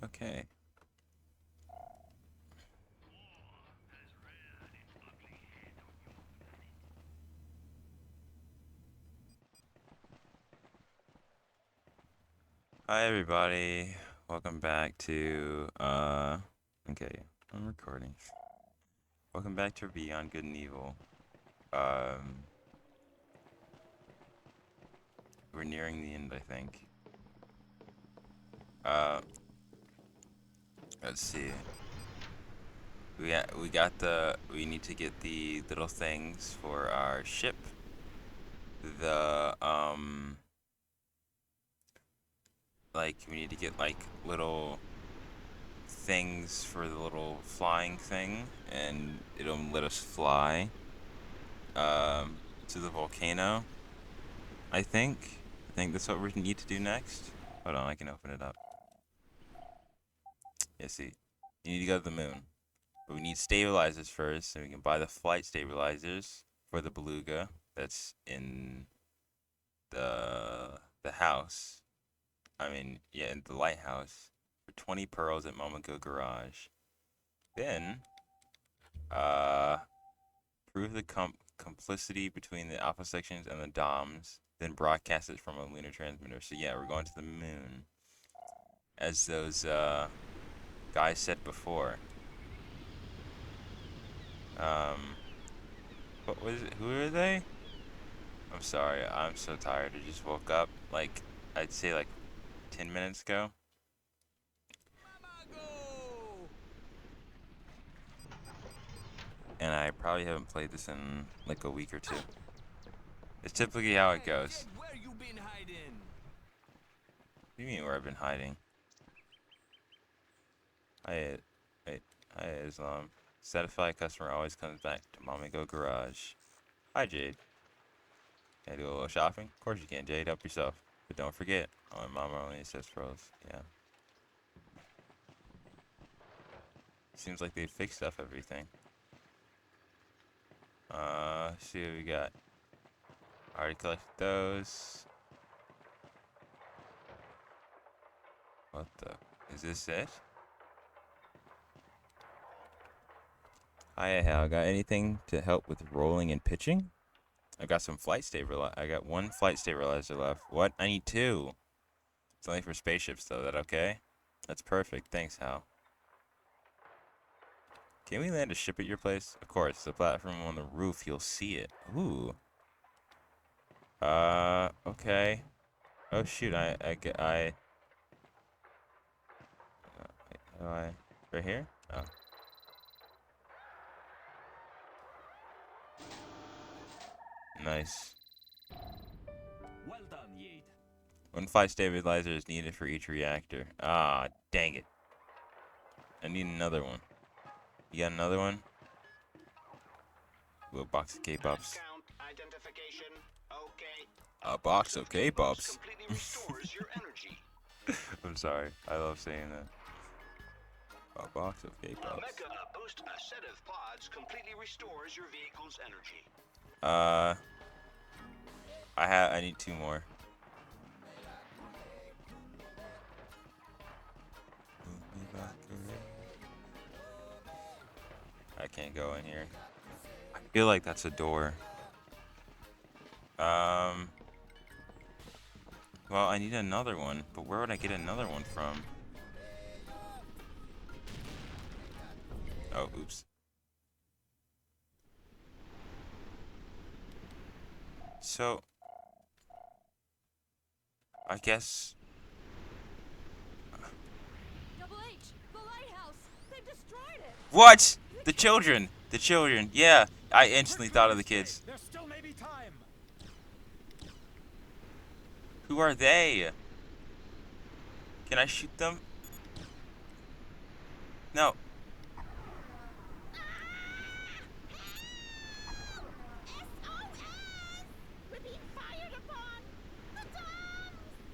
Okay. Hi everybody. Welcome back to okay, I'm recording. Welcome back to Beyond Good and Evil. We're nearing the end, I think. Uh let's see. We need to get the little things for our ship. The like we need to get like little things for the little flying thing, and it'll let us fly to the volcano. I think that's what we need to do next. Hold on, I can open it up. Yeah, see, you need to go to the moon, but we need stabilizers first, so we can buy the flight stabilizers for the beluga that's in the house. I mean, yeah, in the lighthouse for 20 pearls at Momoko Garage. Then, uh, prove the complicity between the alpha sections and the DOMZ. Then broadcast it from a lunar transmitter. So yeah, we're going to the moon, as those guys said before. What was it? Who are they? I'm sorry, I'm so tired. I just woke up, like, I'd say like 10 minutes ago. And I probably haven't played this in like a week or two. It's typically how it goes. Where you been hiding? What do you mean where I've been hiding? Wait, hi Islam. Satisfied customer always comes back to Mommy Go Garage. Hi Jade. Can I do a little shopping? Of course you can, Jade. Help yourself. But don't forget, my mama only accepts pros. Yeah. Seems like they fixed up everything. Let's see what we got. Already collected those. What the? Is this it? Hi, Hal. Got anything to help with rolling and pitching? I got some flight stabilizer. I got one flight stabilizer left. What? I need two. It's only for spaceships, though. That okay? That's perfect. Thanks, Hal. Can we land a ship at your place? Of course. The platform on the roof. You'll see it. Ooh. Okay. Oh shoot. Wait, right here? Oh. Nice. Well done, Jade. One flight stabilizer is needed for each reactor. Ah, dang it. I need another one. You got another one? Ooh, a box of K-Pops. A box of K-Pops. I'm sorry. I love saying that. A box of K-Pops. A boost a set of pods completely restores your vehicle's energy. I need two more. I can't go in here. I feel like that's a door. Well, I need another one, but where would I get another one from? Oh, oops. So, I guess... Double H, the lighthouse. They've destroyed it. What? The children! The children, yeah. I instantly thought of the kids. There still may be time. Who are they? Can I shoot them? No. We're being fired upon. The DomZ.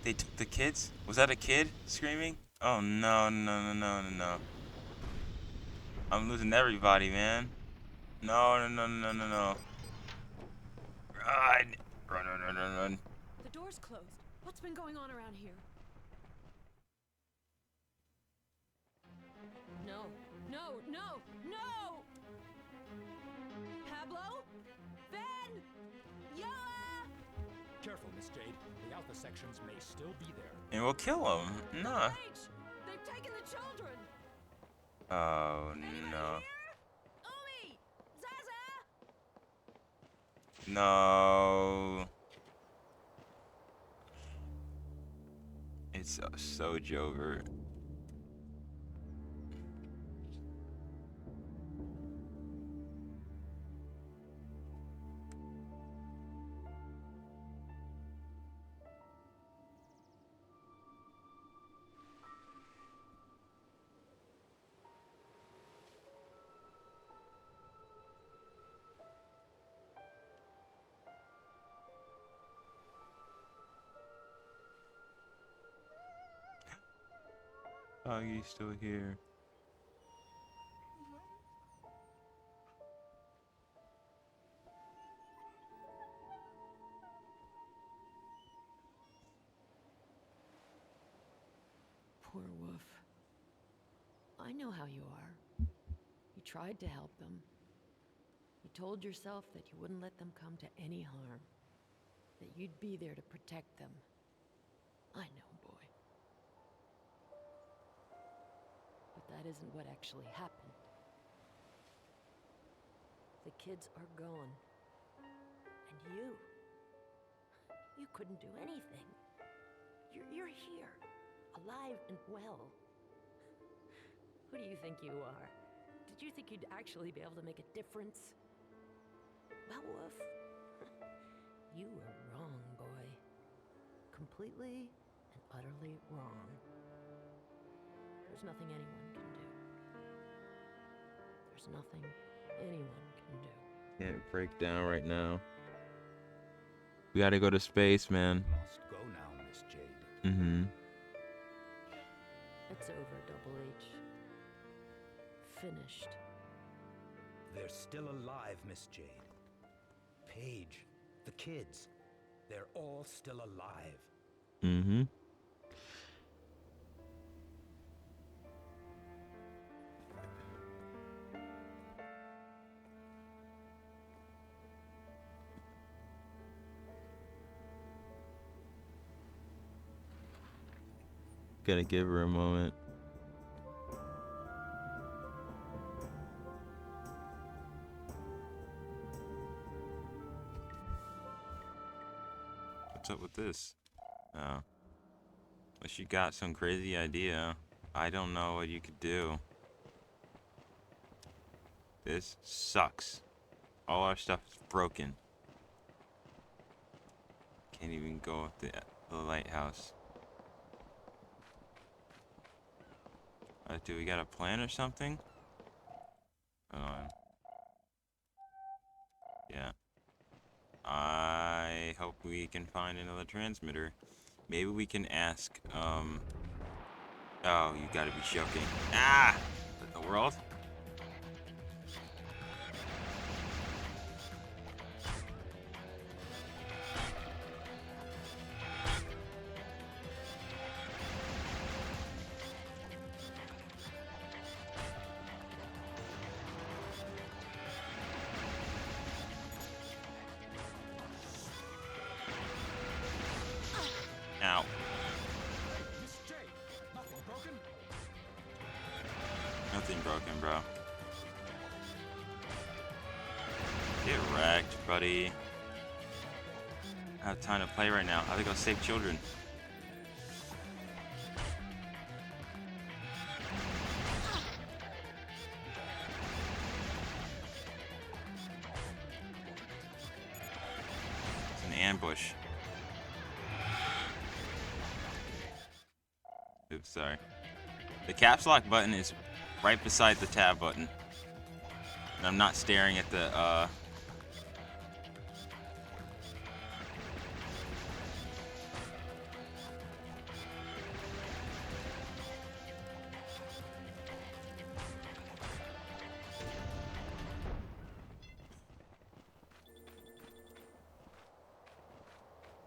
They took the kids? Was that a kid screaming? Oh no, no, no, no, no, no. I'm losing everybody, man. No, no, no, no, no, no. Run! Run, run, run, run, run. door's closed. What's been going on around here? No, no, no, no! Pablo? Ben? Yoa! Careful, Miss Jade. The Alpha sections may still be there. And we'll kill him. Nah. Pey'j! They've taken the children! Oh Anybody no. here? Umi! Zaza! No. It's so Jover. Foggy's still here. Poor Wolf. I know how you are. You tried to help them. You told yourself that you wouldn't let them come to any harm. That you'd be there to protect them. I know, boy. But that isn't what actually happened. The kids are gone. And you couldn't do anything. You're here, alive and well. Who do you think you are? Did you think you'd actually be able to make a difference? Well, Wolf, you were wrong, boy. Completely and utterly wrong. There's nothing anyone can do. There's nothing anyone can do. Can't break down right now. We gotta go to space, man. Must go now, Miss Jade. Mm-hmm. It's over, Double H. Finished. They're still alive, Miss Jade. Pey'j, the kids, they're all still alive. Mm-hmm. Gotta give her a moment. What's up with this? Oh. Unless you got some crazy idea. I don't know what you could do. This sucks. All our stuff is broken. Can't even go up the lighthouse. Do we got a plan or something? Hold on. Yeah. I hope we can find another transmitter. Maybe we can ask, Oh, you gotta be joking. Ah! The world? Ow. Miss Jade, nothing broken? Nothing broken, bro. Get wrecked, buddy. I have time to play right now. I have to go save children. It's an ambush. Oops, sorry. The caps lock button is right beside the tab button. And I'm not staring at the,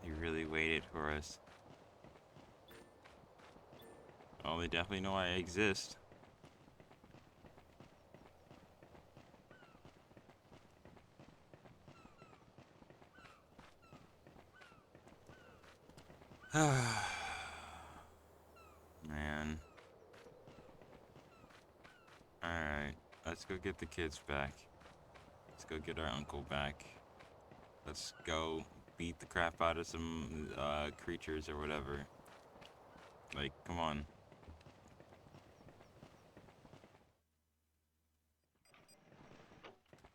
You really waited for us. Oh, they definitely know I exist. Man. Alright, let's go get the kids back. Let's go get our uncle back. Let's go beat the crap out of some creatures or whatever. Like, come on.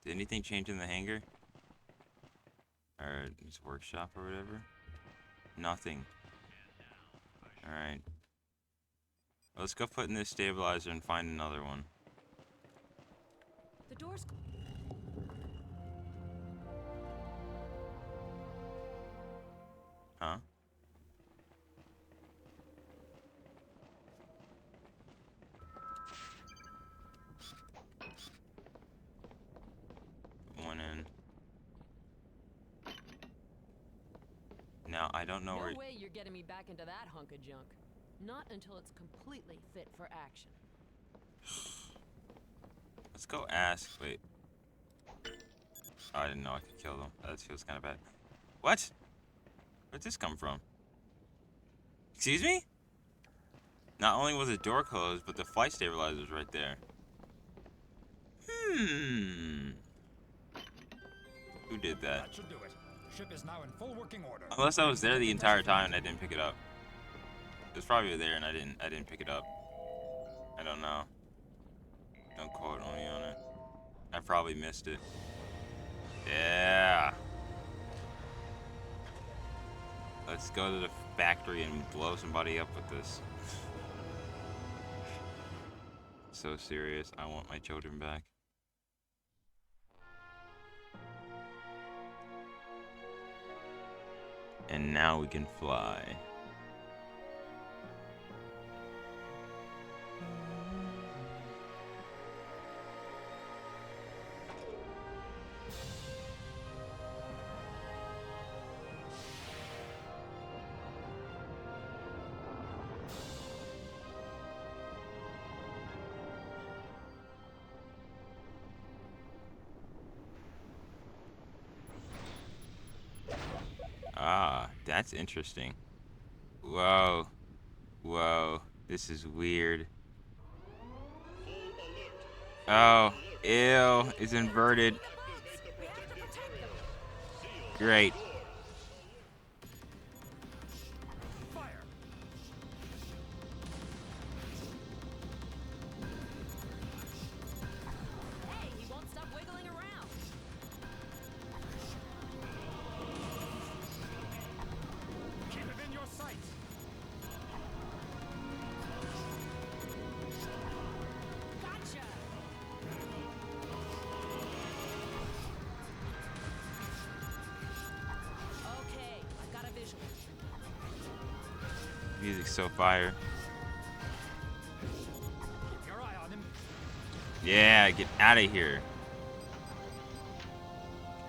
Did anything change in the hangar? Or his workshop or whatever? Nothing. Alright. Let's go put in this stabilizer and find another one. The door's. Huh? One in. Now, I don't know where... No way you're getting me back into that hunk of junk. Not until it's completely fit for action. Let's go ask. Wait. Oh, I didn't know I could kill them. That feels kind of bad. What? Where'd this come from? Excuse me? Not only was the door closed, but the flight stabilizer was right there. Who did that? That should do it. Ship is now in full working order. Unless I was there the entire time and I didn't pick it up. It was probably there and I didn't pick it up. I don't know. Don't quote me on it. I probably missed it. Yeah. Let's go to the factory and blow somebody up with this. So serious. I want my children back. And now we can fly. Ah, that's interesting. Whoa. Whoa. This is weird. Oh, ew. It's inverted. Great. Fire! Hey, he won't stop wiggling around. Keep it in your sights! Gotcha. Okay, I've got a visual. Music's so fire. Keep your eye on him. Yeah, get out of here.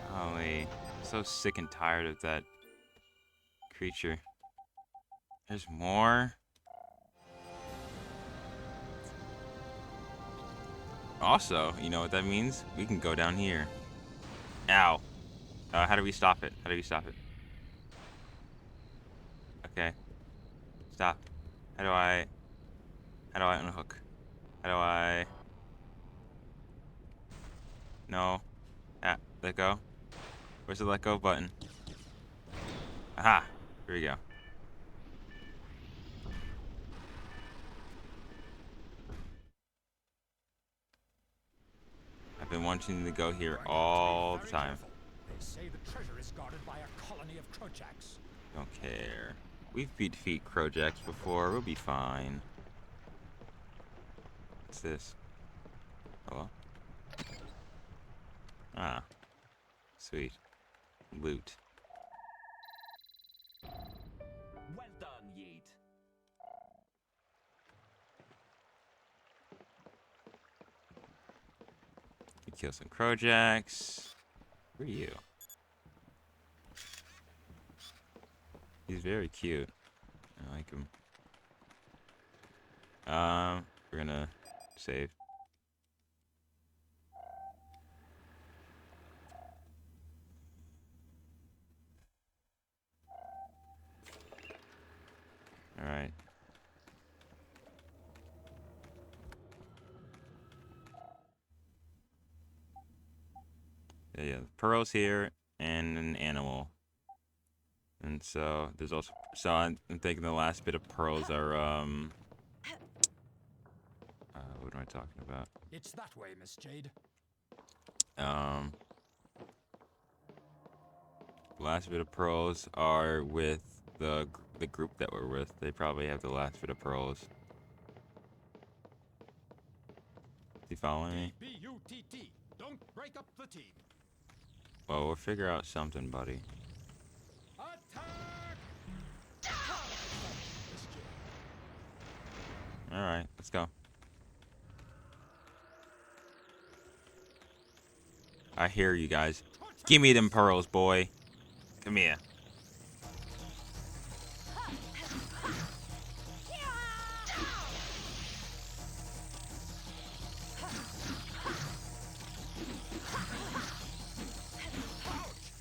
Golly. I'm so sick and tired of that creature. There's more. Also, you know what that means? We can go down here. Ow. How do we stop it? How do we stop it? Okay. Stop. How do I unhook? How do I... No. Ah, let go. Where's the let go button? Aha! Here we go. I've been wanting to go here all the time. They say the treasure is guarded by a colony of Krojaks. Don't care. We've defeated Krojaks before. We'll be fine. What's this? Hello? Ah. Sweet. Loot. Well done, Jade. We kill some Krojaks. Where are you? He's very cute. I like him. We're gonna save. All right. Yeah, pearls here and an animal. And so there's also I'm thinking the last bit of pearls are what am I talking about? It's that way, Miss Jade. Last bit of pearls are with the group that we're with. They probably have the last bit of pearls. Is he following me? B-U-T-T. Don't break up the team. Well, we'll figure out something, buddy. Attack! Miss Jade. All right, let's go. I hear you guys. Give me them pearls, boy. Come here.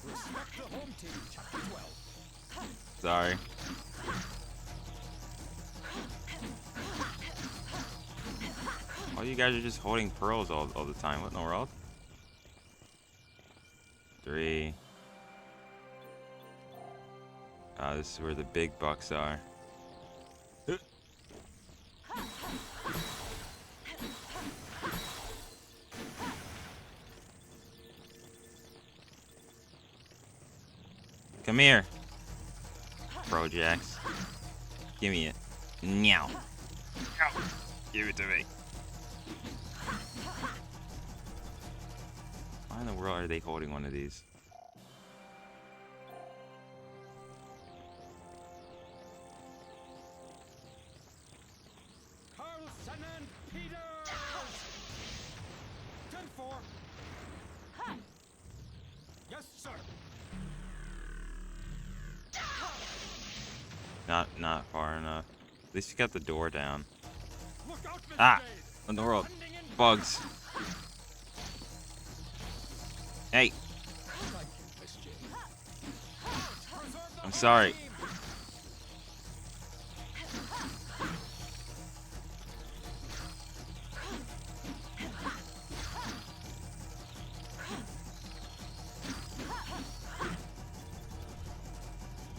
Respect the home team, Chapter 12. Sorry. All you guys are just holding pearls all the time. What in the world? 3. This is where the big bucks are. Come here, Projects. Give me it. Meow. Ow. Give it to me. Why in the world are they holding one of these? Carlson and Peters! 10-4. Yes, sir. Not far enough. At least you got the door down. Look out, Miss Ah! Jade. In the world. Sending in Bugs. Hey, Thank you, Miss Jade. Preserve the I'm home sorry. team.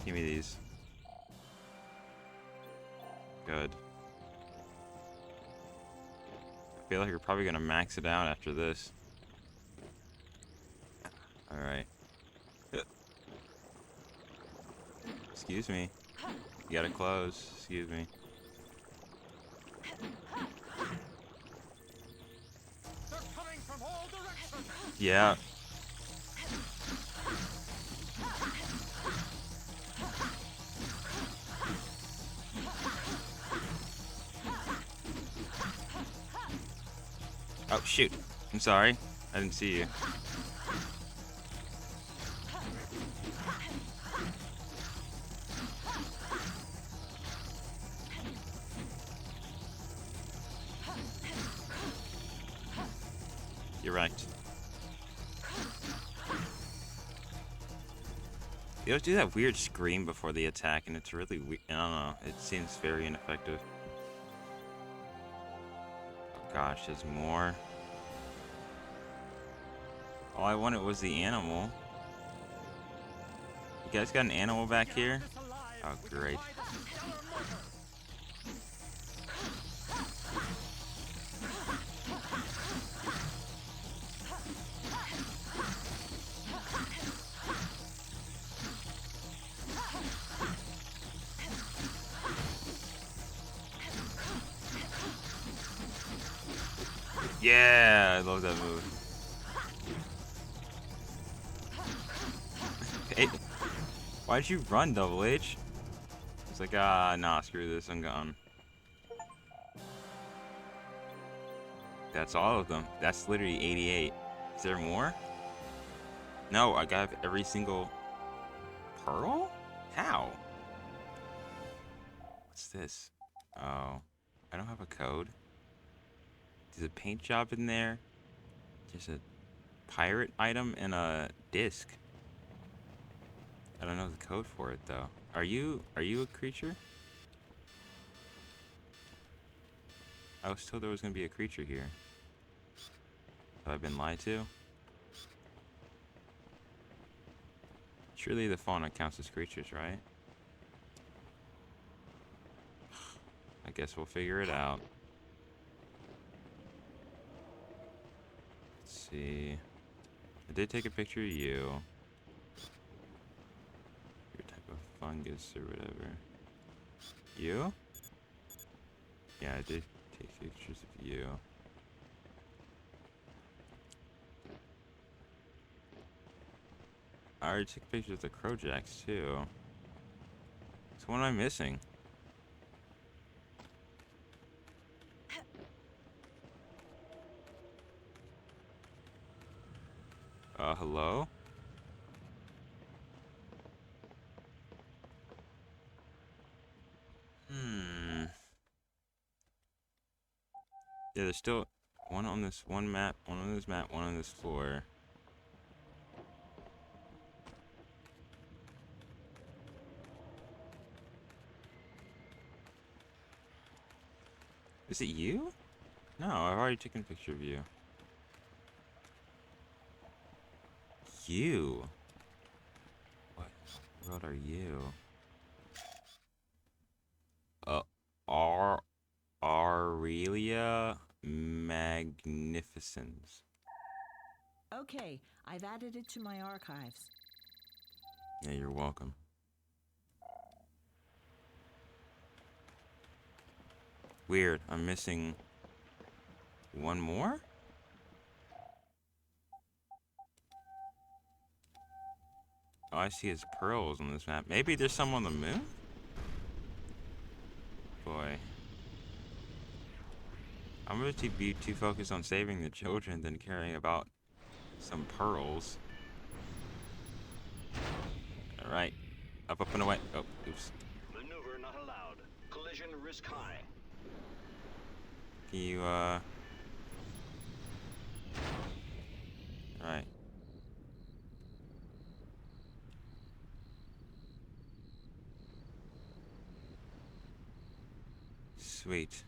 Give me these. Good. I feel like you're probably gonna max it out after this. Alright. Excuse me. You gotta close. Excuse me. They're coming from all directions. Yeah. Oh, shoot. I'm sorry. I didn't see you. You're right. They always do that weird scream before the attack, and it's really weird. I don't know. It seems very ineffective. Oh gosh, there's more. All I wanted was the animal. You guys got an animal back here? This alive Oh, with great. the light of the stellar motor. Yeah, I love that move. Hey, why'd you run, Double H? It's like, nah, screw this, I'm gone. That's all of them. That's literally 88. Is there more? No, I got every single pearl? How? What's this? Oh, I don't have a code. There's a paint job in there. There's a pirate item and a disc. I don't know the code for it though. Are you a creature? I was told there was gonna be a creature here. Have I been lied to? Surely the fauna counts as creatures, right? I guess we'll figure it out. Let's see. I did take a picture of you. Your type of fungus or whatever. You? Yeah, I did take pictures of you. I already took pictures of the Crowjacks too. So what am I missing? Hello? Yeah, there's still one on this one map, one on this map, one on this floor. Is it you? No, I've already taken a picture of you. You? What in the world are you? Aurelia Magnificens. Okay, I've added it to my archives. Yeah, you're welcome. Weird, I'm missing one more? All I see is pearls on this map. Maybe there's some on the moon? Boy. I'm going to be too focused on saving the children than caring about some pearls. Alright. Up, up, and away. Oh, oops. Maneuver not allowed. Collision risk high. Can you, Alright. Sweet.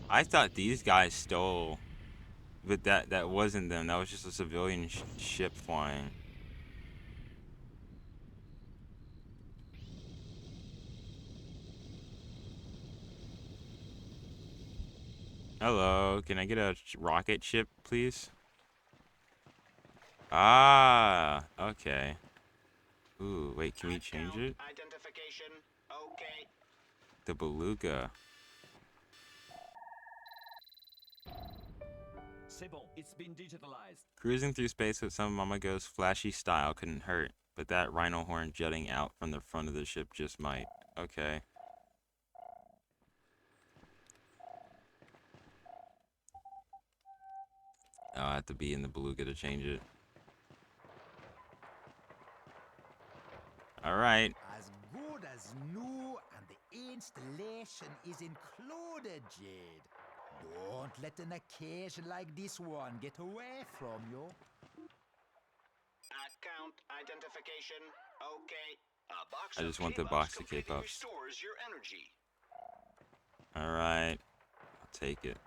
I thought these guys stole, but that wasn't them. That was just a civilian ship flying. Hello, can I get a rocket ship, please? Ah, okay. Ooh, wait, can we change it? Identification. Okay. The beluga. C'est bon, it's been digitalized. Cruising through space with some Mama Go's flashy style couldn't hurt, but that rhino horn jutting out from the front of the ship just might. Okay. I have to be in the beluga to change it. Alright. As good as new, and the installation is included, Jade. Don't let an occasion like this one get away from you. Account identification. Okay. A box I of just want the K-Bucks box of completely K-Puffs. restores your energy. Alright. I'll take it.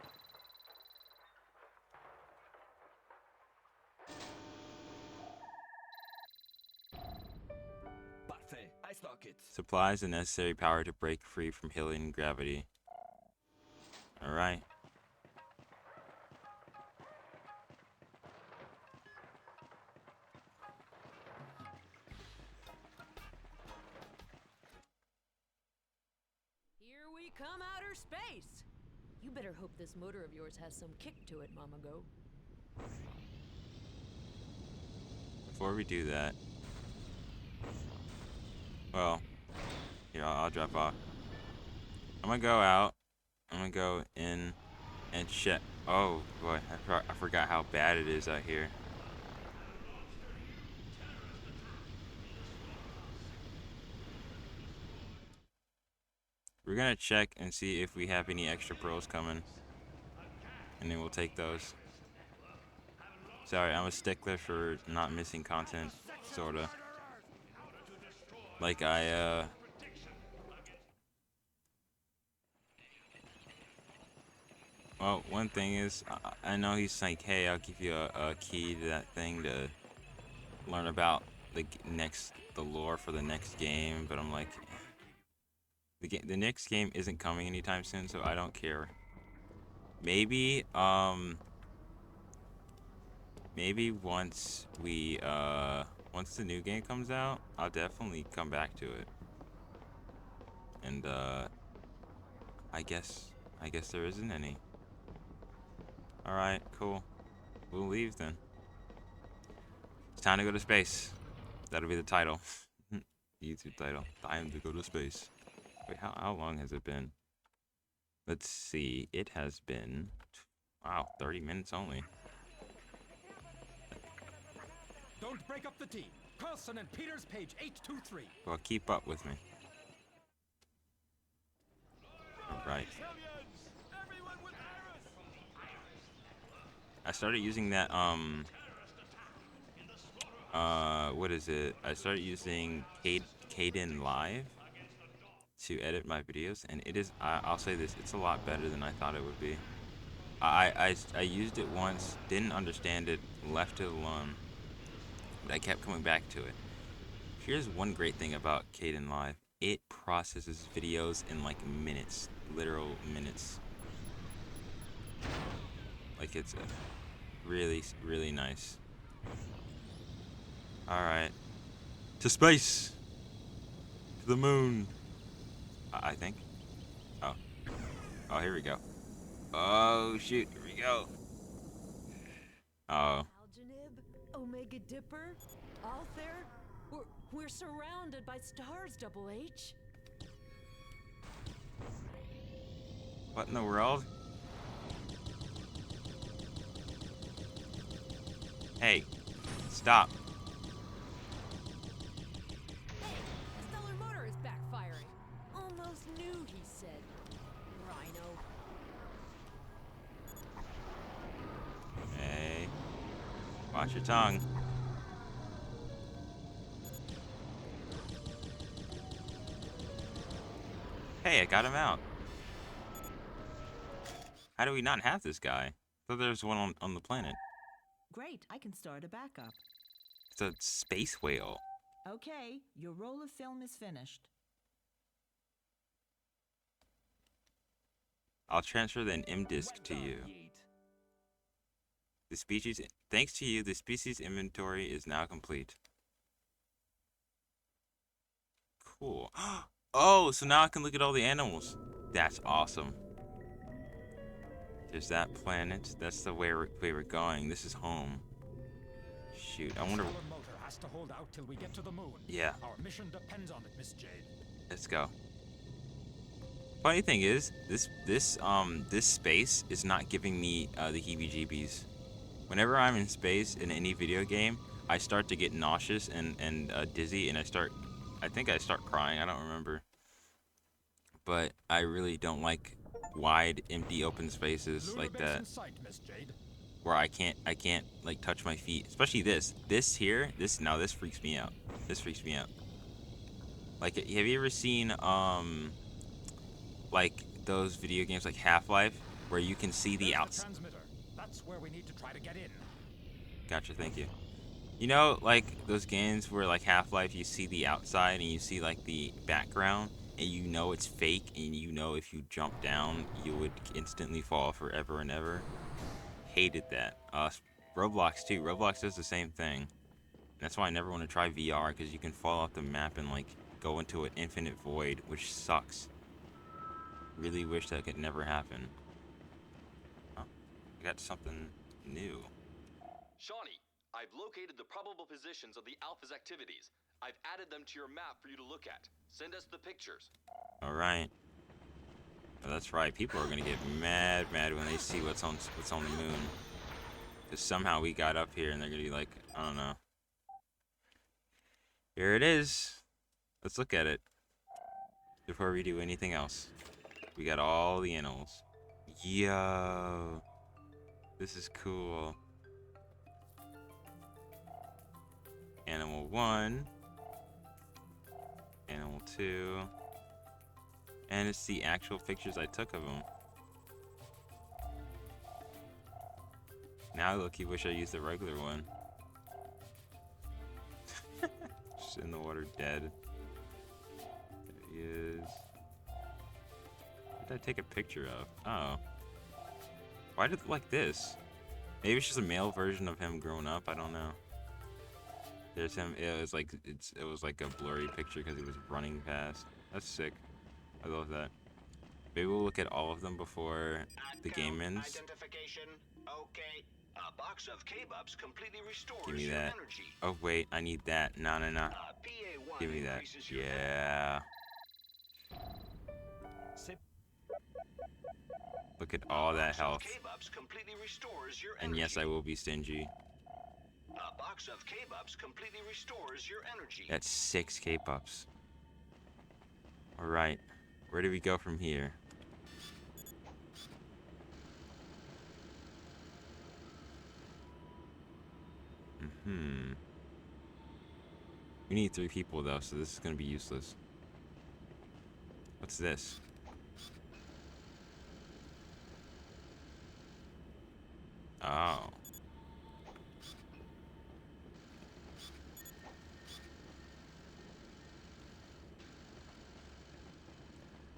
Parfait, I stock it. Supplies the necessary power to break free from Hillian gravity. Alright. Here we come outer space! You better hope this motor of yours has some kick to it, Mama Go. before we do that, well, here, I'll drop off. I'm gonna go out. I'm gonna go in and check. Oh boy, I forgot how bad it is out here. We're gonna check and see if we have any extra pearls coming, and then we'll take those. Sorry, I'm a stickler for not missing content, sorta. Like well, one thing is, I know he's like, hey, I'll give you a key to that thing to learn about the lore for the next game, but I'm like, the next game isn't coming anytime soon, so I don't care. Maybe maybe once once the new game comes out, I'll definitely come back to it. And I guess there isn't any. All right, cool. We'll leave then. It's time to go to space. That'll be the title. YouTube title. Time to go to space. Wait, how long has it been? Let's see. It has been, wow, 30 minutes only. Don't break up the team. Carlson and Peters, page 823. Well, keep up with me. All right. I started using that, what is it? I started using Caden Live to edit my videos, and it is, I'll say this, it's a lot better than I thought it would be. I used it once, didn't understand it, left it alone, but I kept coming back to it. Here's one great thing about Caden Live. It processes videos in like minutes, literal minutes. Like, it's really, really nice. Alright. To space! To the moon! I think. Oh. Oh, here we go. Oh, shoot. Here we go. Oh. Algenib, Omega Dipper, Alther. We're surrounded by stars, Double H. What in the world? Hey, stop. Hey, the stellar motor is backfiring. Almost knew, he said. Rhino. Hey. Watch your tongue. Hey, I got him out. How do we not have this guy? I thought there was one on the planet. Great, I can start a backup. It's a space whale. Okay, your roll of film is finished. I'll transfer the M disk to you. The species, thanks to you, the species inventory is now complete. Cool. Oh, so now I can look at all the animals. That's awesome. There's that planet. That's the way we're going. This is home. Shoot, I wonder. Our motor has to hold out till we get to the moon. Yeah. Our mission depends on it, Miss Jade. Let's go. Funny thing is, this space is not giving me the heebie-jeebies. Whenever I'm in space in any video game, I start to get nauseous and dizzy, and I think I start crying. I don't remember. But I really don't like wide, empty, open spaces like that, where I can't like touch my feet. Especially this here. This freaks me out. This freaks me out. Like, have you ever seen like those video games like Half-Life, where you can see the outside? That's where we need to try to get in. Gotcha, thank you. You know, like those games where like Half-Life, you see the outside and you see like the background, and you know it's fake, and you know if you jump down, you would instantly fall forever and ever. Hated that. Roblox too. Roblox does the same thing. That's why I never want to try VR, because you can fall off the map and like go into an infinite void, which sucks. Really wish that could never happen. Oh, I got something new. Shawnee, I've located the probable positions of the Alpha's activities. I've added them to your map for you to look at. Send us the pictures. All right. Oh, that's right. People are gonna get mad when they see what's on the moon. Because somehow we got up here, and they're gonna be like, I don't know. Here it is. Let's look at it before we do anything else. We got all the animals. Yo, this is cool. Animal 1, Animal 2, and it's the actual pictures I took of them. Now look, you wish I used the regular one. Just in the water, dead. There he is. What did I take a picture of? Oh. Why did it look like this? Maybe it's just a male version of him growing up. I don't know. There's him. It was like a blurry picture because he was running fast. That's sick. I love that. Maybe we'll look at all of them before the game ends. Identification. Okay. A box of K-Bups completely restores Give me your that. energy. Oh wait, I need that. No. PA1 Give me that. increases your Yeah. Look at all that health. K-Bups completely restores your And yes, I will be stingy. A box of K-Bups completely restores your energy. That's 6 K-Pups. Alright. Where do we go from here? We need 3 people though, so this is gonna be useless. What's this? Oh.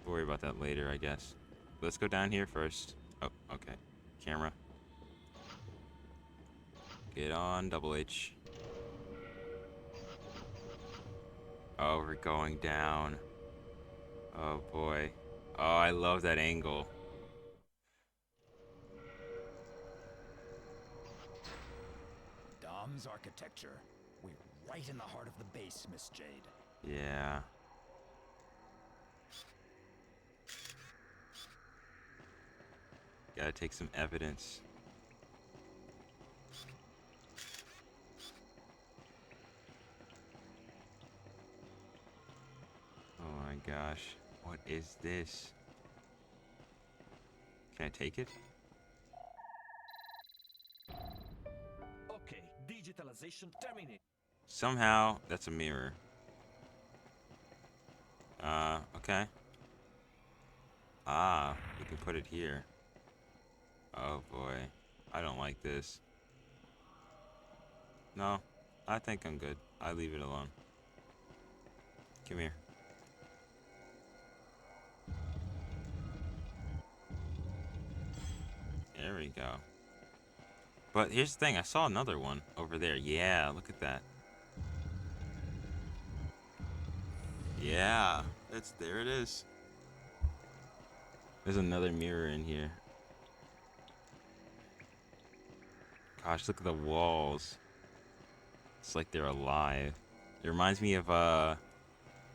We'll worry about that later, I guess. Let's go down here first. Oh, okay. Camera. Get on, Double H. Oh, we're going down. Oh boy. Oh, I love that angle. DomZ architecture. We're right in the heart of the base, Miss Jade. Yeah. Gotta take some evidence. Oh my gosh. What is this? Can I take it? Okay, digitalization terminated. Somehow, that's a mirror. Okay. Ah, we can put it here. Oh boy. I don't like this. No, I think I'm good. I leave it alone. Come here. There we go. But here's the thing, I saw another one over there. Yeah, look at that. Yeah, there it is. There's another mirror in here. Gosh, look at the walls. It's like they're alive. It reminds me of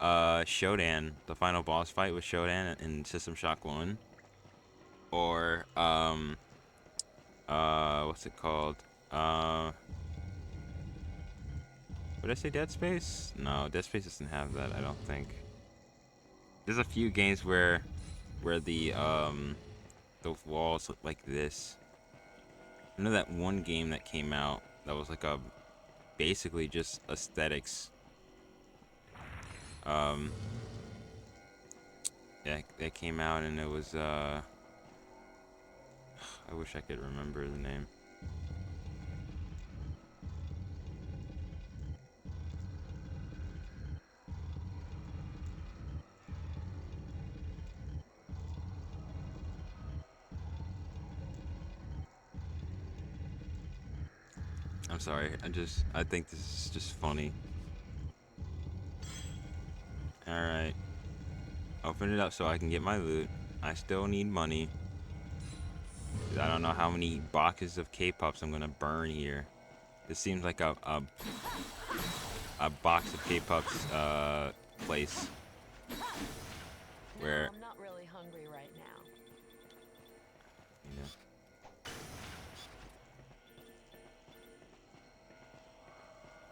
Shodan, the final boss fight with Shodan in System Shock 1. Or what's it called? Would I say Dead Space? No, Dead Space doesn't have that, I don't think. There's a few games where the walls look like this. I know that one game that came out that was like a basically just aesthetics. Yeah, that came out and it was I wish I could remember the name. I'm sorry, I think this is just funny. Alright. Open it up so I can get my loot. I still need money. I don't know how many boxes of K-Pups I'm gonna burn here. This seems like a box of K-Pups place where No, I'm not really hungry right now. you know.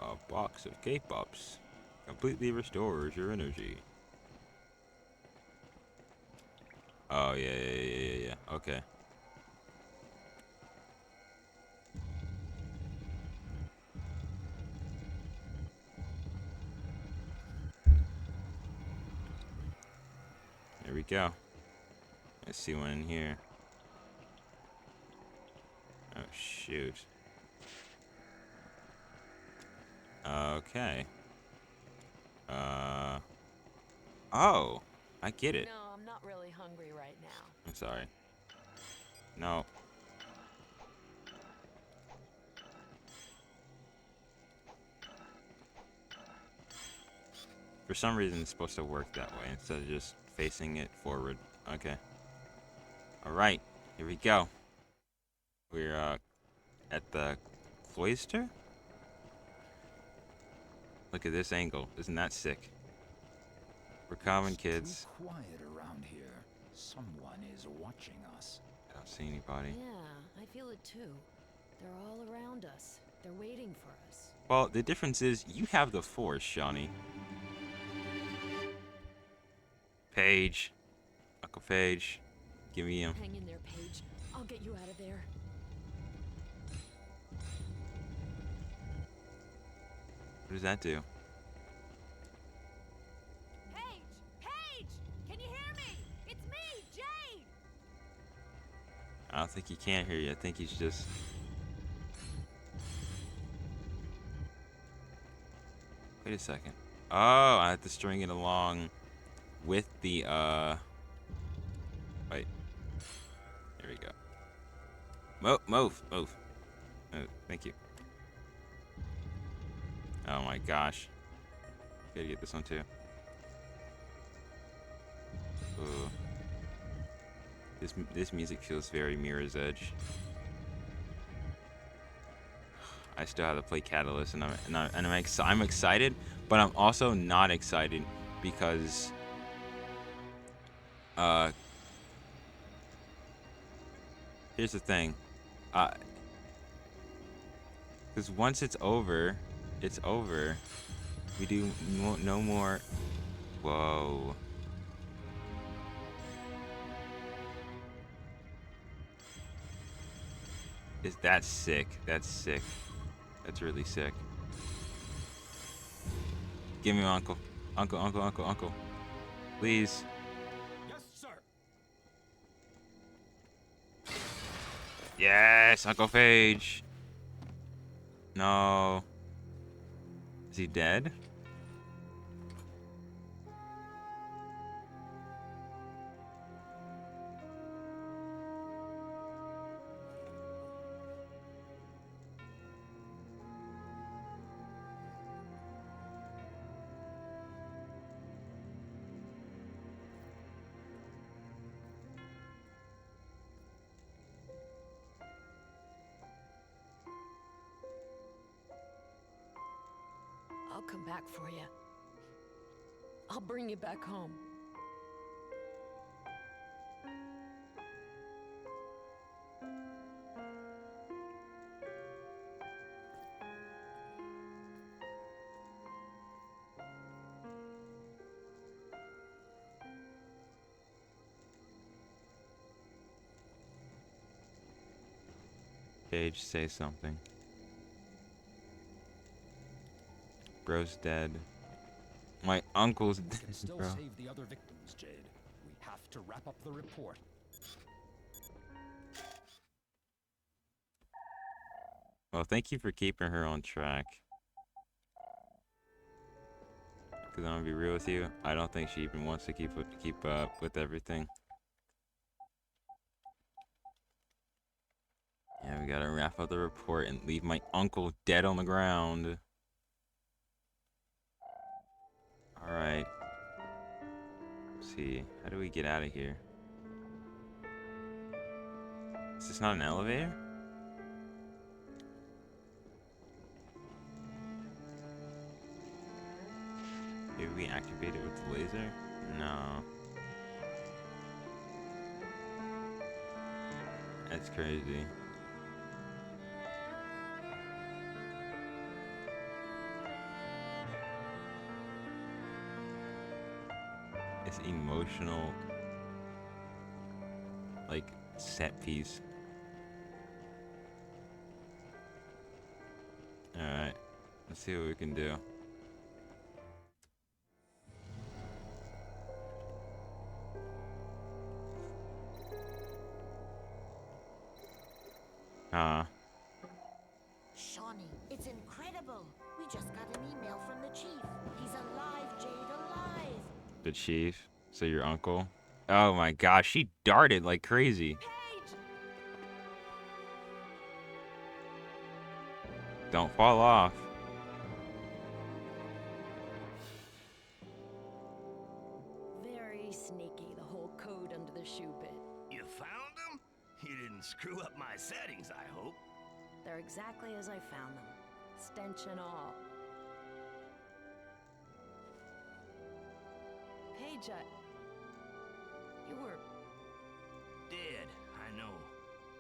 A box of K-Pups completely restores your energy. Oh yeah. Okay. There we go. Let's see one in here. Oh shoot. Okay. Oh, I get it. No, I'm not really hungry right now. I'm sorry. No. For some reason, it's supposed to work that way instead of just facing it forward. Okay. Alright, here we go. We're, at the cloister? Look at this angle. Isn't that sick? We're common kids. Too quiet around here. Someone is watching us. I don't see anybody. Yeah, I feel it too. They're all around us. They're waiting for us. Well, the difference is you have the Force, Shawnee. Pey'j. Uncle Pey'j. Give me him. Hang in there, Pey'j. I'll get you out of there. What does that do? Pey'j! Can you hear me? It's me, Jade! I don't think he can hear you. I think he's just... Wait a second. Oh, I have to string it along with the, Wait. There we go. Move. Oh, thank you. Oh my gosh. Gotta get this one too. Ooh. This music feels very Mirror's Edge. I still have to play Catalyst, and I'm excited, but I'm also not excited because here's the thing, because once it's over, it's over. We do no more. Whoa. Is that sick? That's sick. That's really sick. Give me uncle. Uncle. Please. Yes, sir. Yes, Uncle Pey'j. No. Is he dead? I'll come back for you. I'll bring you back home. Pey'j, say something. Bro's dead. My uncle's We dead, can still bro. save the other victims, Jade. We have to wrap up the report. Well, thank you for keeping her on track. Because I'm gonna be real with you, I don't think she even wants to keep up with everything. Yeah, we gotta wrap up the report and leave my uncle dead on the ground. Alright. Let's see. How do we get out of here? Is this not an elevator? Maybe we activate it with the laser? No. That's crazy. It's emotional, like, set piece. Alright, let's see what we can do. Shawnee, it's incredible. We just got an email from the chief. He's alive, Jade, alive. The chief, so your uncle. Oh my gosh, she darted like crazy. Pey'j! Don't fall off. Very sneaky, the whole code under the shoe bit. You found them? You didn't screw up my settings, I hope. They're exactly as I found them. Stench and all. Pey'j, you were... Dead, I know.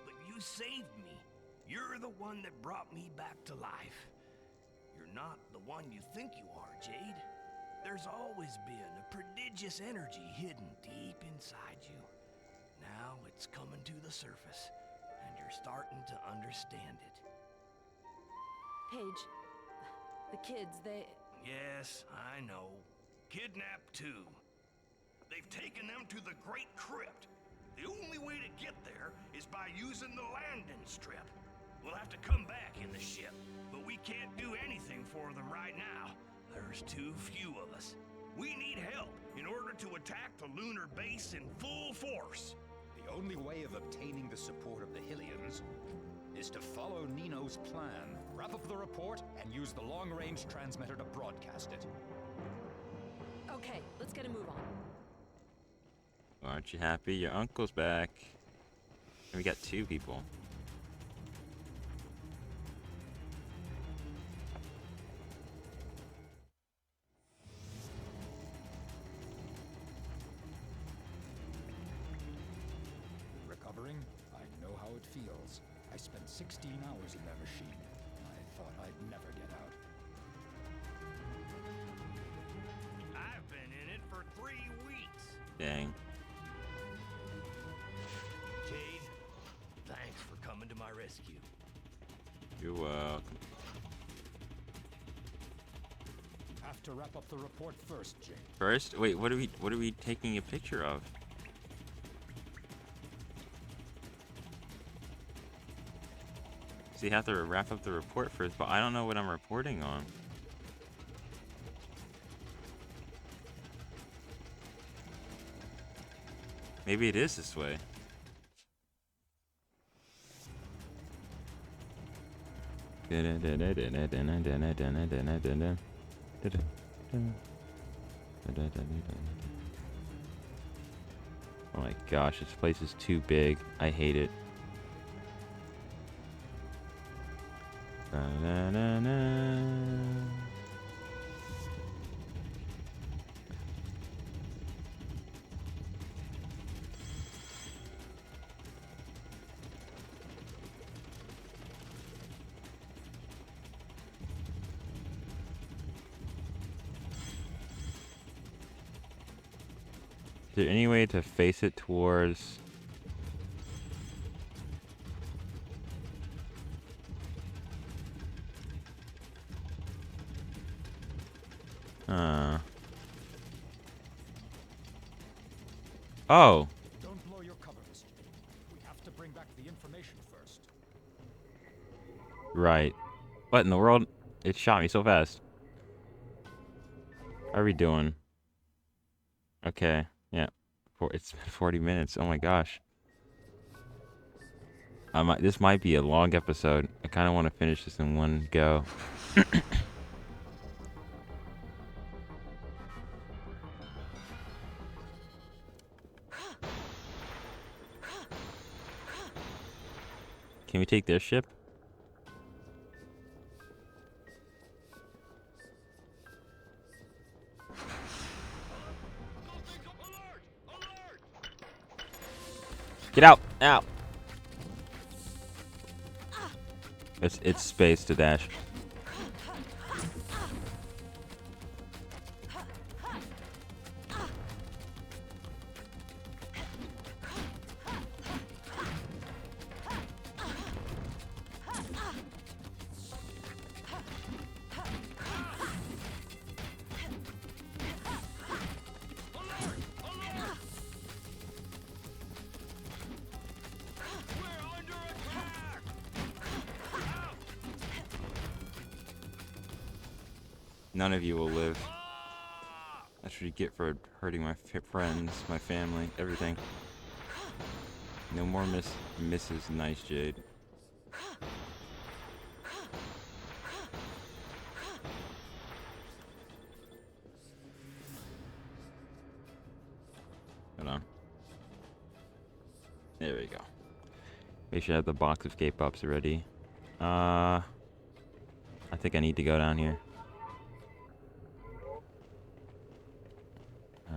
But you saved me. You're the one that brought me back to life. You're not the one you think you are, Jade. There's always been a prodigious energy hidden deep inside you. Now it's coming to the surface, and you're starting to understand it. Pey'j, the kids, they... Yes, I know. Kidnapped too. They've taken them to the Great Crypt. The only way to get there is by using the landing strip. We'll have to come back in the ship, but we can't do anything for them right now. There's too few of us. We need help in order to attack the lunar base in full force. The only way of obtaining the support of the Hillians is to follow Nino's plan, wrap up the report, and use the long-range transmitter to broadcast it. Okay, let's get a move on. Aren't you happy? Your uncle's back. And we got 2 people. Recovering? I know how it feels. I spent 16 hours in that machine. I thought I'd never get out. I've been in it for 3 weeks. Dang. Jade, thanks for coming to my rescue. You're welcome. Have to wrap up the report first, Jade. First? Wait, what are we taking a picture of? So you have to wrap up the report first, but I don't know what I'm reporting on. Maybe it is this way. Oh my gosh, this place is too big. I hate it. Is there any way to face it towards... Oh! Don't blow your cover, Mr. We have to bring back the information first. Right. What in the world? It shot me so fast. How are we doing? Okay. Yeah. It's been 40 minutes. Oh my gosh. This might be a long episode. I kind of want to finish this in one go. Can we take their ship? Get out! Ow! It's space to dash. None of you will live. That's what you get for hurting my friends, my family, everything. No more Mrs. Nice Jade. Hold on. There we go. Make sure I have the box of escape ups ready. I think I need to go down here.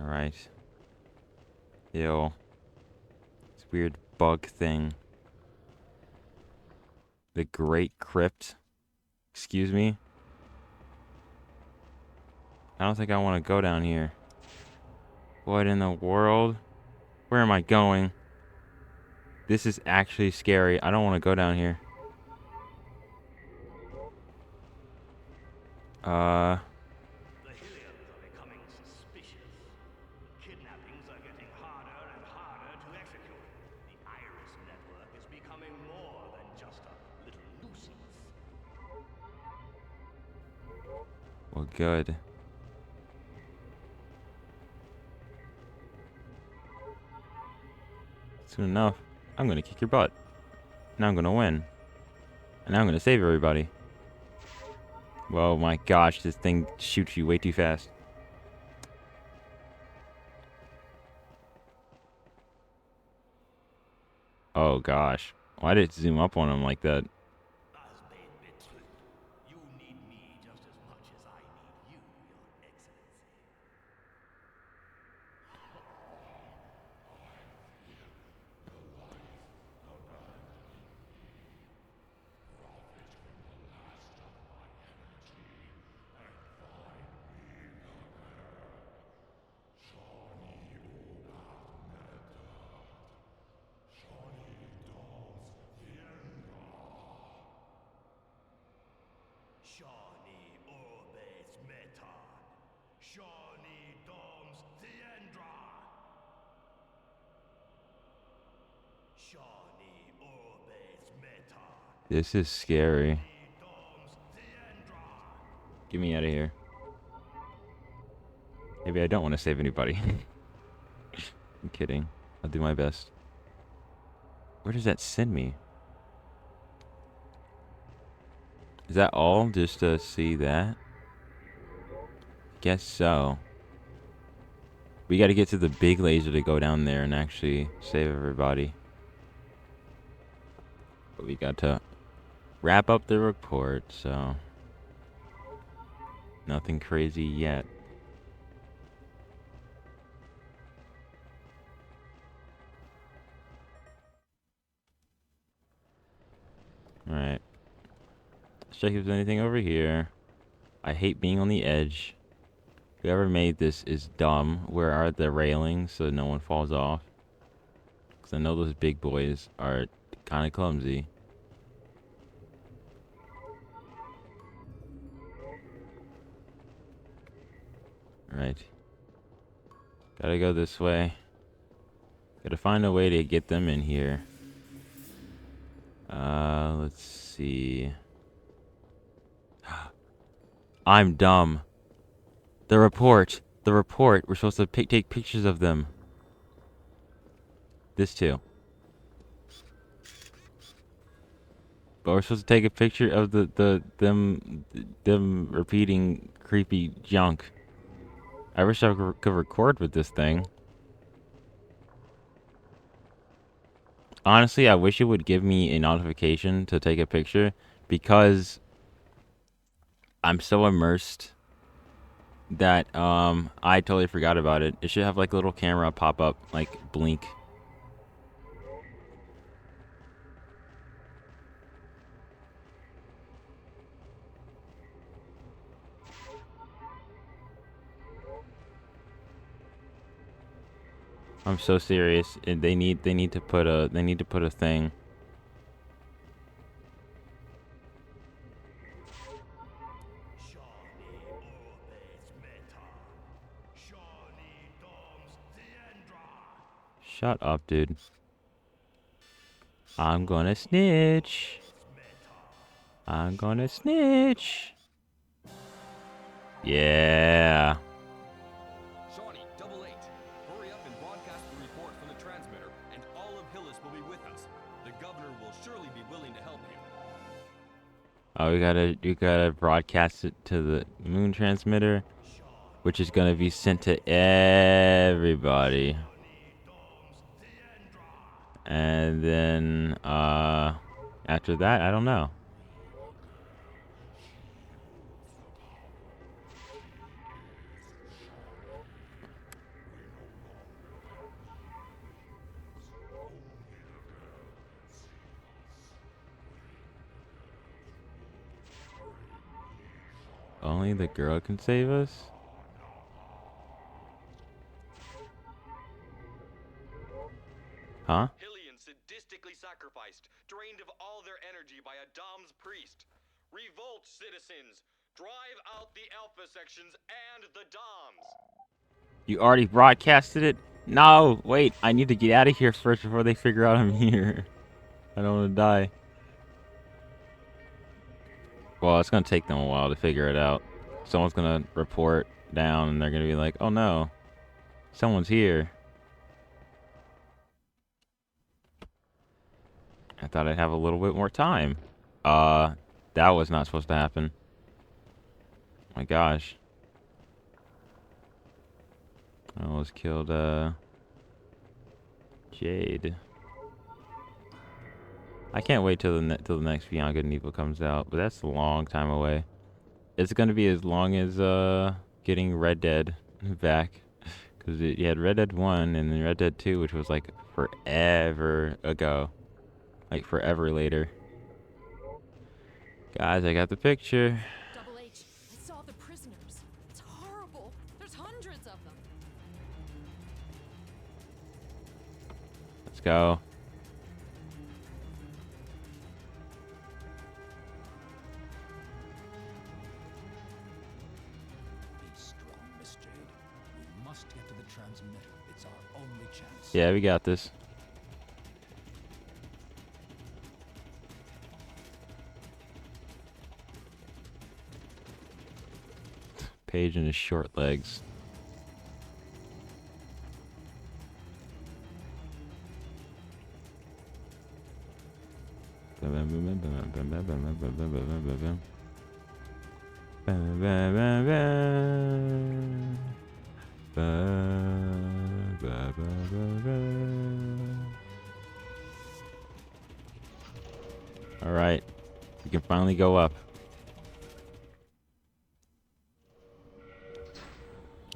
Alright. Ew. This weird bug thing. The Great Crypt. Excuse me? I don't think I want to go down here. What in the world? Where am I going? This is actually scary. I don't want to go down here. The Hillys are becoming suspicious. Kidnappings are getting harder and harder to execute. The Iris network is becoming more than just a little nuisance. Well, good. Soon enough, I'm gonna kick your butt. Now I'm gonna win. And now I'm gonna save everybody. Whoa, my gosh, this thing shoots you way too fast. Oh gosh. Why did it zoom up on him like that? You need me just as much as I need you, Your Excellency. Shawnee orbes Meton. Shawnee DomZ. Shawnee orbes Meton. This is scary. Get me out of here. Maybe I don't want to save anybody. I'm kidding. I'll do my best. Where does that send me? Is that all? Just to see that? Guess so. We gotta get to the big laser to go down there and actually save everybody. But we got to wrap up the report, so... Nothing crazy yet. Alright. Let's check if there's anything over here. I hate being on the edge. Whoever made this is dumb. Where are the railings so no one falls off? Because I know those big boys are kind of clumsy. Right. Gotta go this way. Gotta find a way to get them in here. Let's see. I'm dumb. The report. The report. We're supposed to take pictures of them. This too. But we're supposed to take a picture of them repeating creepy junk. I wish I could record with this thing. Honestly, I wish it would give me a notification to take a picture because I'm so immersed that I totally forgot about it. It should have like a little camera pop up, like blink. I'm so serious. They need to put a thing. Shut up, dude. I'm gonna snitch. I'm gonna snitch. Yeah. Shawnee, 88. Hurry up and broadcast the report from the transmitter, and all of Hillys will be with us. The governor will surely be willing to help you. Oh, you gotta broadcast it to the moon transmitter, which is gonna be sent to everybody. And then, after that, I don't know. Only the girl can save us? Huh? Hillian sadistically sacrificed, drained of all their energy by a DomZ priest. Revolt, citizens! Drive out the Alpha sections and the DomZ! You already broadcasted it? No! Wait, I need to get out of here first before they figure out I'm here. I don't want to die. Well, it's gonna take them a while to figure it out. Someone's gonna report down and they're gonna be like, oh no, someone's here. I thought I'd have a little bit more time. That was not supposed to happen. My gosh. I almost killed, Jade. I can't wait till the next Beyond Good and Evil comes out, but that's a long time away. It's gonna be as long as, getting Red Dead back. Because you had Red Dead 1 and then Red Dead 2, which was, like, forever ago. Like, forever later. Guys, I got the picture. Double H, I saw the prisoners. It's horrible. There's hundreds of them. Let's go. Be strong, Miss Jade. We must get to the transmitter. It's our only chance. Yeah, we got this. Pey'j and his short legs. All right, we can finally go up.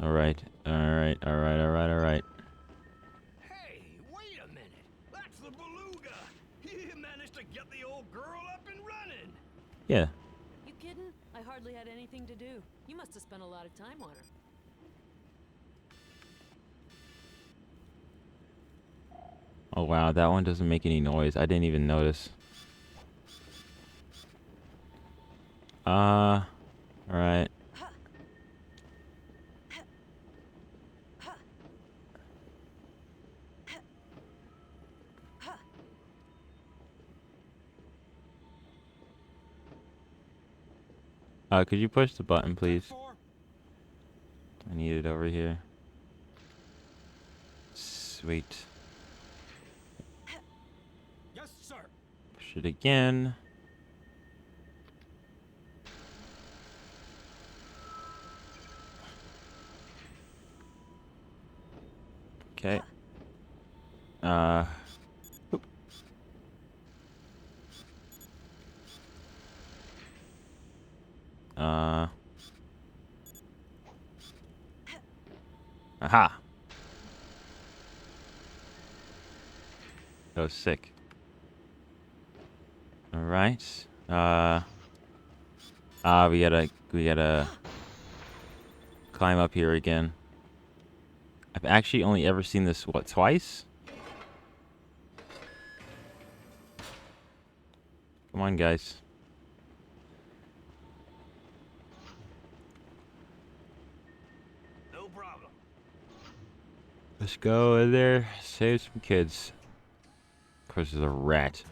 All right. Hey, wait a minute. That's the beluga. You managed to get the old girl up and running. Yeah. You kidding? I hardly had anything to do. You must have spent a lot of time on her. Oh wow, that one doesn't make any noise. I didn't even notice. All right. Could you push the button, please? I need it over here. Sweet. Yes, sir. Push it again. Okay. Oop. Aha. That was sick. All right. We gotta climb up here again. I've actually only ever seen this, what, twice? Come on, guys. No problem. Let's go in there, save some kids. Of course, there's a rat.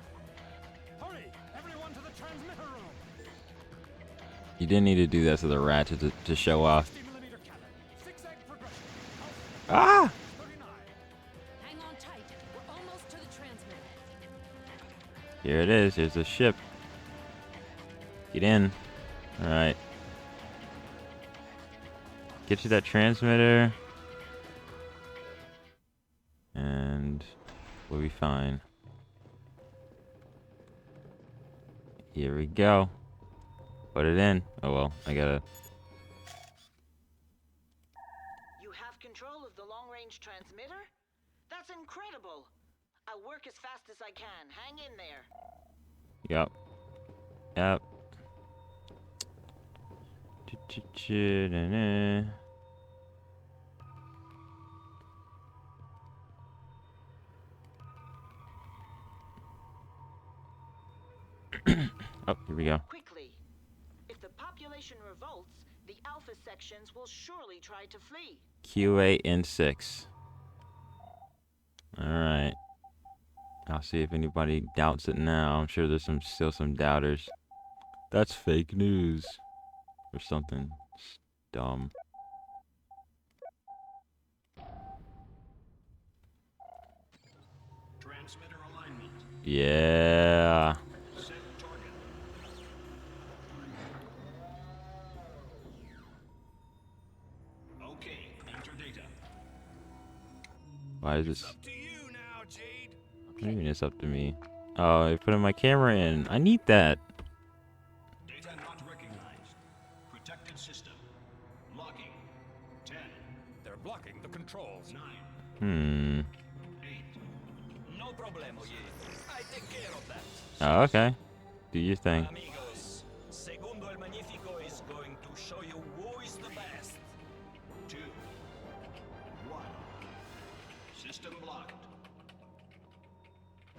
Hurry! Everyone to the transmitter room! You didn't need to do that to the rat to show off. 60mm cannon. Zigzag progression. Ah! 39. Hang on tight. We're almost to the transmitter. Here it is. Here's the ship. Get in. Alright. Get to that transmitter. And we'll be fine. Here we go. Put it in. Oh well, I gotta... You have control of the long-range transmitter? That's incredible. I'll work as fast as I can. Hang in there. Yep. Yep. Oh, here we go. Quickly. If the population revolts, the Alpha sections will surely try to flee. QA-N6. Alright. I'll see if anybody doubts it now. I'm sure there's still some doubters. That's fake news. Or something dumb. Transmitter alignment. Yeah. Set target. Okay, enter data. Why is this? Up to you now, Jade. What do you mean it's up to me? Oh, I put my camera in. I need that. Data not recognized. Protected system. Locking. 10, They're blocking the controls. 9, 8. 8. No problemo, Jade. I take care of that. Oh, okay. Do your thing. Amigos, Segundo el Magnifico is going to show you who is the best. 2, 1. System blocked.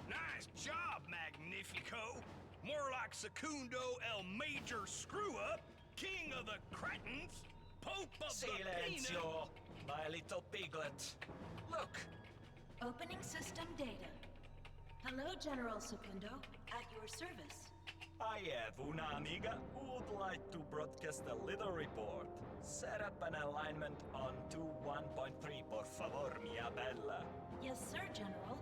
Nice job, Magnifico. More like Secundo el Major Screw-Up, King of the Cretins, Pope of the Peanut. Silenzio, my little piglet. Look, Opening system data. Hello, General Secundo. At your service. I have una amiga who would like to broadcast a little report. Set up an alignment on 21.3, por favor, mia bella. Yes, sir, General.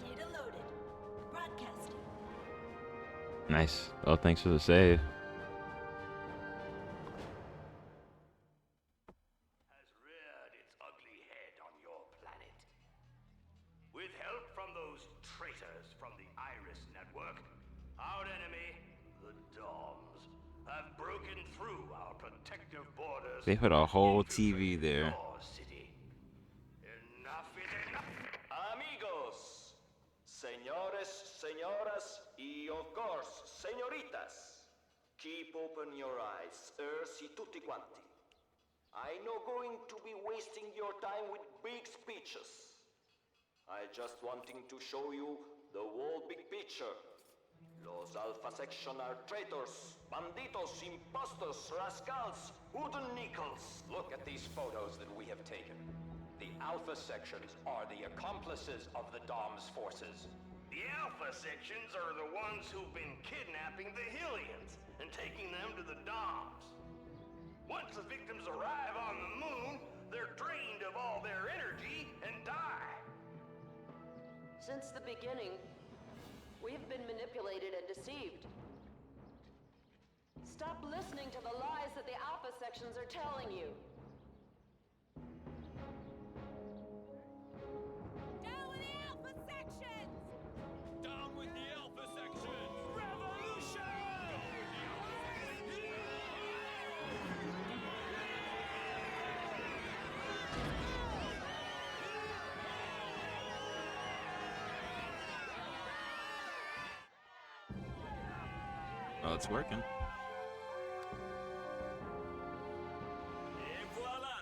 Data loaded. Broadcasting. Nice. Well, thanks for the save. Has reared its ugly head on your planet. With help from those traitors from the Iris Network, our enemy, the DomZ, have broken through our protective borders. They put a whole and TV infiltrated there. your city. Enough is enough. Amigos, señores, señoras, y of course, señoritas. Keep open your eyes, si tutti quanti. I no going to be wasting your time with big speeches. I just wanting to show you the whole big picture. Los Alpha Section are traitors, banditos, impostors, rascals, wooden nickels. Look at these photos that we have taken. The Alpha sections are the accomplices of the DomZ forces. The Alpha sections are the ones who've been kidnapping the Hillys and taking them to the DomZ. Once the victims arrive on the moon, they're drained of all their energy and die. Since the beginning, we've been manipulated and deceived. Stop listening to the lies that the Alpha sections are telling you. Down with the Alpha sections! Down with the Alpha Section! Revolution! Well, it's working. Et voila!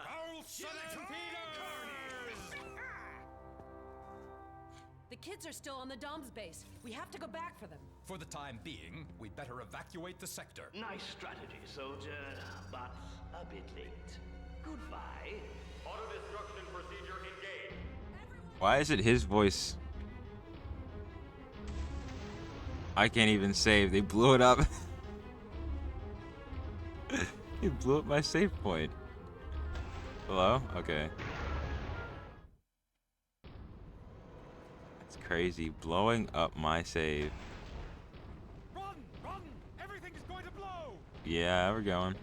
kids are still on the DomZ base. We have to go back for them. For the time being, we'd better evacuate the sector. Nice strategy, soldier, but a bit late. Goodbye. Auto-destruction procedure engaged. Why is it his voice? I can't even save. They blew it up. They blew up my save point. Hello? Okay. That's crazy. Blowing up my save. Run! Run! Everything is going to blow! Yeah, we're going.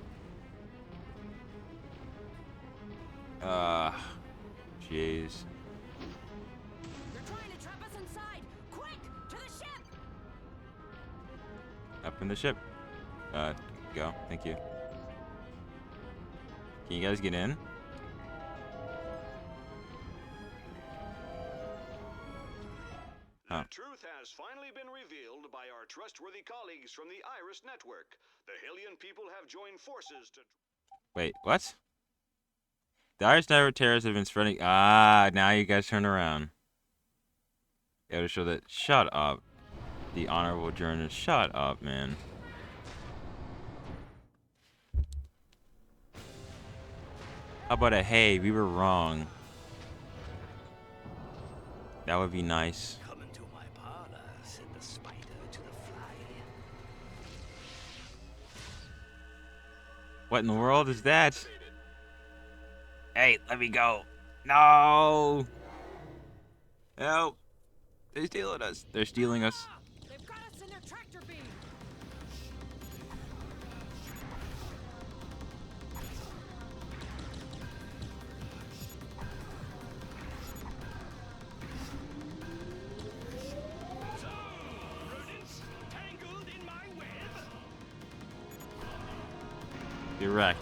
Jeez. They're trying to trap us inside. Quick, to the ship! Up in the ship. Go. Thank you. Can you guys get in? The truth has finally been revealed by our trustworthy colleagues from the Iris Network. The Hillian people have joined forces to... Wait, what? The Irish Network terrorists have been spreading. Ah, now you guys turn around. You gotta show that. Shut up. The honorable journalist. Shut up, man. How about a hey, we were wrong? That would be nice. Come into my parlor, said the spider to the fly. What in the world is that? Hey, let me go. No. Help. They're stealing us. They're stealing us. They've got us in their tractor beam. So, rodents tangled in my web. You're wrecked.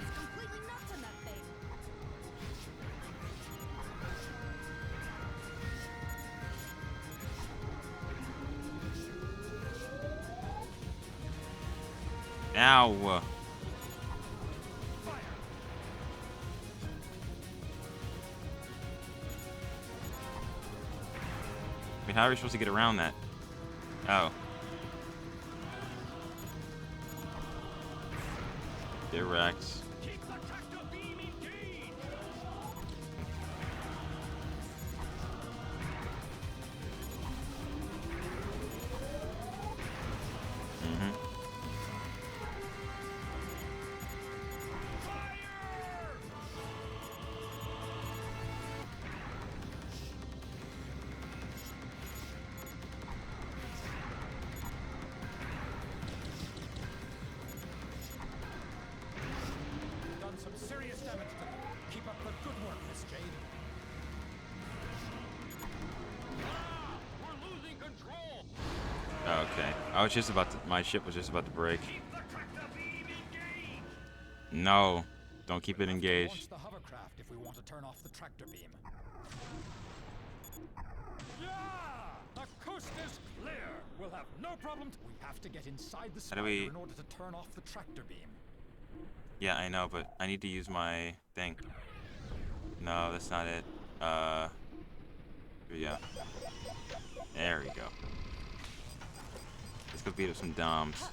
It's completely nuts in that thing. Ow. Wait, how are we supposed to get around that? Oh. Get wrecked. Keep the tractor beam engaged. Mm-hmm. Done some serious damage to them. Keep up the good work, Miss Jade. We're losing control. Okay. I was just about to. My ship was just about to break. Keep the tractor beam engaged. No. Don't keep it Launch engaged. the hovercraft if we want to turn off the tractor beam. Yeah! The coast is clear. We'll have no problem. We have to get inside the How spider do we- in order to turn off the tractor beam. Yeah, I know, but I need to use my thing. No, that's not it. Yeah. There we go. Let's go beat up some DomZ.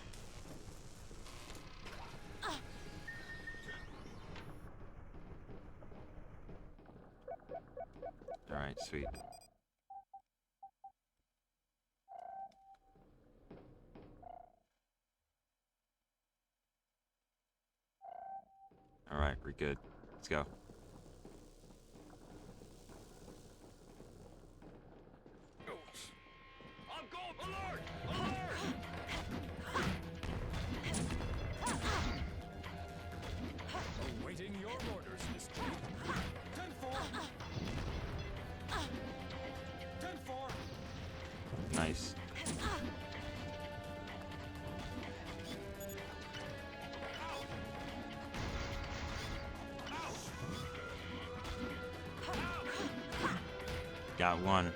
Alright, sweet. Alright, we're good. Let's go. I'm going alert! Alert! Awaiting your orders, Miss Jade. 10-4. 10-4. Nice. Got one.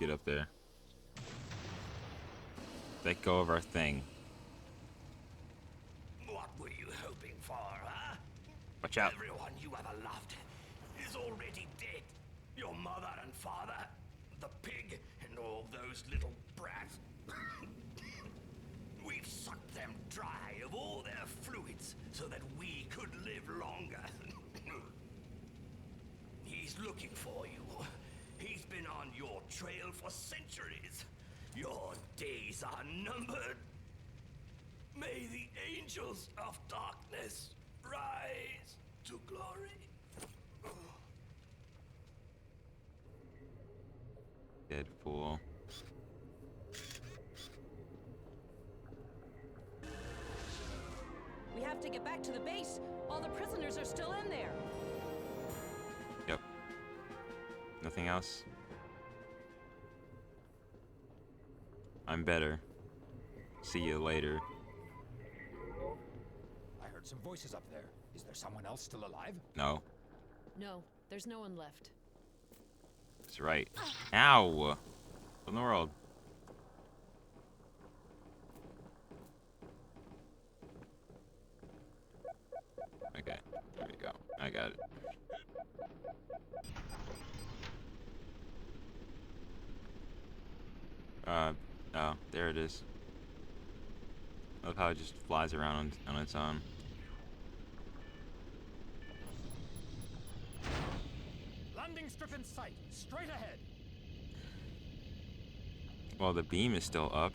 get up there. Let go of our thing. What were you hoping for, huh? Watch out. Everyone you ever loved is already dead. Your mother and father, the pig, and all those little brats. We've sucked them dry of all their fluids so that we could live longer. He's looking for you. He's been on your trail for centuries. Your days are numbered. May the angels of darkness rise to glory. Dead fool. We have to get back to the base. All the prisoners are still in there. Yep. Nothing else? I'm better. See you later. I heard some voices up there. Is there someone else still alive? No. No, there's no one left. That's right. Ow! What in the world? Okay, there we go. I got it. Oh, there it is. I love how it just flies around on its own. Landing strip in sight. Straight ahead. Well, the beam is still up.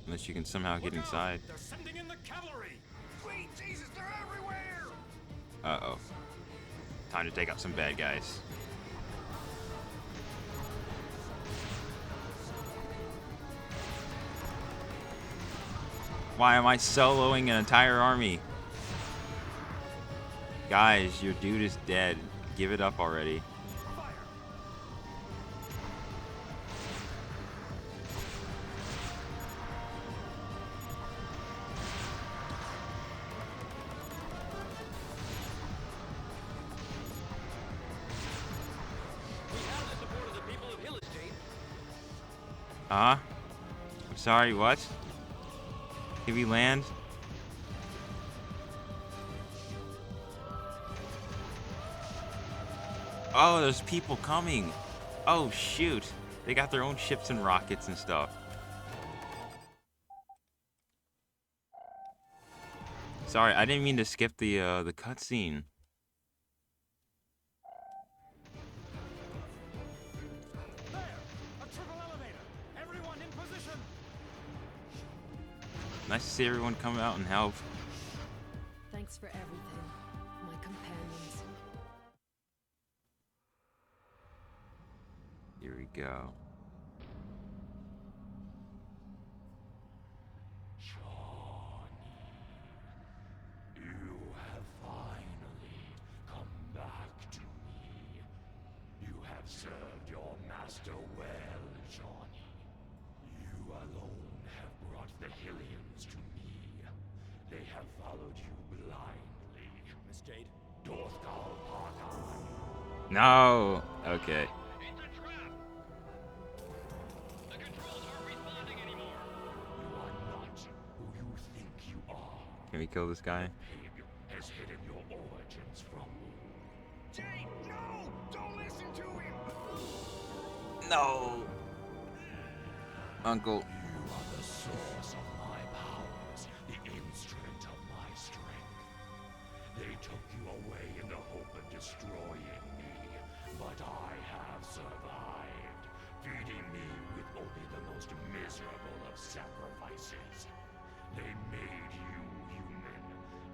Unless you can somehow get inside. They're sending in the cavalry. Sweet Jesus, they're everywhere! Uh-oh. Time to take out some bad guys. Why am I soloing an entire army? Guys, your dude is dead. Give it up already. Fire. We have the support of the people of Hillys, Jade. I'm sorry, what? Can we land? Oh, there's people coming. Oh, shoot. They got their own ships and rockets and stuff. Sorry, I didn't mean to skip the cutscene. There. A triple elevator. Everyone in position. Nice to see everyone come out and help. Thanks for everything, my companions. Here we go. You have finally come back to me. You have served your master well, Johnny. You alone have brought the Hillians to me. They have followed you blindly. Miss Jade? Dorthgal Parkai. No. Okay. It's a trap! The controls aren't responding anymore. You are not who you think you are. Can we kill this guy? Pey'j has hidden your origins from me. Jade, no! Don't listen to him! No. Uncle. You are the source of my powers, the instrument of my strength. They took you away in the hope of destroying me, but I have survived, feeding me with only the most miserable of sacrifices. They made you human,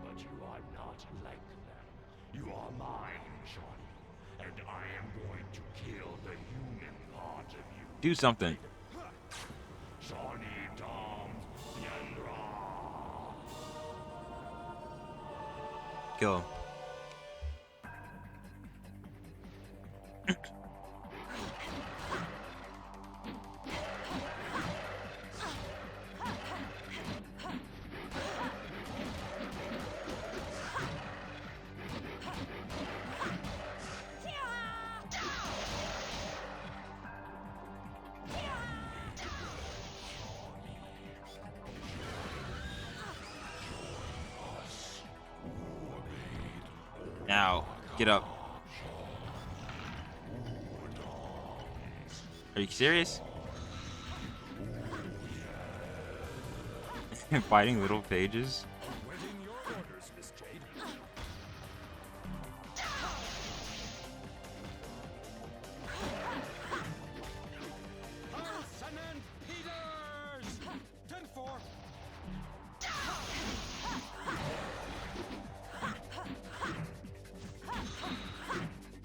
but you are not like them. You are mine, Johnny, and I am going to kill the human part of you. Do something. Johnny DomZ. Kill him. Ow. Get up. Are you serious? Fighting little pages? Awaiting your orders, Miss Jade. Olsen and Peters! 10-4.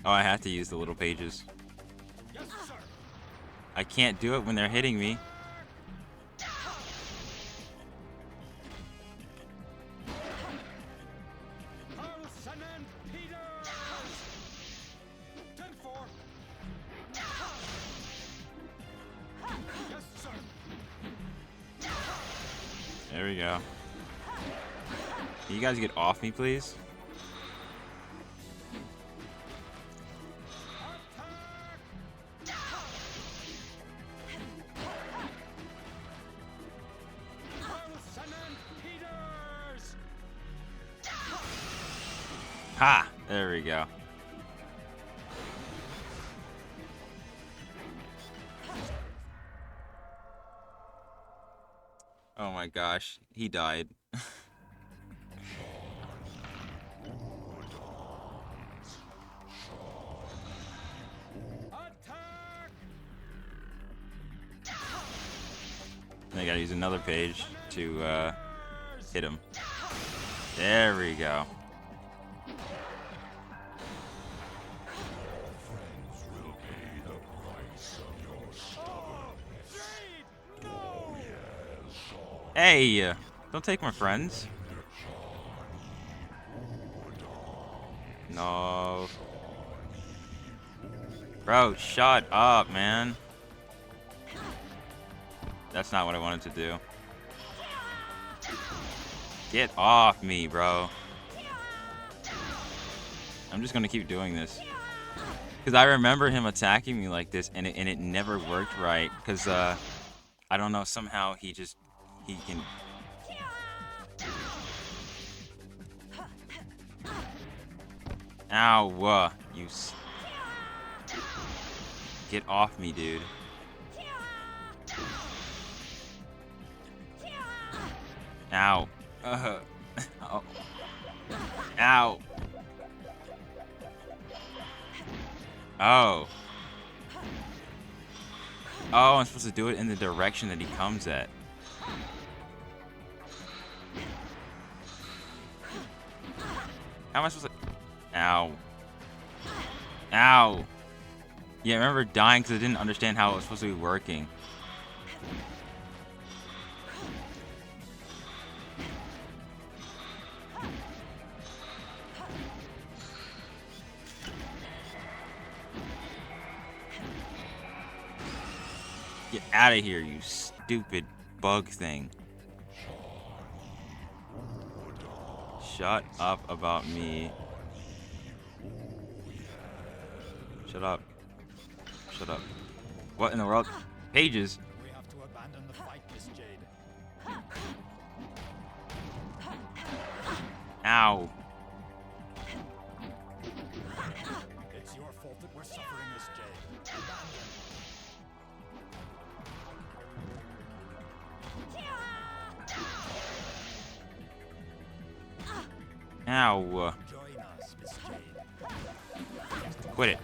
Oh, I have to use the little pages. Yes, sir. I can't do it when they're hitting me. Olsen and Peters! 10-4. Yes, sir. There we go. Can you guys get off me, please? Olsen and Peters! Ha! There we go. Oh my gosh, he died. Attack! I gotta use another page to hit him. There we go. Hey, don't take my friends. No. Bro, shut up, man. That's not what I wanted to do. Get off me, bro. I'm just gonna keep doing this. Because I remember him attacking me like this, and it never worked right. Because, I don't know, somehow he can... Ow, Get off me, dude. Ow. Oh. Ow. Oh. Oh, I'm supposed to do it in the direction that he comes at. How am I supposed to... Ow. Ow. Yeah, I remember dying because I didn't understand how it was supposed to be working. Get out of here, you stupid bug thing. Shut up about me. Shut up. Shut up. What in the world? Pages? We have to abandon the fight, Miss Jade. Ow. It's your fault that we're suffering, Miss Jade. Abandon. Ow. Join us, Miss Jade. Quit it.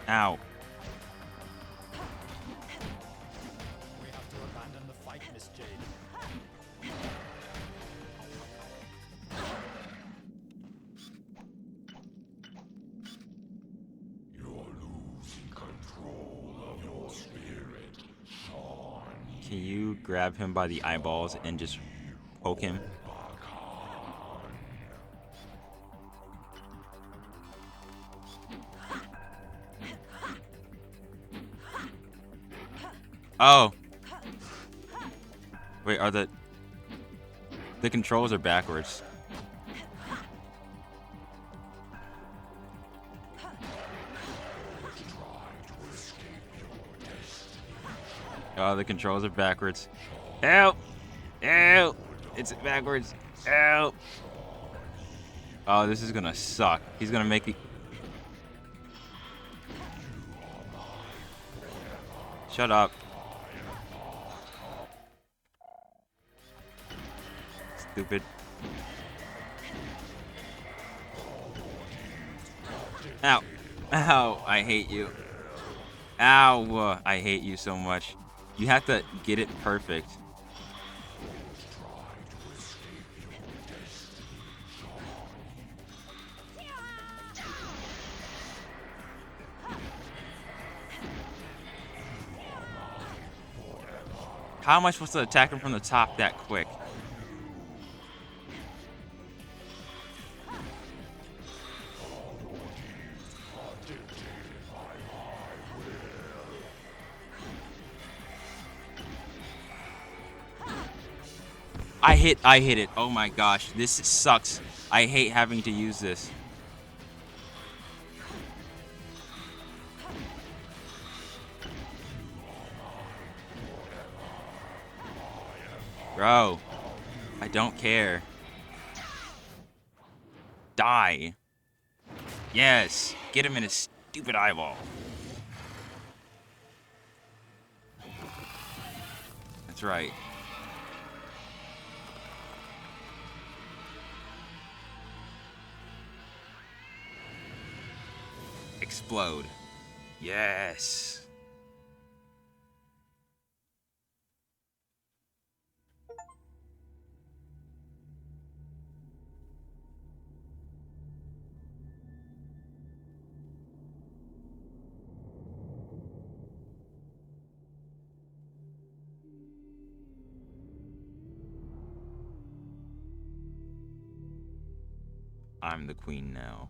Ow. We have to abandon the fight, Miss Jade. Can you grab him by the eyeballs and just poke him? Oh. Wait, are the controls are backwards. Oh, the controls are backwards. Help! Help! It's backwards. Help! Oh, this is gonna suck. He's gonna make me. Shut up. Stupid. Ow. Ow. I hate you. Ow. I hate you so much. You have to get it perfect. How am I supposed to attack him from the top that quick? I hit it. Oh my gosh, this sucks. I hate having to use this. Bro, I don't care. Die. Yes, get him in his stupid eyeball. That's right. Explode. Yes. I'm the queen now.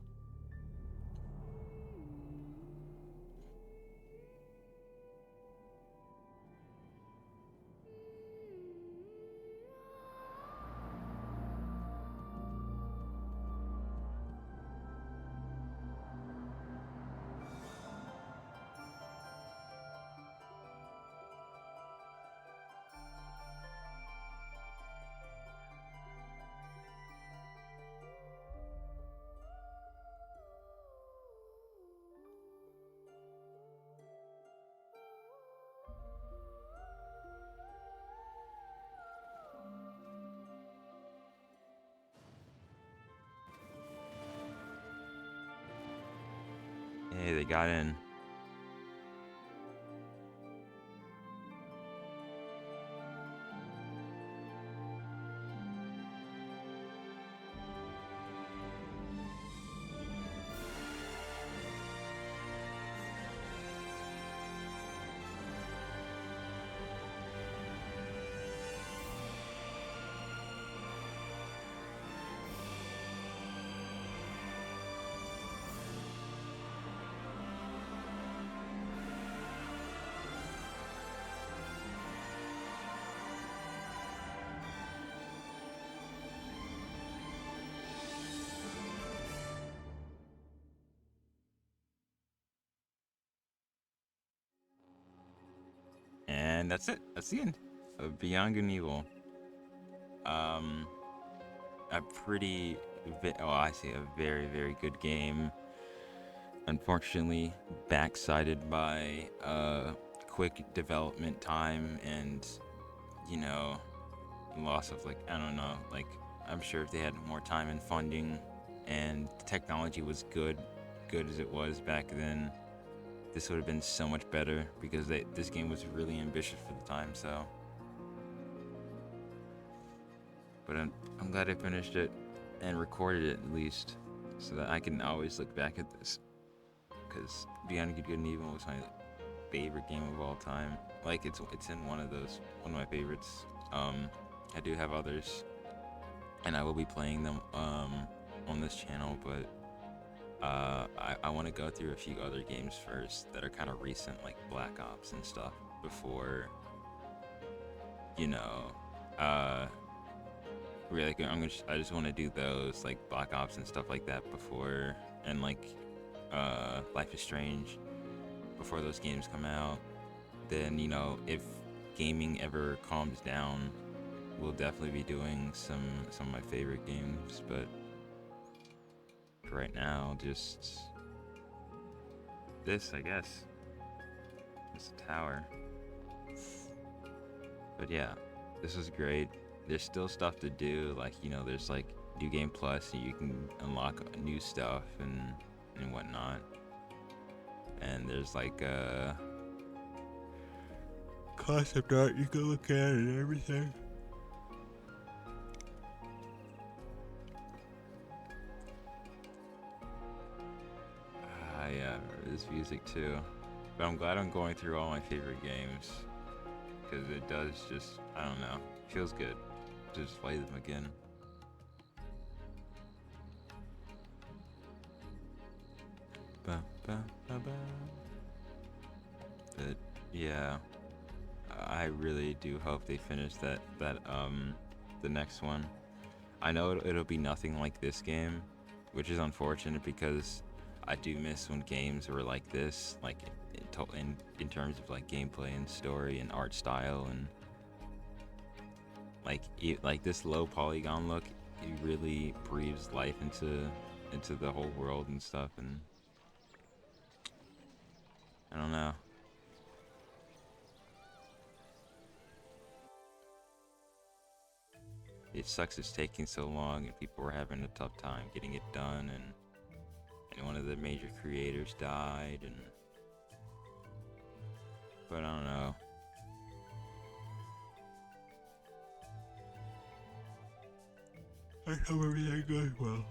Hey, they got in. And that's it. That's the end of Beyond Good and Evil. A pretty, I see, a very, very good game. Unfortunately, backsided by quick development time and, you know, loss of, like, I don't know, like, I'm sure if they had more time and funding and the technology was good as it was back then, this would have been so much better because this game was really ambitious for the time, so. But I'm glad I finished it and recorded it at least so that I can always look back at this. Because Beyond Good and Evil was my favorite game of all time. Like, it's in one of my favorites. I do have others, and I will be playing them on this channel, but I want to go through a few other games first that are kind of recent, like Black Ops and stuff, before, you know, really, I just want to do those, like Black Ops and stuff like that before, and like Life is Strange, before those games come out. Then, you know, if gaming ever calms down, we'll definitely be doing some of my favorite games. But right now, just this, I guess. It's a tower. But yeah, this was great. There's still stuff to do, like, you know, there's like New Game Plus, and you can unlock new stuff and whatnot. And there's like concept art you can look at and everything. Yeah, this music too. But I'm glad I'm going through all my favorite games, because it does just, I don't know, feels good to just play them again. Ba, ba, ba, ba. But yeah, I really do hope they finish that the next one. I know it'll be nothing like this game, which is unfortunate, because I do miss when games were like this, like in terms of like gameplay and story and art style, and like this low polygon look. It really breathes life into the whole world and stuff, and I don't know. It sucks it's taking so long, and people are having a tough time getting it done, and one of the major creators died, but I don't know. I hope everything goes well,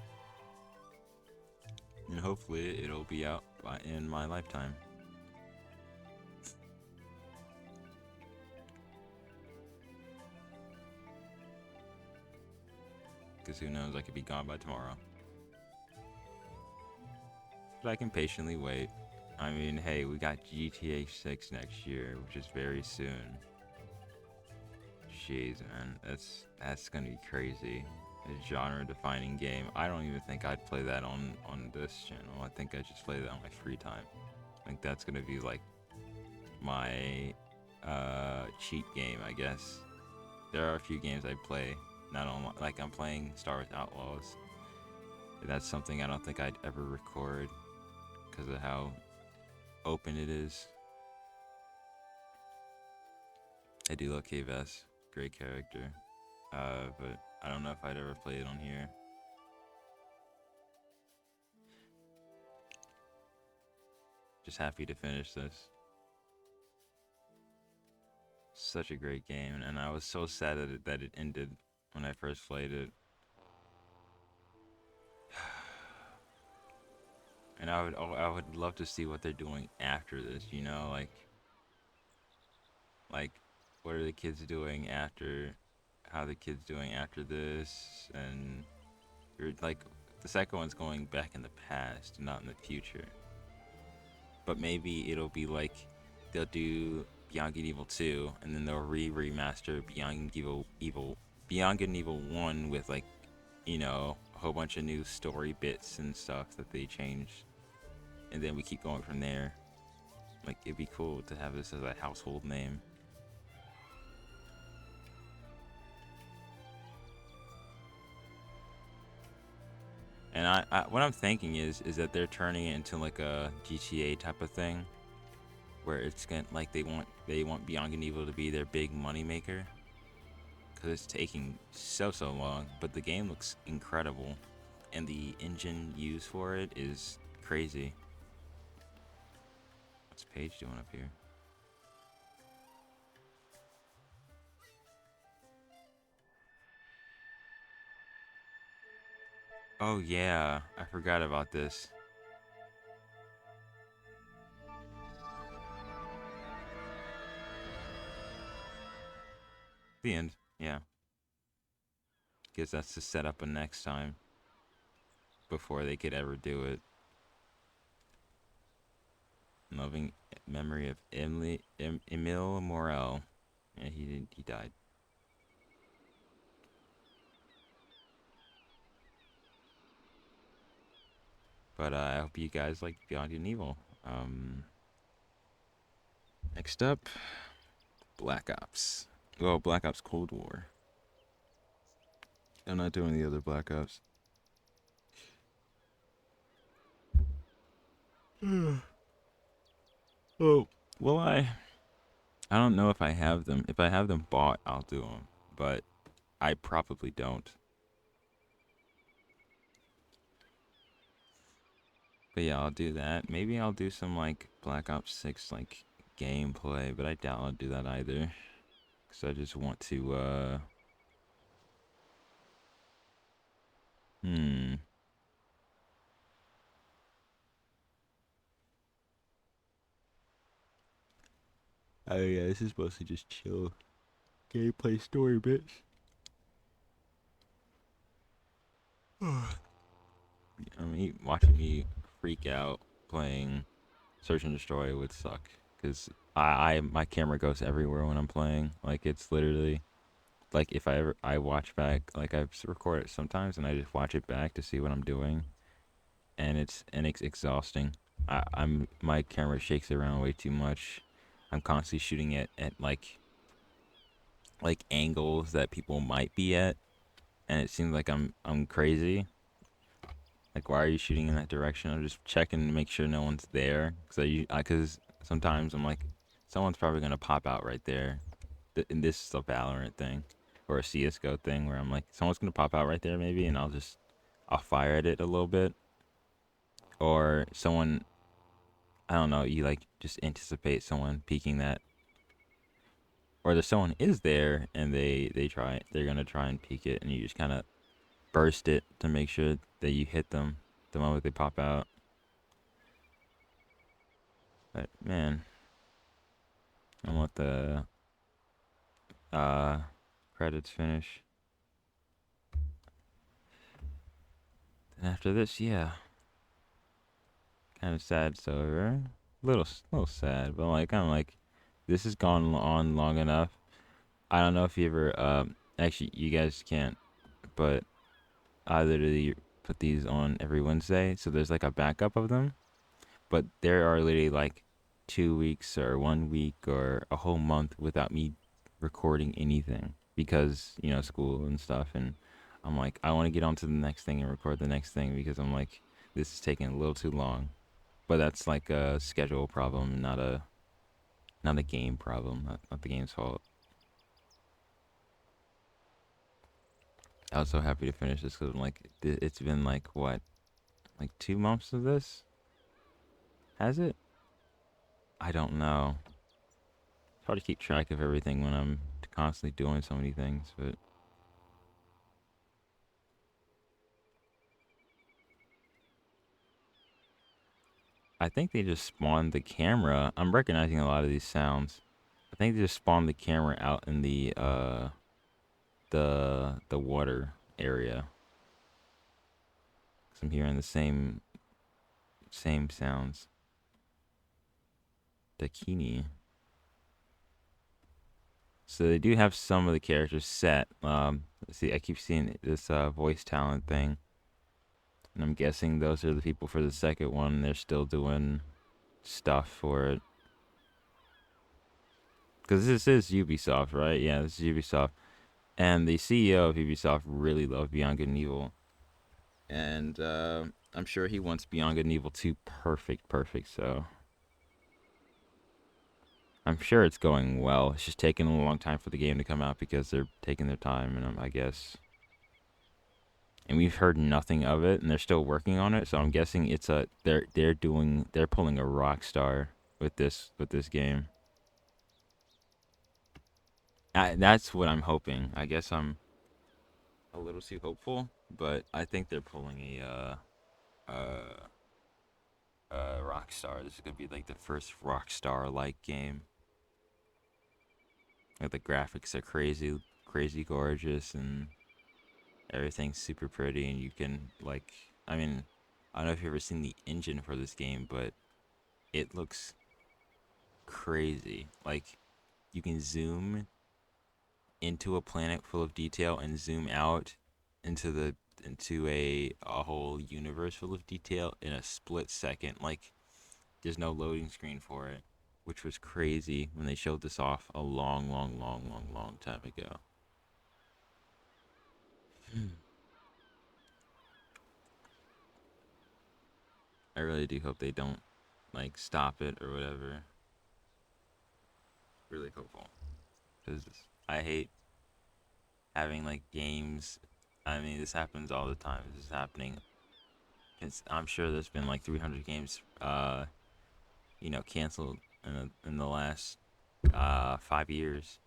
and hopefully it'll be out in my lifetime. Because who knows, I could be gone by tomorrow. But I can patiently wait. I mean, hey, we got GTA 6 next year, which is very soon. Jeez, man, that's gonna be crazy. A genre-defining game. I don't even think I'd play that on this channel. I think I'd just play that on my free time. I think that's gonna be like my cheat game, I guess. There are a few games I play, not on, like I'm playing Star Wars Outlaws. That's something I don't think I'd ever record, because of how open it is. I do love K-Vess, great character, but I don't know if I'd ever play it on here. Just happy to finish this. Such a great game, and I was so sad that it ended when I first played it. And I would love to see what they're doing after this, you know, like what are the kids doing after, how the kids doing after this, and like the second one's going back in the past, not in the future. But maybe it'll be like they'll do Beyond Good and Evil 2, and then they'll remaster Beyond Good and Evil 1 with, like, you know, a whole bunch of new story bits and stuff that they changed. And then we keep going from there. Like, it'd be cool to have this as a household name. And I what I'm thinking is that they're turning it into like a GTA type of thing, where it's gonna, like, they want Beyond Good and Evil to be their big money maker, because it's taking so long. But the game looks incredible, and the engine used for it is crazy. What's Pey'j doing up here? Oh yeah, I forgot about this. The end, yeah. Guess that's to set up a next time before they could ever do it. Loving memory of Emile Morel. Yeah, he died. But I hope you guys like Beyond Good and Evil. Next up, Black Ops. Well, Black Ops Cold War. I'm not doing the other Black Ops. Oh, well, I don't know if I have them. If I have them bought, I'll do them, but I probably don't. But yeah, I'll do that. Maybe I'll do some like Black Ops 6 like gameplay, but I doubt I'll do that either. Cause I just want to Oh yeah, this is mostly just chill gameplay story bits. I mean, watching me freak out playing Search and Destroy would suck. Cause my camera goes everywhere when I'm playing. Like it's literally like if I watch back, like I record it sometimes and I just watch it back to see what I'm doing, and it's exhausting. My camera shakes around way too much. I'm constantly shooting it at like angles that people might be at, and it seems like I'm crazy. Like, why are you shooting in that direction? I'm just checking to make sure no one's there, because sometimes I'm like, someone's probably gonna pop out right there. And this is a Valorant thing, or a CS:GO thing, where I'm like, someone's gonna pop out right there maybe, and I'll fire at it a little bit, or someone, I don't know, you like just anticipate someone peeking that, or the someone is there and they're gonna try and peek it, and you just kind of burst it to make sure that you hit them the moment they pop out. But man, I want the credits finish. And after this, yeah, kind of sad. So little sad, but like I'm like, this has gone on long enough. I don't know if you ever actually you guys can't, but I literally put these on every Wednesday, so there's like a backup of them. But there are literally like 2 weeks or 1 week or a whole month without me recording anything because school and stuff, and I'm like, I want to get on to the next thing and record the next thing because I'm like, this is taking a little too long. But that's like a schedule problem, not a game problem, not the game's fault. I was so happy to finish this because I'm like, it's been like what, like 2 months of this? Has it? I don't know. It's hard to keep track of everything when I'm constantly doing so many things, but I think they just spawned the camera. I'm recognizing a lot of these sounds. I think they just spawned the camera out in the water area. 'Cause I'm hearing the same sounds. Dakini. So they do have some of the characters set. Let's see, I keep seeing this voice talent thing. And I'm guessing those are the people for the second one. They're still doing stuff for it. Because this is Ubisoft, right? Yeah, this is Ubisoft. And the CEO of Ubisoft really loved Beyond Good and Evil. And I'm sure he wants Beyond Good and Evil 2 perfect, so I'm sure it's going well. It's just taking a long time for the game to come out because they're taking their time, and I guess. And we've heard nothing of it, and they're still working on it. So I'm guessing they're pulling a Rockstar with this game. That's what I'm hoping. I guess I'm a little too hopeful, but I think they're pulling a Rockstar. This is gonna be like the first Rockstar like game. Like the graphics are crazy gorgeous, and everything's super pretty, and you can like, I mean, I don't know if you've ever seen the engine for this game, but it looks crazy. Like you can zoom into a planet full of detail and zoom out into a whole universe full of detail in a split second. Like there's no loading screen for it, which was crazy when they showed this off a long time ago. I really do hope they don't like stop it or whatever. Really hopeful, because I hate having like games. I mean, this happens all the time. This is happening. I'm sure there's been like 300 games, canceled in the last 5 years.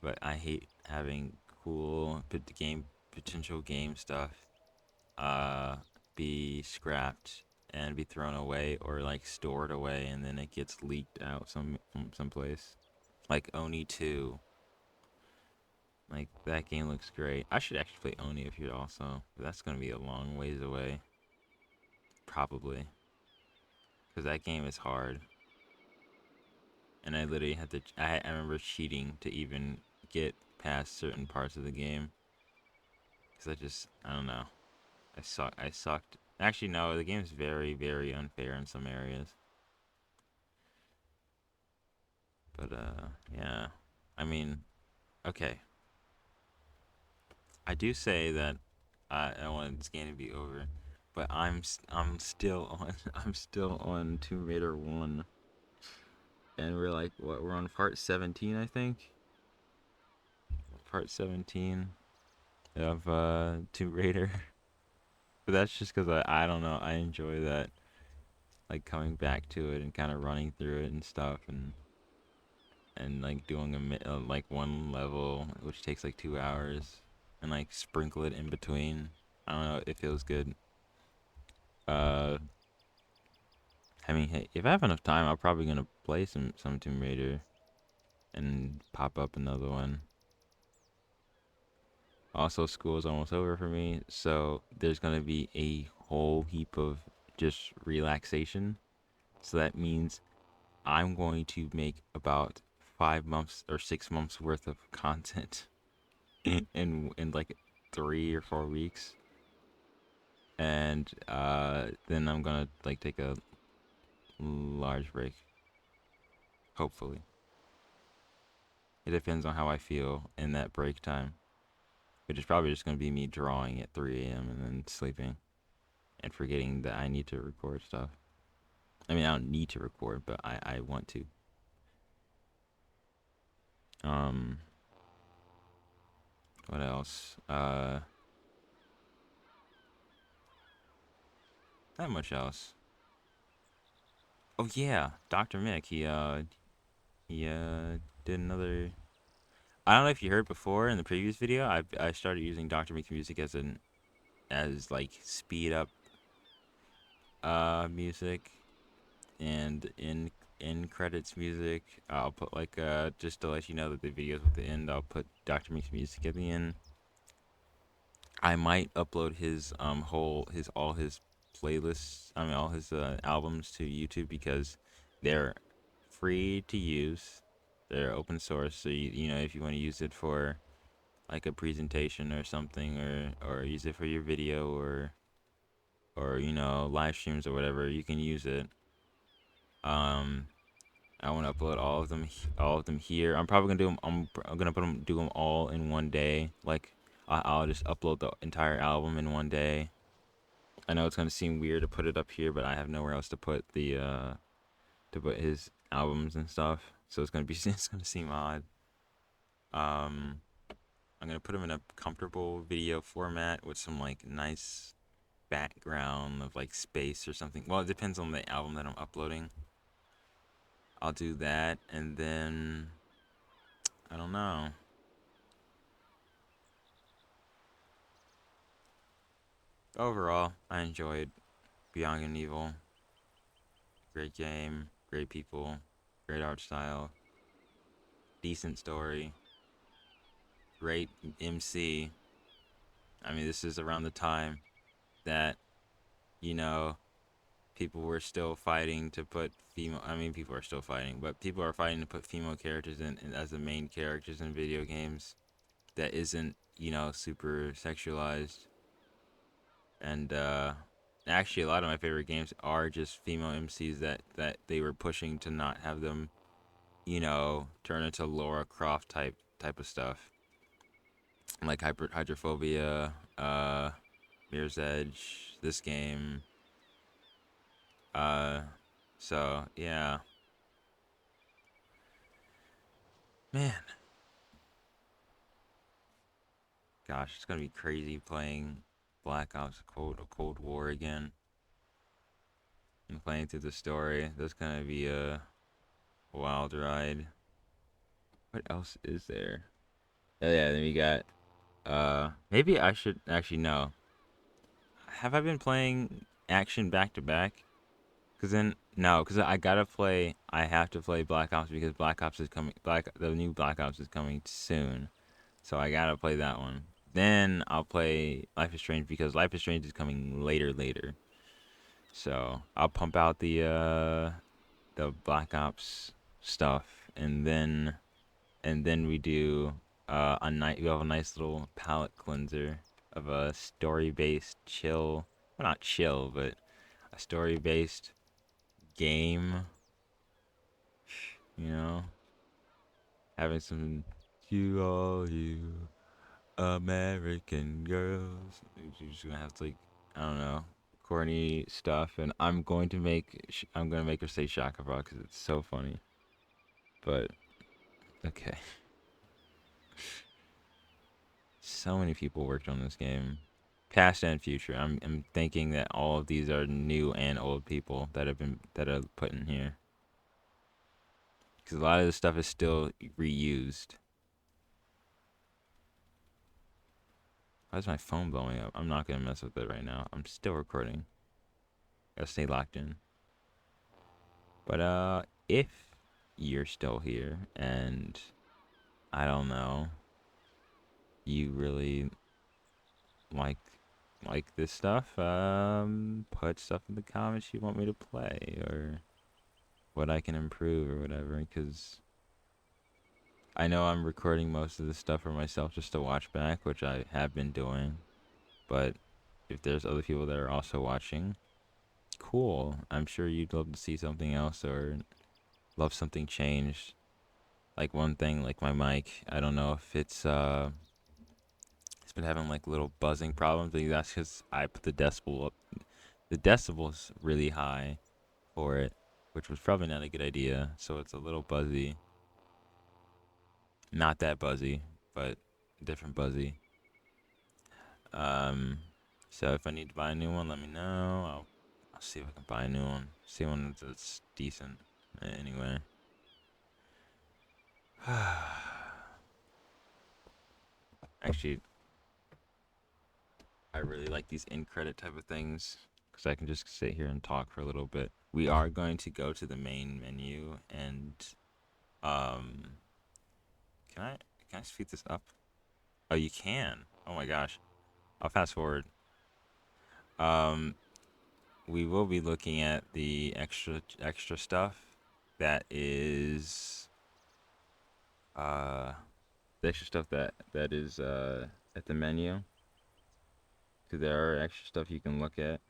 But I hate having cool potential game stuff be scrapped and be thrown away or like stored away, and then it gets leaked out someplace. Like Oni 2. Like, that game looks great. I should actually play Oni here also. But that's gonna be a long ways away. Probably. Because that game is hard. And I literally had to... I remember cheating to even get past certain parts of the game. Because I don't know. I sucked. Actually, no, the game is very, very unfair in some areas. But, yeah. I mean, okay. I do say that I want this game to be over, but I'm still on I'm still on Tomb Raider 1, and we're like we're on part 17, I think. Part 17 of Tomb Raider. But that's just because I don't know, I enjoy that, like coming back to it and kind of running through it and stuff, and like doing like one level which takes like 2 hours, and like sprinkle it in between. I don't know, it feels good. I mean, hey, if I have enough time, I'm probably gonna play some Tomb Raider and pop up another one. Also, school is almost over for me, so there's gonna be a whole heap of just relaxation. So that means I'm going to make about 5 months or 6 months worth of content in like 3 or 4 weeks, and then I'm gonna like take a large break. Hopefully. It depends on how I feel in that break time. Which is probably just going to be me drawing at 3 a.m. and then sleeping. And forgetting that I need to record stuff. I mean, I don't need to record, but I want to. What else? Not much else. Oh yeah, Dr. Mick, he did another... I don't know if you heard before in the previous video, I started using Dr. Mick's music as like speed up music, and in credits music. I'll put like just to let you know that the videos at the end, I'll put Dr. Mick's music at the end. I might upload his all his playlists, I mean all his albums to YouTube, because they're free to use. They're open source, so you know, if you want to use it for like a presentation or something, or use it for your video, or you know, live streams or whatever, you can use it. I want to upload all of them here. I'm probably gonna do them. I'm gonna do them all in one day. Like I'll just upload the entire album in one day. I know it's gonna seem weird to put it up here, but I have nowhere else to put his albums and stuff. So it's gonna seem odd. I'm gonna put them in a comfortable video format with some like nice background of like space or something. Well, it depends on the album that I'm uploading. I'll do that, and then I don't know. Overall, I enjoyed Beyond Good and Evil. Great game, great people, great art style, decent story, great MC. I mean, this is around the time that, you know, people were still fighting to put female... I mean, people are still fighting, but people are fighting to put female characters in as the main characters in video games that isn't, you know, super sexualized. And, actually, a lot of my favorite games are just female MCs that they were pushing to not have them, you know, turn into Lara Croft type of stuff. Like Hydrophobia, Mirror's Edge, this game, So yeah, man, gosh, it's gonna be crazy playing Black Ops Cold War again and playing through the story. That's gonna be a wild ride. What else is there? Oh yeah, then we got maybe I should actually know. Have I been playing action back to back? Cause then no, cause I gotta play. I have to play Black Ops because Black Ops is coming. The new Black Ops is coming soon, so I gotta play that one. Then I'll play Life is Strange because Life is Strange is coming later. So I'll pump out the Black Ops stuff, and then we do a night. We have a nice little palette cleanser of a story-based chill. Well, not chill, but a story-based game. You know, having some you American girls. You're just gonna have to, like, I don't know, corny stuff, and I'm gonna make her say Shaka Rock because it's so funny. But okay, so many people worked on this game, past and future. I'm thinking that all of these are new and old people that are put in here because a lot of this stuff is still reused. Why is my phone blowing up? I'm not gonna mess with it right now. I'm still recording. Gotta stay locked in. But if you're still here and I don't know, you really like this stuff, put stuff in the comments you want me to play or what I can improve or whatever, because I know I'm recording most of this stuff for myself just to watch back, which I have been doing. But if there's other people that are also watching, cool. I'm sure you'd love to see something else or love something changed. Like one thing, like my mic, I don't know if it's been having like little buzzing problems. Maybe that's because I put the decibel up. The decibel's really high for it, which was probably not a good idea. So it's a little buzzy. Not that buzzy, but different buzzy. Um, so if I need to buy a new one, let me know. I'll see if I can buy a new one. See one that's decent. Anyway. Actually, I really like these in credit type of things because I can just sit here and talk for a little bit. We are going to go to the main menu and um can I speed this up? Oh, you can. Oh my gosh. I'll fast forward. Um we will be looking at the extra stuff that is the extra stuff that is at the menu. Cause there are extra stuff you can look at.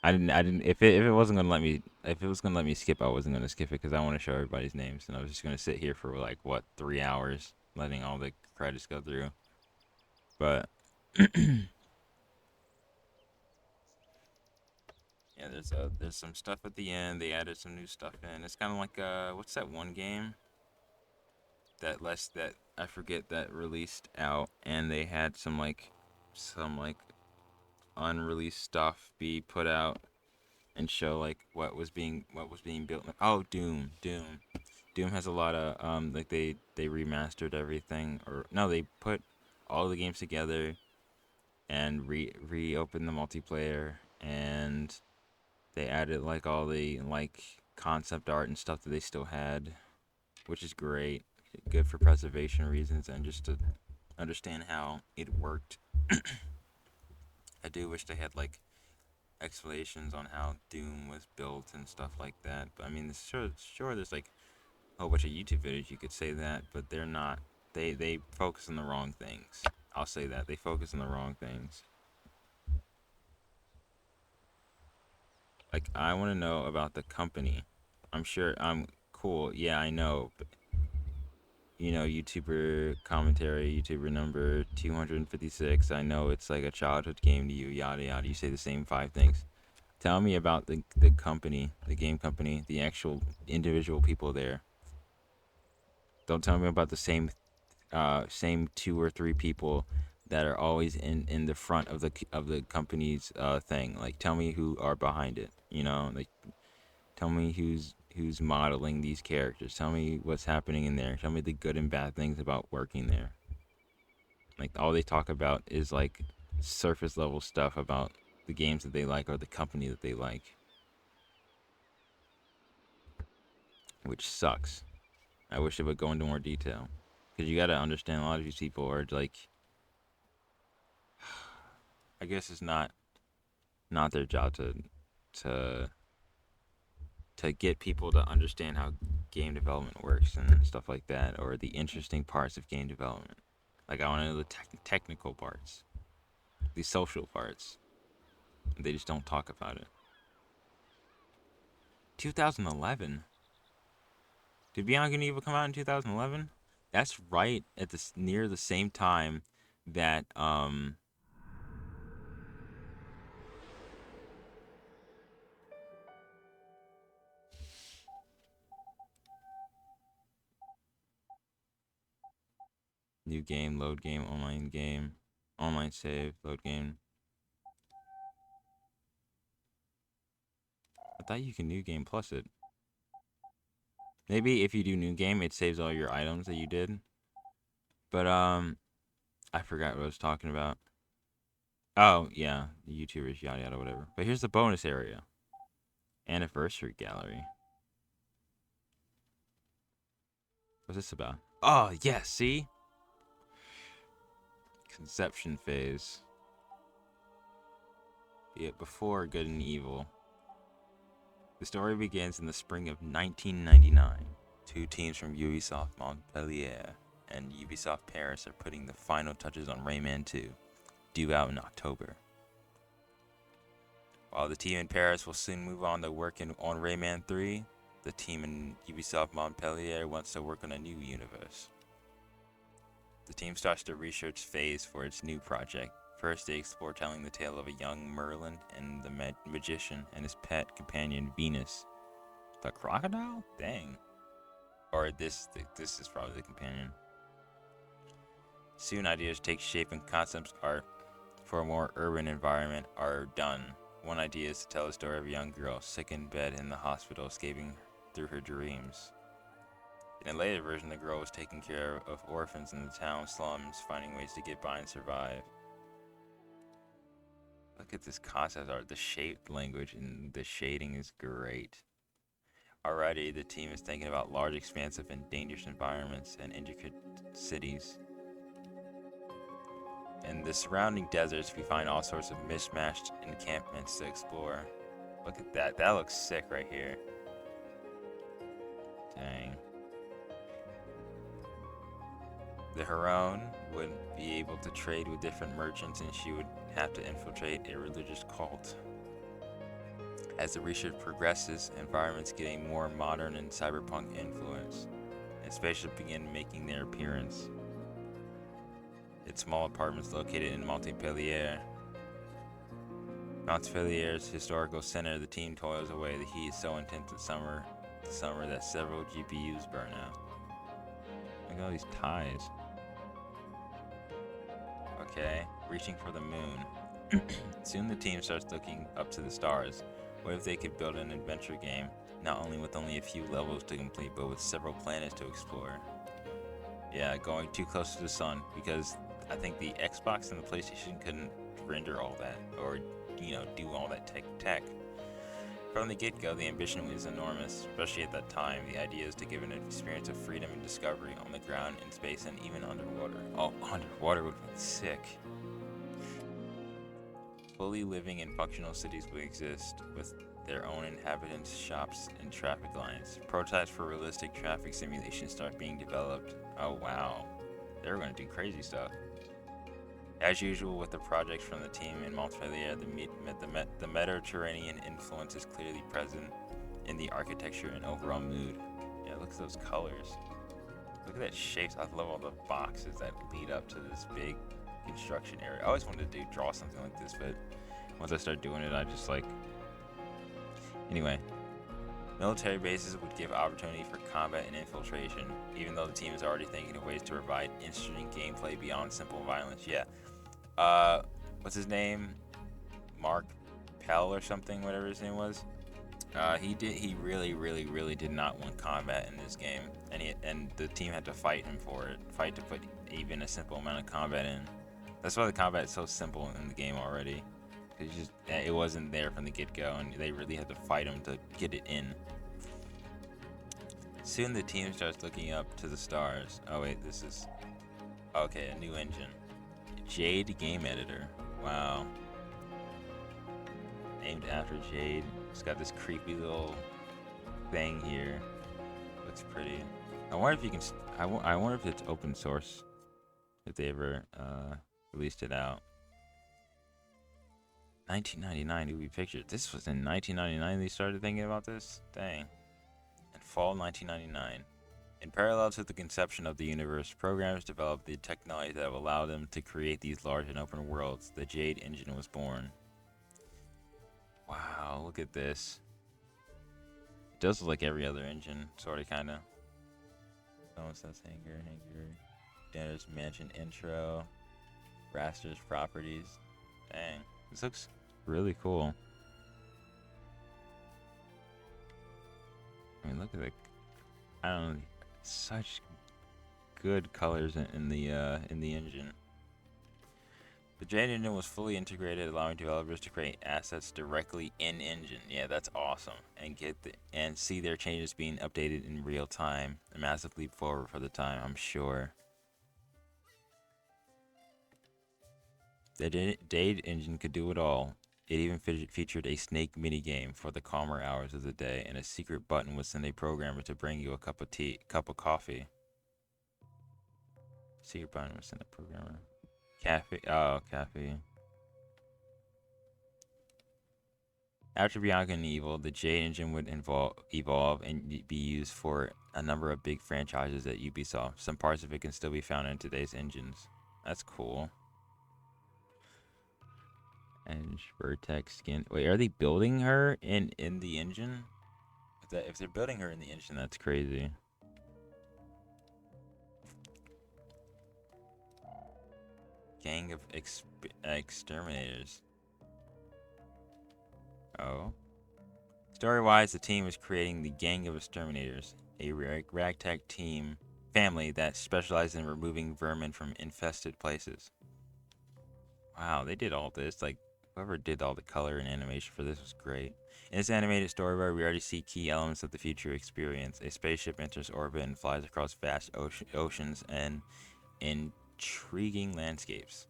I didn't. If it wasn't gonna let me, if it was gonna let me skip, I wasn't gonna skip it because I want to show everybody's names, and I was just gonna sit here for like what 3 hours, letting all the credits go through. But yeah, there's some stuff at the end. They added some new stuff in. It's kind of like what's that one game that I forget that released out, and they had some like unreleased stuff be put out and show like what was being built. Oh, Doom has a lot of like they remastered everything, or no, they put all the games together and reopened the multiplayer, and they added like all the like concept art and stuff that they still had, which is great, good for preservation reasons and just to understand how it worked. I do wish they had like explanations on how Doom was built and stuff like that. But I mean, sure, there's like a whole bunch of YouTube videos you could say that, but they're not. They focus on the wrong things. I'll say that they focus on the wrong things. Like I want to know about the company. I'm sure I'm cool. Yeah, I know. But, you know, YouTuber commentary, YouTuber number 256. I know it's like a childhood game to you. Yada yada. You say the same 5 things. Tell me about the company, the game company, the actual individual people there. Don't tell me about the same 2 or 3 people that are always in the front of the company's thing. Like, tell me who are behind it. You know, like, tell me who's modeling these characters. Tell me what's happening in there. Tell me the good and bad things about working there. Like, all they talk about is like surface level stuff about the games that they like or the company that they like, which sucks. I wish it would go into more detail, because you got to understand a lot of these people are like, I guess it's not their job to get people to understand how game development works and stuff like that, or the interesting parts of game development. Like, I want to know the technical parts, the social parts. They just don't talk about it. 2011. Did Beyond Good and Evil come out in 2011? That's right at near the same time that new game, load game, online save, load game. I thought you can new game plus it. Maybe if you do new game, it saves all your items that you did. But I forgot what I was talking about. Oh yeah, the YouTubers, yada yada, whatever. But here's the bonus area. Anniversary gallery. What's this about? Oh yeah, see? Conception phase. Yeah, before Good and Evil. The story begins in the spring of 1999. 2 teams from Ubisoft Montpellier and Ubisoft Paris are putting the final touches on Rayman 2, due out in October. While the team in Paris will soon move on to working on Rayman 3, the team in Ubisoft Montpellier wants to work on a new universe. The team starts the research phase for its new project. First, they explore telling the tale of a young Merlin and the magician and his pet companion Venus. The crocodile? Dang. Or this is probably the companion. Soon, ideas take shape and concepts art for a more urban environment are done. One idea is to tell the story of a young girl sick in bed in the hospital, escaping through her dreams. In a later version, the girl was taking care of orphans in the town slums, finding ways to get by and survive. Look at this concept art. The shape language and the shading is great. Already, the team is thinking about large, expansive, and dangerous environments and intricate cities. In the surrounding deserts, we find all sorts of mismatched encampments to explore. Look at that. That looks sick right here. Dang. The heroine would be able to trade with different merchants, and she would have to infiltrate a religious cult. As the research progresses, environments get a more modern and cyberpunk influence, and spaceships begin making their appearance. Its small apartments located in Montpellier. Montpellier's historical center, the team toils away. The heat is so intense in summer that several GPUs burn out. Look at all these ties. Okay, reaching for the moon. Soon the team starts looking up to the stars. What if they could build an adventure game, not only with only a few levels to complete, but with several planets to explore? Yeah, going too close to the sun, because I think the Xbox and the PlayStation couldn't render all that, or, do all that tech. From the get-go, the ambition was enormous, especially at that time. The idea is to give an experience of freedom and discovery on the ground, in space, and even underwater. Oh, underwater would be sick. Fully living and functional cities will exist, with their own inhabitants, shops, and traffic lines. Prototypes for realistic traffic simulations start being developed. Oh wow, they're going to do crazy stuff. As usual with the projects from the team in Montpellier, the Mediterranean influence is clearly present in the architecture and overall mood. Yeah, look at those colors. Look at that shapes. I love all the boxes that lead up to this big construction area. I always wanted to draw something like this, but once I start doing it, I just Anyway, military bases would give opportunity for combat and infiltration, even though the team is already thinking of ways to provide interesting gameplay beyond simple violence. Yeah. What's his name? Mark Pell or something, whatever his name was. He really did not want combat in this game, and the team had to fight him for it. Fight to put even a simple amount of combat in. That's why the combat is so simple in the game already. It wasn't there from the get-go, and they really had to fight him to get it in. Soon the team starts looking up to the stars. Oh wait, this is... Okay, a new engine. Jade game editor. Wow. Named after Jade. It's got this creepy little thing here. Looks pretty. I wonder if you can... I wonder if it's open source. If they ever released it out. 1999 movie picture. This was in 1999 they started thinking about this? Dang. In fall 1999. In parallel to the conception of the universe, programmers developed the technology that will allow them to create these large and open worlds. The Jade engine was born. Wow, look at this. It does look like every other engine, sort of, kind of. Someone says Hangar. Danner's Mansion intro. Raster's properties. Dang, this looks really cool. I mean, look at the... I don't know, such good colors in the engine. The Jade engine was fully integrated, allowing developers to create assets directly in engine. Yeah, that's awesome. And see their changes being updated in real time. A massive leap forward for the time, I'm sure. The Jade engine could do it all. It even featured a snake minigame for the calmer hours of the day, and a secret button would send a programmer to bring you a cup of coffee. Secret button would send a programmer. Cafe. Oh, cafe. After Bianca and Evil, the Jade engine would evolve and be used for a number of big franchises at Ubisoft. Some parts of it can still be found in today's engines. That's cool. And Vertex skin. Wait, are they building her in the engine? If they're building her in the engine, that's crazy. Gang of exterminators. Oh. Story-wise, the team is creating the Gang of Exterminators, a ragtag team family that specializes in removing vermin from infested places. Wow, they did all this. Like, whoever did all the color and animation for this was great. In this animated story where we already see key elements of the future experience. A spaceship enters orbit and flies across vast oceans and intriguing landscapes.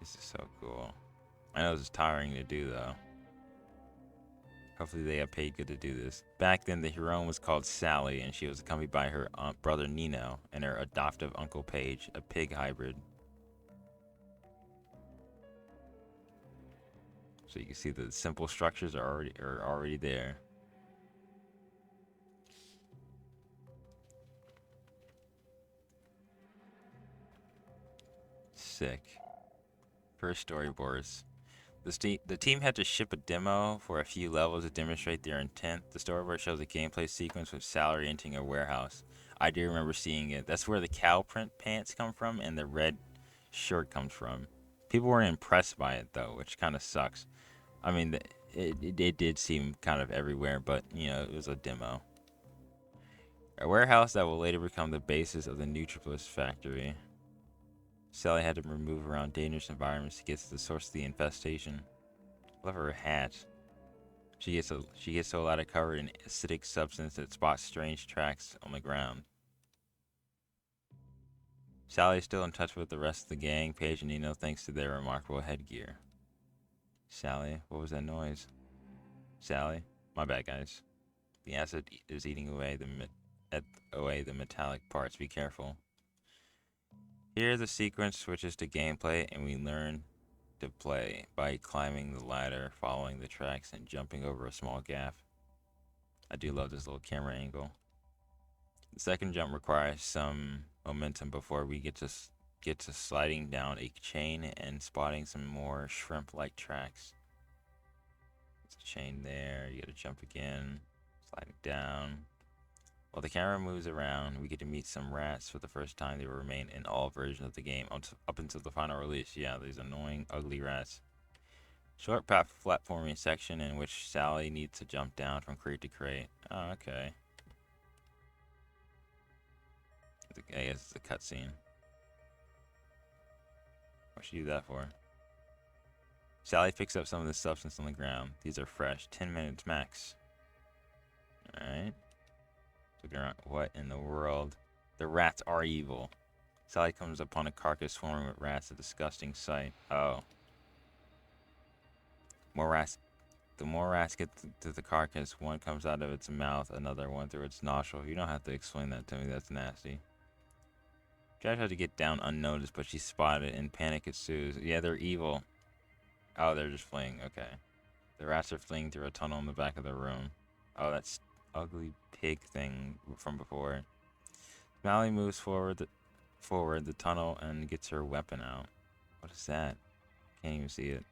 This is so cool. I know this is tiring to do though. Hopefully they got paid good to do this. Back then, the heroine was called Sally, and she was accompanied by her brother Nino and her adoptive uncle Pey'j, a pig hybrid. So you can see the simple structures are already there. Sick. First storyboards. The team had to ship a demo for a few levels to demonstrate their intent. The storyboard shows a gameplay sequence with Salary entering a warehouse. I do remember seeing it. That's where the cow print pants come from and the red shirt comes from. People weren't impressed by it though, which kind of sucks. I mean, it did seem kind of everywhere, but you know, it was a demo. A warehouse that will later become the basis of the Nutriplus factory. Sally had to move around dangerous environments to get to the source of the infestation. Love her hat. She gets a lot of covered in acidic substance that spots strange tracks on the ground. Sally is still in touch with the rest of the gang, Pey'j and Nino, thanks to their remarkable headgear. Sally, what was that noise? Sally, my bad, guys. The acid is eating away the metallic parts. Be careful. Here the sequence switches to gameplay and we learn to play by climbing the ladder, following the tracks, and jumping over a small gap. I do love this little camera angle. The second jump requires some momentum before we get to sliding down a chain and spotting some more shrimp-like tracks. There's a chain there. You gotta jump again, sliding down. While the camera moves around, we get to meet some rats for the first time. They will remain in all versions of the game up until the final release. Yeah, these annoying, ugly rats. Short platforming section in which Sally needs to jump down from crate to crate. Oh, okay. I guess it's a cutscene. What should you do that for? Sally picks up some of the substance on the ground. These are fresh. 10 minutes max. Alright. Looking around. What in the world? The rats are evil. Sally comes upon a carcass swarming with rats. A disgusting sight. Oh. More rats. The more rats get to the carcass, one comes out of its mouth, another one through its nostril. You don't have to explain that to me. That's nasty. Jade tried to get down unnoticed, but she's spotted and panic ensues. Yeah, they're evil. Oh, they're just fleeing. Okay. The rats are fleeing through a tunnel in the back of the room. Oh, that's ugly pig thing from before. Smiley moves forward the tunnel and gets her weapon out. What is that? Can't even see it.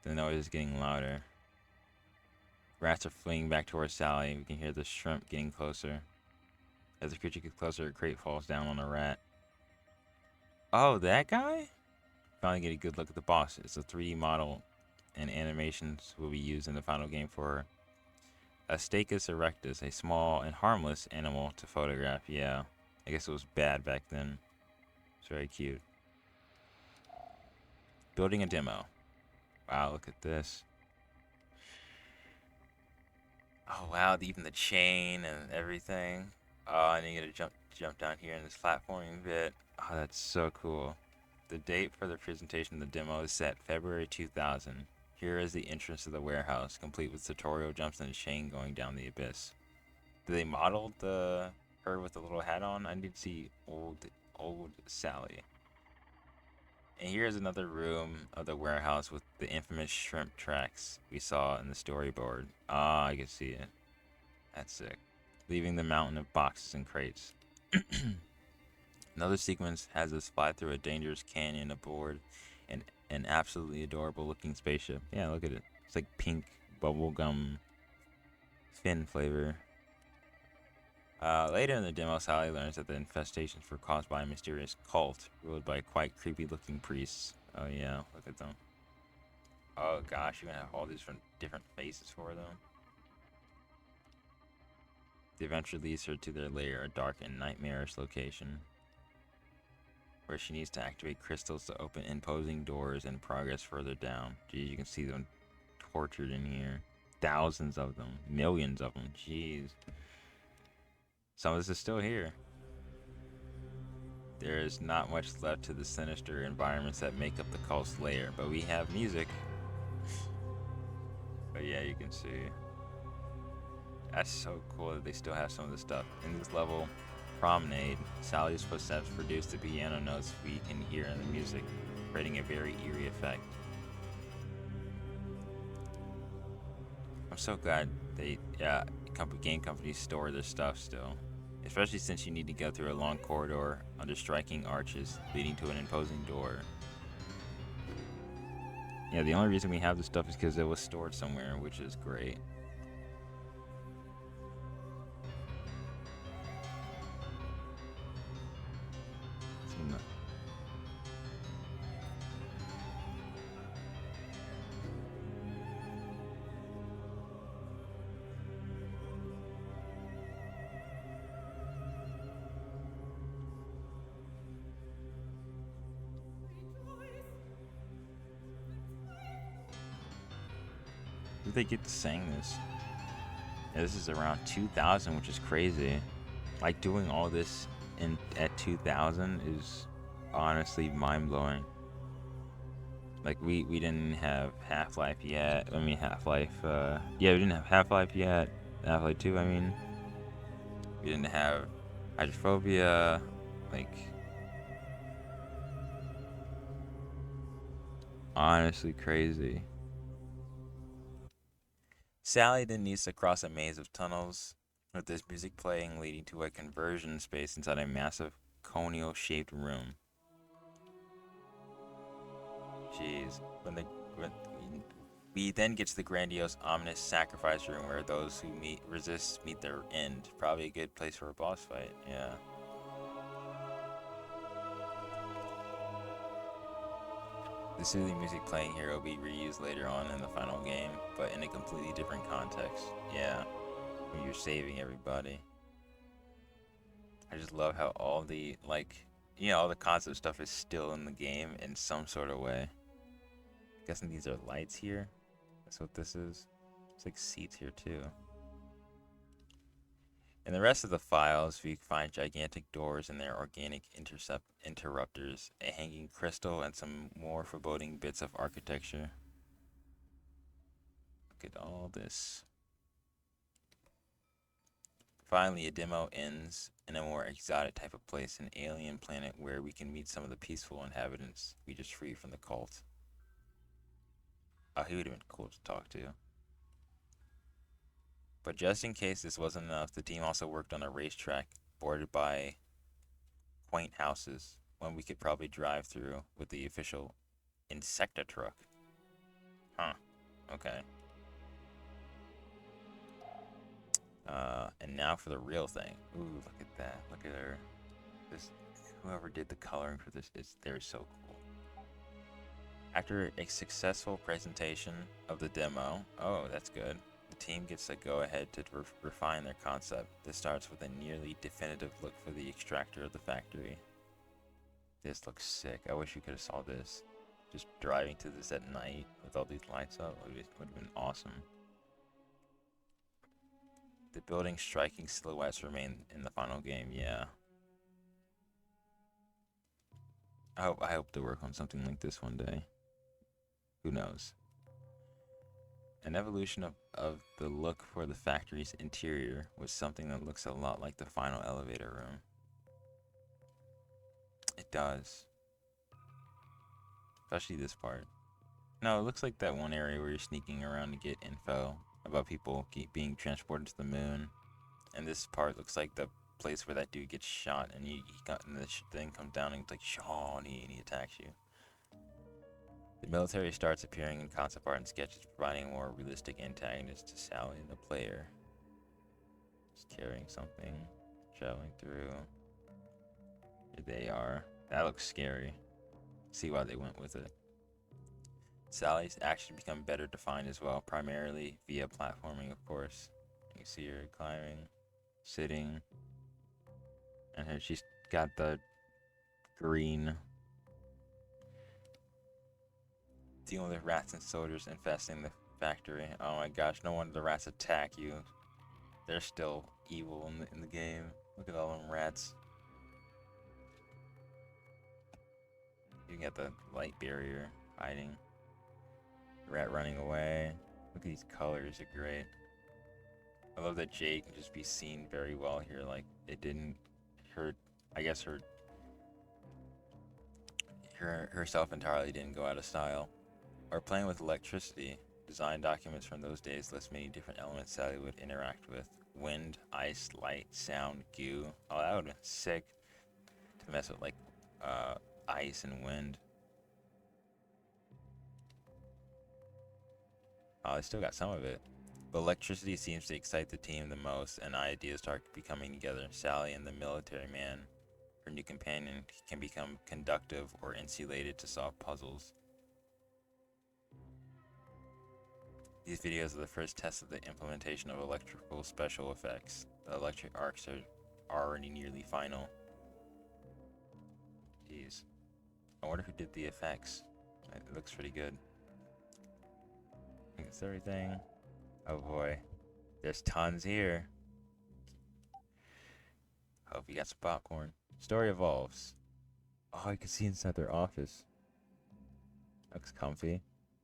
The noise is getting louder. Rats are fleeing back towards Sally. We can hear the shrimp getting closer. As the creature gets closer, a crate falls down on a rat. Oh, that guy? Finally get a good look at the boss. It's a 3D model, and animations will be used in the final game for a Stachys erectus, a small and harmless animal to photograph. Yeah, I guess it was bad back then. It's very cute. Building a demo. Wow, look at this. Oh wow, even the chain and everything. Oh, and you gotta jump down here in this platforming bit. Oh, that's so cool. The date for the presentation of the demo is set February 2000. Here is the entrance to the warehouse, complete with tutorial jumps and a chain going down the abyss. Did they model her with the little hat on? I need to see old Sally. And here's another room of the warehouse with the infamous shrimp tracks we saw in the storyboard. Ah, I can see it. That's sick. Leaving the mountain of boxes and crates. Another sequence has us fly through a dangerous canyon aboard an absolutely adorable looking spaceship. Yeah, look at it. It's like pink bubblegum fin flavor. Later in the demo, Sally learns that the infestations were caused by a mysterious cult ruled by quite creepy looking priests. Oh yeah, look at them. Oh gosh, you're gonna have all these different faces for them. The adventure leads her to their lair, a dark and nightmarish location, where she needs to activate crystals to open imposing doors and progress further down. Geez, you can see them tortured in here. Thousands of them. Millions of them. Jeez. Some of this is still here. There is not much left to the sinister environments that make up the cult's lair, but we have music. But yeah, you can see. That's so cool that they still have some of this stuff. In this level, Promenade, Sally's footsteps produce the piano notes we can hear in the music, creating a very eerie effect. I'm so glad game companies store their stuff still. Especially since you need to go through a long corridor under striking arches leading to an imposing door. Yeah, the only reason we have this stuff is because it was stored somewhere, which is great. Did they get to sing this? Yeah, this is around 2000, which is crazy. Like, doing all this at 2000 is honestly mind-blowing. Like, we didn't have Half-Life yet. I mean, Half-Life, yeah, we didn't have Half-Life yet. Half-Life 2, I mean. We didn't have Hydrophobia. Like, honestly crazy. Sally then needs to cross a maze of tunnels with this music playing leading to a conversion space inside a massive conio-shaped room. Jeez. When we then get to the grandiose, ominous sacrifice room where those who resist meet their end. Probably a good place for a boss fight, yeah. The soothing music playing here will be reused later on in the final game, but in a completely different context. Yeah, when you're saving everybody. I just love how all the, all the concept stuff is still in the game in some sort of way. I'm guessing these are lights here. That's what this is. It's like seats here too. In the rest of the files, we find gigantic doors and their organic interrupters, a hanging crystal, and some more foreboding bits of architecture. Look at all this. Finally, a demo ends in a more exotic type of place, an alien planet where we can meet some of the peaceful inhabitants we just freed from the cult. Oh, he would have been cool to talk to. But just in case this wasn't enough, the team also worked on a racetrack bordered by quaint houses, one we could probably drive through with the official Insecta truck. Huh. Okay. And now for the real thing. Ooh, look at that. Look at her. Whoever did the coloring for this, they're so cool. After a successful presentation of the demo, oh, that's good. The team gets to go ahead to refine their concept. This starts with a nearly definitive look for the extractor of the factory. This looks sick. I wish you could have saw this. Just driving to this at night with all these lights up would have been awesome. The building's striking silhouettes remain in the final game, yeah. I hope to work on something like this one day. Who knows? An evolution of the look for the factory's interior was something that looks a lot like the final elevator room. It does. Especially this part. No, it looks like that one area where you're sneaking around to get info about people being transported to the moon. And this part looks like the place where that dude gets shot and the thing comes down and it's like, Shaw, and he attacks you. The military starts appearing in concept art and sketches, providing a more realistic antagonist to Sally and the player. Just carrying something, traveling through. Here they are. That looks scary. See why they went with it. Sally's actions become better defined as well, primarily via platforming, of course. You can see her climbing, sitting, and she's got the green. Dealing with rats and soldiers infesting the factory. Oh my gosh, no wonder the rats attack you. They're still evil in the game. Look at all them rats. You can get the light barrier hiding. Rat running away. Look at these colors, they're great. I love that Jade can just be seen very well here. Like, it didn't hurt. I guess herself entirely didn't go out of style. Or playing with electricity. Design documents from those days list many different elements Sally would interact with. Wind, ice, light, sound, goo. Oh, that would have been sick to mess with, like, ice and wind. Oh, they still got some of it. But electricity seems to excite the team the most, and ideas start becoming together. Sally and the military man, her new companion, can become conductive or insulated to solve puzzles. These videos are the first test of the implementation of electrical special effects. The electric arcs are already nearly final. Jeez. I wonder who did the effects. It looks pretty good. I think it's everything. Oh boy. There's tons here. Hope you got some popcorn. Story evolves. Oh, you can see inside their office. Looks comfy.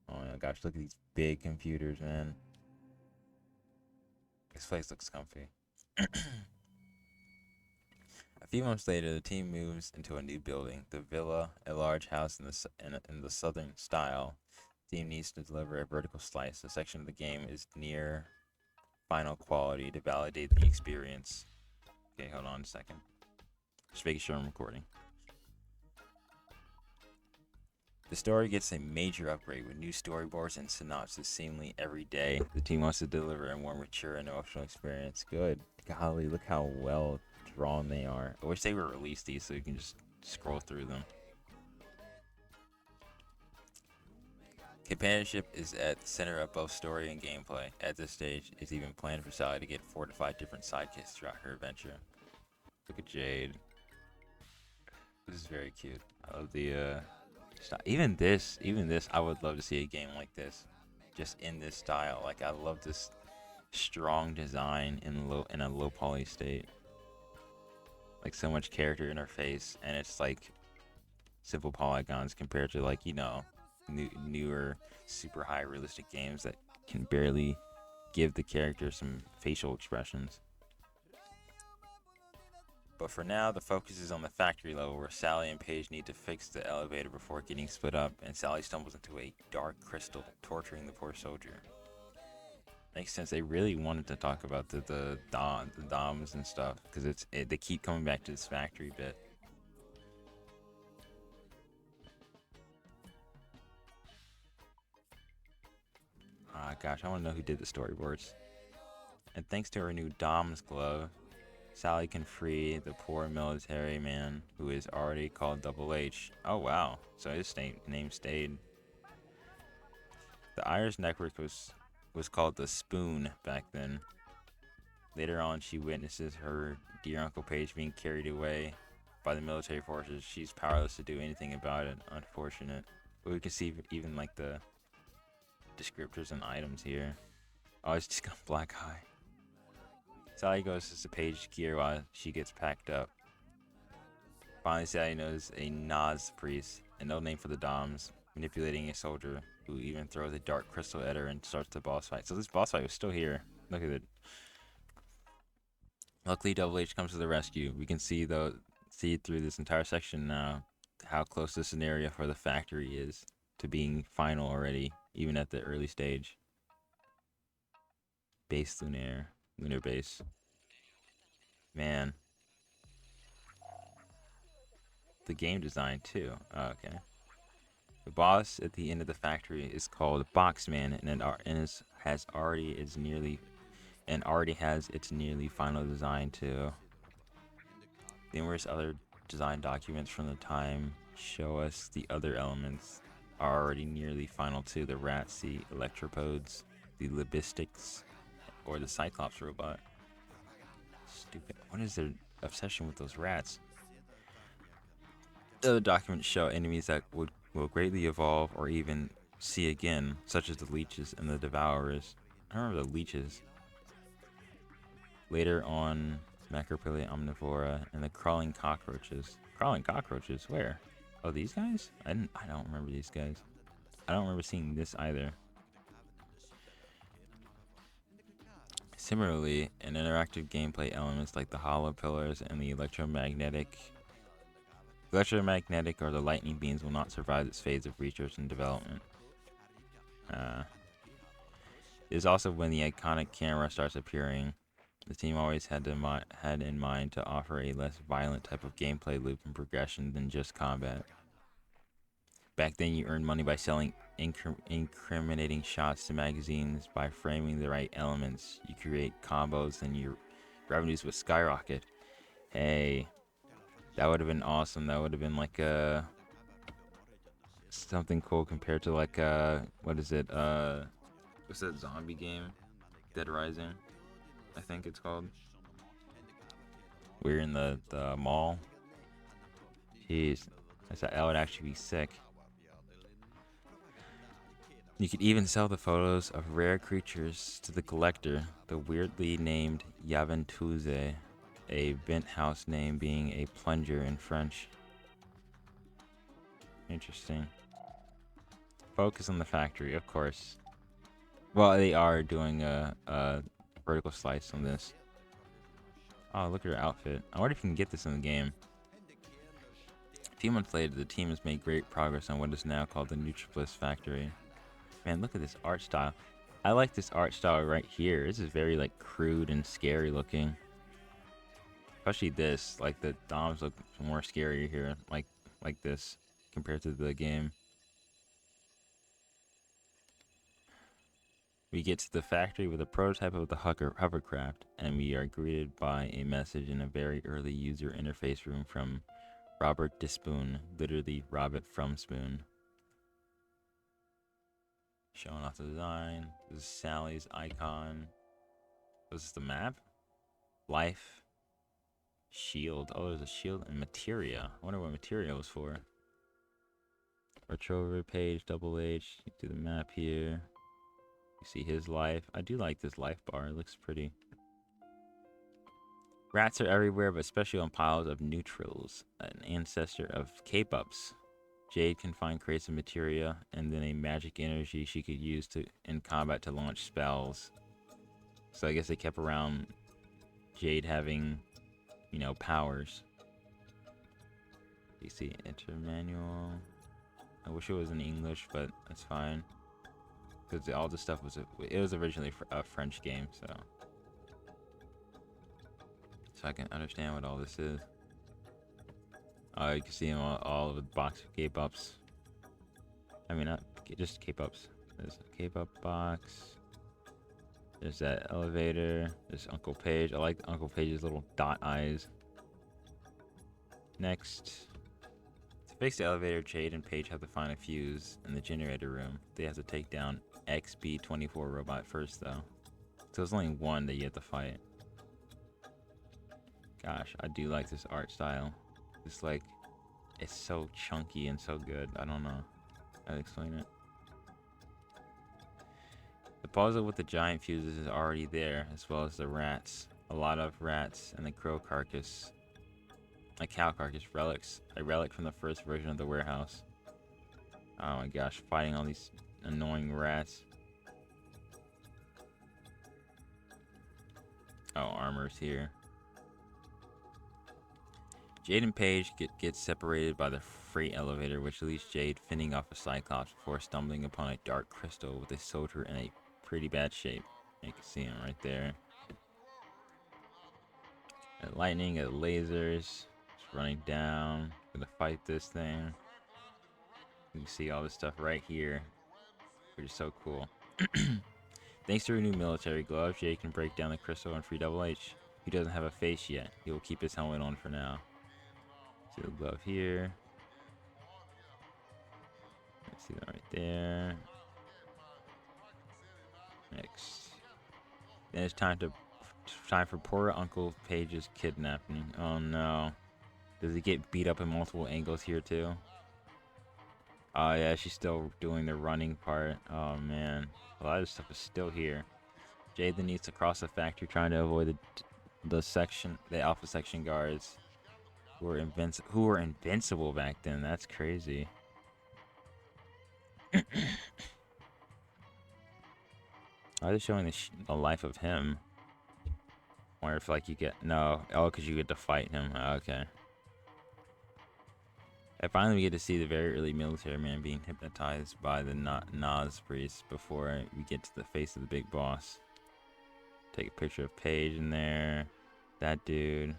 Oh my gosh, look at these big computers, man. This place looks comfy. A few months later, the team moves into a new building, the Villa, a large house in the southern style. The team needs to deliver a vertical slice. A section of the game is near final quality to validate the experience. Okay, hold on a second. Just making sure I'm recording. The story gets a major upgrade with new storyboards and synopsis seemingly every day. The team wants to deliver a more mature and emotional experience. Good. Golly, look how well drawn they are. I wish they would release these so you can just scroll through them. Companionship is at the center of both story and gameplay. At this stage, it's even planned for Sally to get 4 to 5 different sidekicks throughout her adventure. Look at Jade. This is very cute. I love the even this, I would love to see a game like this, just in this style. Like, I love this strong design in a low poly state. Like, so much character interface, and it's like simple polygons compared to, like, you know, newer super high realistic games that can barely give the character some facial expressions. But for now, the focus is on the factory level, where Sally and Pey'j need to fix the elevator before getting split up, and Sally stumbles into a dark crystal, torturing the poor soldier. Makes sense. They really wanted to talk about the DomZ and stuff, because they keep coming back to this factory bit. Gosh, I want to know who did the storyboards. And thanks to her new DomZ glove, Sally can free the poor military man who is already called Double H. Oh wow, so his name stayed. The Iris network was called the Spoon back then. Later on, she witnesses her dear Uncle Pey'j being carried away by the military forces. She's powerless to do anything about it. Unfortunate. But we can see even like the descriptors and items here. Oh, it's just got black eye. Sally goes to Pey'j's gear while she gets packed up. Finally, Sally knows a Nas priest, an old name for the DomZ, manipulating a soldier who even throws a dark crystal at her and starts the boss fight. So this boss fight was still here. Look at it. Luckily, Double H comes to the rescue. We can see through this entire section now how close the scenario for the factory is to being final already, even at the early stage. Base lunar base. Man. The game design too. Oh, okay. The boss at the end of the factory is called Boxman, and already has its nearly final design too. Numerous other design documents from the time show us the other elements are already nearly final too. The rats, the electropods, the libistics, or the Cyclops robot. Stupid. What is their obsession with those rats? Other documents show enemies that will greatly evolve or even see again, such as the leeches and the devourers. I remember the leeches. Later on, Macrophylla omnivora and the crawling cockroaches. Crawling cockroaches? Where? Oh, these guys? I don't remember these guys. I don't remember seeing this either. Similarly, in interactive gameplay elements like the hollow pillars and the electromagnetic or the lightning beams will not survive this phase of research and development. It is also when the iconic camera starts appearing. The team always had in mind to offer a less violent type of gameplay loop and progression than just combat. Back then, you earned money by selling incriminating shots to magazines. By framing the right elements, you create combos, and your revenues would skyrocket. Hey, that would have been awesome. That would have been like something cool compared to like what is it? What's that zombie game? Dead Rising, I think it's called. We're in the mall. Jeez, that would actually be sick. You could even sell the photos of rare creatures to the collector, the weirdly named Yaventuze, a bent house name being a plunger in French. Interesting. Focus on the factory, of course. Well, they are doing a vertical slice on this. Oh, look at her outfit. I wonder if you can get this in the game. A few months later, the team has made great progress on what is now called the Nutribliss factory. Man, look at this art style. I like this art style right here. This is very like crude and scary looking. Especially this, like the DomZ look more scary here, like this compared to the game. We get to the factory with a prototype of the hovercraft, and we are greeted by a message in a very early user interface room from Robert Dispoon, literally Robert from Spoon. Showing off the design. This is Sally's icon. Was this the map? Life. Shield. Oh, there's a shield and materia. I wonder what materia was for. Retro page, double H. Do the map here. You see his life. I do like this life bar. It looks pretty. Rats are everywhere, but especially on piles of neutrals. An ancestor of K-Pups. Jade can find crates of materia and then a magic energy she could use in combat to launch spells. So I guess they kept around Jade having, you know, powers. You see, enter manual. I wish it was in English, but that's fine. Because all this stuff it was originally a French game, so I can understand what all this is. You can see them all of the box of K-Pups. I mean, not just K-Pups. There's a K-Pup box. There's that elevator. There's Uncle Pey'j. I like Uncle Pey'j's little dot eyes. Next. To fix the elevator, Jade and Pey'j have to find a fuse in the generator room. They have to take down XB-24 robot first, though. So there's only one that you have to fight. Gosh, I do like this art style. It's like, it's so chunky and so good. I don't know how to explain it. The puzzle with the giant fuses is already there, as well as the rats. A lot of rats and the crow carcass. A cow carcass relics. A relic from the first version of the warehouse. Oh my gosh, fighting all these annoying rats. Oh, armor's here. Jade and Pey'j get separated by the freight elevator, which leaves Jade fending off a Cyclops before stumbling upon a dark crystal with a soldier in a pretty bad shape. You can see him right there. Got lightning, got lasers, just running down. Gonna fight this thing. You can see all this stuff right here, which is so cool. Thanks to her new military glove, Jade can break down the crystal and free Double H. He doesn't have a face yet. He will keep his helmet on for now. See the glove here. See that right there. Next. Then it's time for poor Uncle Pey'j's kidnapping. Oh no. Does he get beat up in multiple angles here too? Oh yeah, she's still doing the running part. Oh man. A lot of this stuff is still here. Jade then needs to cross the factory trying to avoid the Alpha Section guards. Who were invincible back then. That's crazy. Why are they showing the life of him? Wonder if like you get because you get to fight him. Okay. And finally, we get to see the very early military man being hypnotized by the Nas priest before we get to the face of the big boss. Take a picture of Pey'j in there. That dude.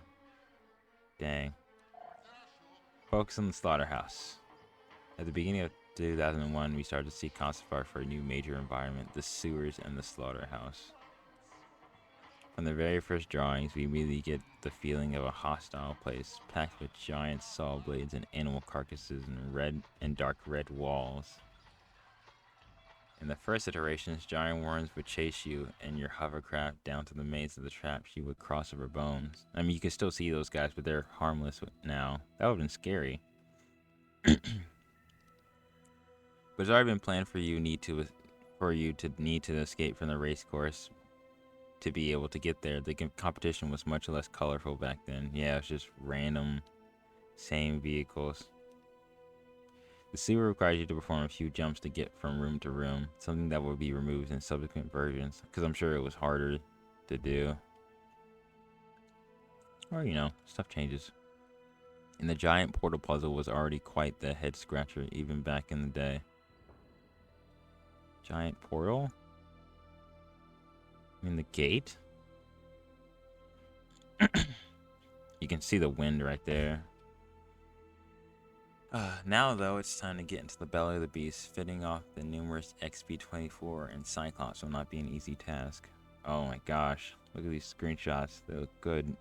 Dang. Focus on the slaughterhouse. At the beginning of 2001, we started to see concept art for a new major environment, the sewers and the slaughterhouse. From the very first drawings, we immediately get the feeling of a hostile place, packed with giant saw blades and animal carcasses and dark red walls. In the first iterations, giant worms would chase you and your hovercraft down to the maze of the traps you would cross over bones. I mean, you can still see those guys, but they're harmless now. That would have been scary. But it's already been planned for you to need to escape from the race course to be able to get there. The competition was much less colorful back then. Yeah, it's just random, same vehicles. The sewer requires you to perform a few jumps to get from room to room, something that will be removed in subsequent versions, because I'm sure it was harder to do. Or, you know, stuff changes. And the giant portal puzzle was already quite the head scratcher, even back in the day. Giant portal? In the gate? You can see the wind right there. Now, though, it's time to get into the belly of the beast. Fitting off the numerous XB-24 and Cyclops will not be an easy task. Oh my gosh. Look at these screenshots. They look good.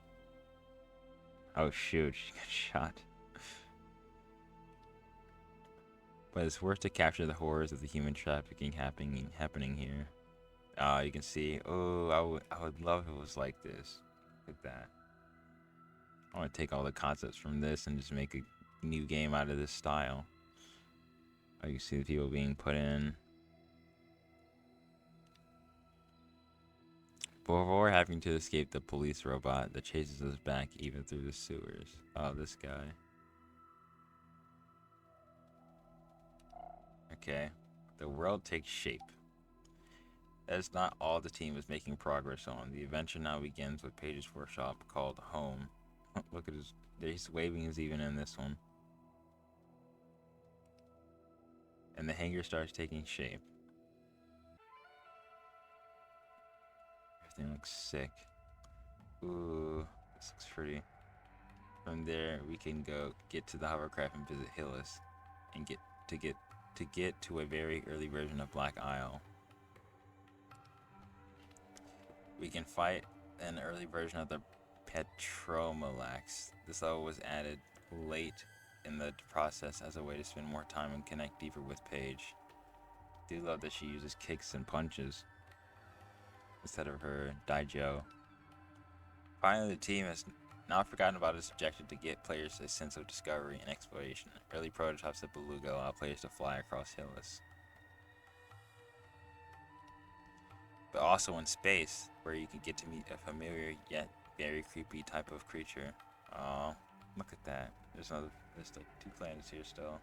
Oh shoot, she got shot. But it's worth to capture the horrors of the human trafficking happening here. You can see. Oh, I would love if it was like this. Look at that. I want to take all the concepts from this and just make a new game out of this style. Oh, you see the people being put in. Before having to escape the police robot that chases us back even through the sewers. Oh, this guy. Okay. The world takes shape. That is not all the team is making progress on. The adventure now begins with Pey'j's workshop called Home. Look at his... He's waving his even in this one. And the hangar starts taking shape. Everything looks sick. Ooh, this looks pretty. From there, we can get to the hovercraft and visit Hillys, and get to a very early version of Black Isle. We can fight an early version of the Petromalax. This level was added late in the process as a way to spend more time and connect deeper with Pey'j. Do love that she uses kicks and punches instead of her Daijo. Finally, the team has not forgotten about its objective to get players a sense of discovery and exploration. Early prototypes of Beluga allow players to fly across Hillys. But also in space, where you can get to meet a familiar yet very creepy type of creature. Oh, look at that. There's like 2 planets here still.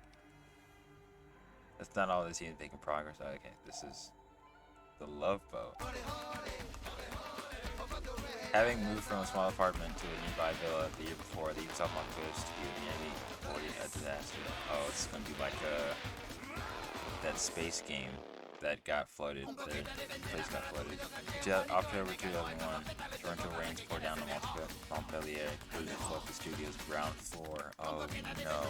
That's not all the team making progress. Okay, this is the Love Boat. Having moved from a small apartment to a nearby villa the year before, the Ubisoft goes to nearly avoiding a disaster. Oh, it's gonna be like that space game that got flooded. The place got flooded. October 2001, torrential rains poured down on Montpellier, completely flooded the studio's ground floor. Oh no.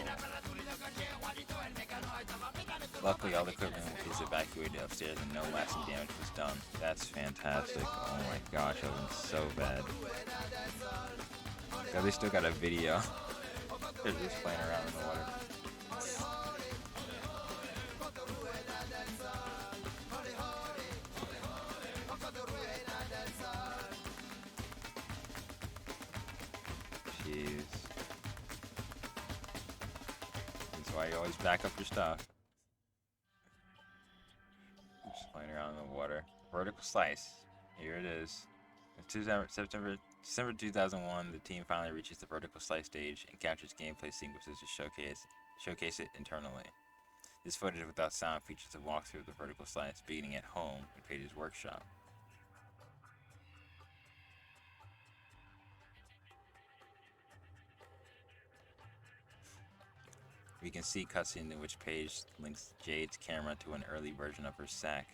Luckily, all the equipment is evacuated upstairs and no lasting damage was done. That's fantastic. Oh my gosh, that was so bad. God, they still got a video. They're just playing around in the water. Jeez. That's why you always back up your stuff. Just playing around in the water. Vertical slice. Here it is. December 2001, the team finally reaches the vertical slice stage and captures gameplay sequences to showcase it internally. This footage without sound features a walkthrough of the vertical slice beginning at home in Pey'j's workshop. We can see cutscenes in which Pey'j links Jade's camera to an early version of her sack.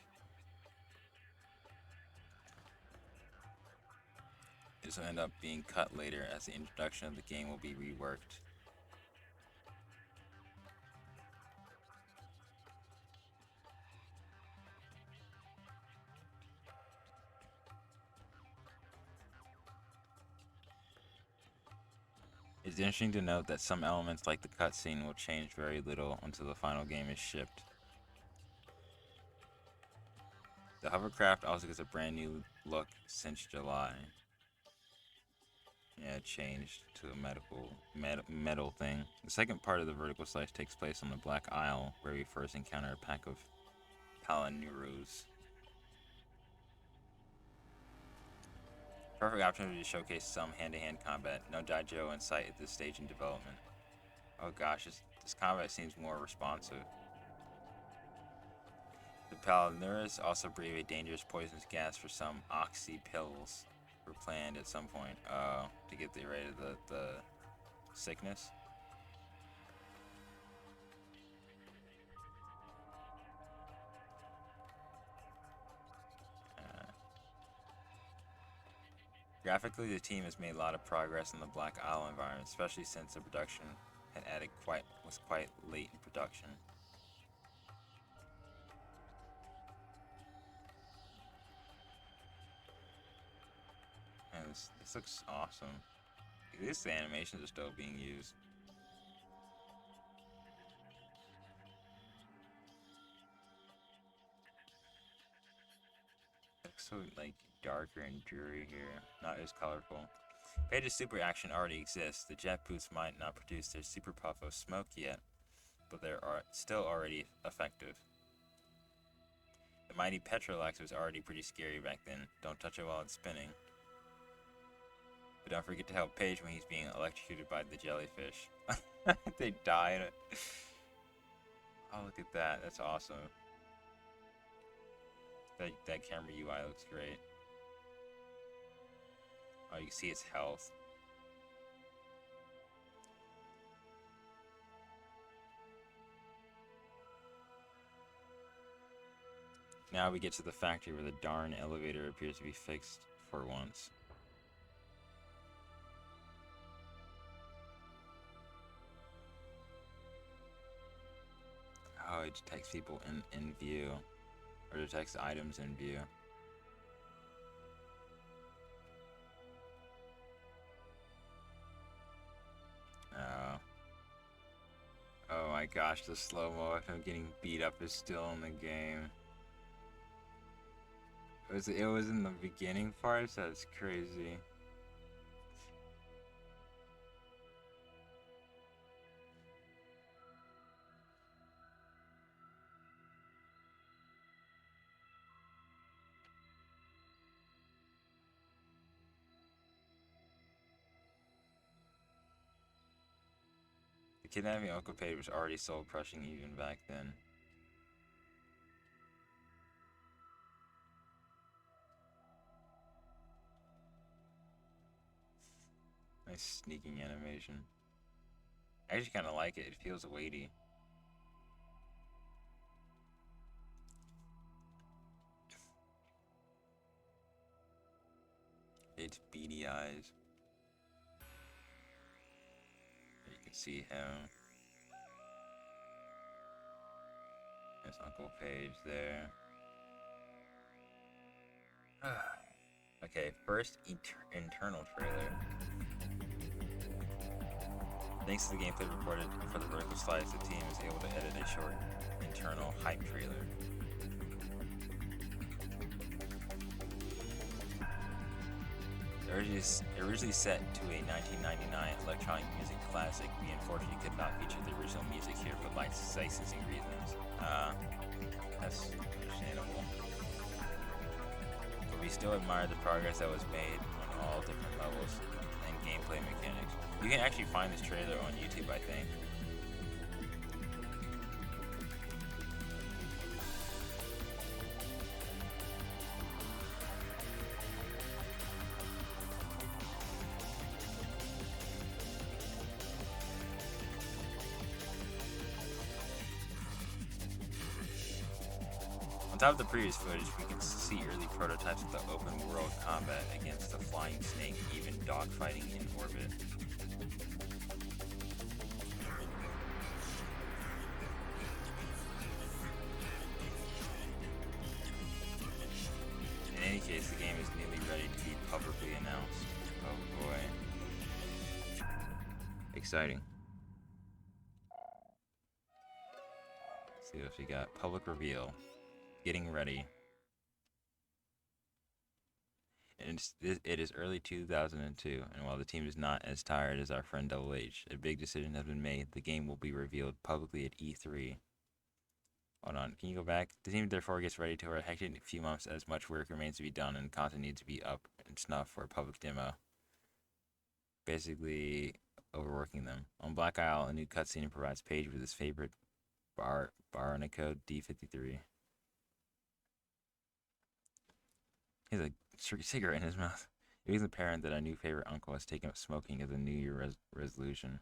This will end up being cut later as the introduction of the game will be reworked. It's interesting to note that some elements like the cutscene will change very little until the final game is shipped. The hovercraft also gets a brand new look since July. Yeah, it changed to a metal thing. The second part of the vertical slice takes place on the Black Isle, where we first encounter a pack of Palinurus. Perfect opportunity to showcase some hand-to-hand combat. No Daijo in sight at this stage in development. Oh gosh, this combat seems more responsive. The Palinurus also breathe a dangerous poisonous gas for some oxy pills were planned at some point to get rid of the sickness. Graphically, the team has made a lot of progress in the Black Isle environment, especially since the production was quite late in production. And this looks awesome. At least the animations are still being used. It looks so like darker and dreary here, not as colorful. Pey'j's super action already exists. The jet boots might not produce their super puff of smoke yet, but they are still already effective. The mighty Petrolax was already pretty scary back then. Don't touch it while it's spinning. But don't forget to help Pey'j when he's being electrocuted by the jellyfish. They died. Oh, look at that. That's awesome. That camera UI looks great. Oh, you can see its health. Now we get to the factory where the darn elevator appears to be fixed for once. Oh, it detects people in view. Or detects items in view. Oh. Oh my gosh, the slow-mo of him getting beat up is still in the game. It was in the beginning parts? That's crazy. The kidnapping Uncle Pey'j was already soul-crushing even back then. Nice sneaking animation. I actually kind of like it. It feels weighty. It's beady eyes. You can see him. There's Uncle Pey'j there. Okay, first internal trailer. Thanks to the gameplay recorded for the vertical slice, the team is able to edit a short internal hype trailer. Originally set to a 1999 electronic music classic, we unfortunately could not feature the original music here for licensing reasons. That's understandable. But we still admire the progress that was made on all different levels and gameplay mechanics. You can actually find this trailer on YouTube, I think. On top of the previous footage, we can see early prototypes of the open world combat against the flying snake, even dogfighting in orbit. In any case, the game is nearly ready to be publicly announced. Oh boy. Exciting. Let's see what we got. Public reveal. Getting ready. And it is early 2002, and while the team is not as tired as our friend DomZ, a big decision has been made. The game will be revealed publicly at E3. Hold on, can you go back? The team therefore gets ready to a hectic few months as much work remains to be done and content needs to be up and snuff for a public demo. Basically, overworking them. On Black Isle, a new cutscene provides Pey'j with his favorite Baronico D53. He has a cigarette in his mouth. It was apparent that our new favorite uncle has taken up smoking as a New Year resolution.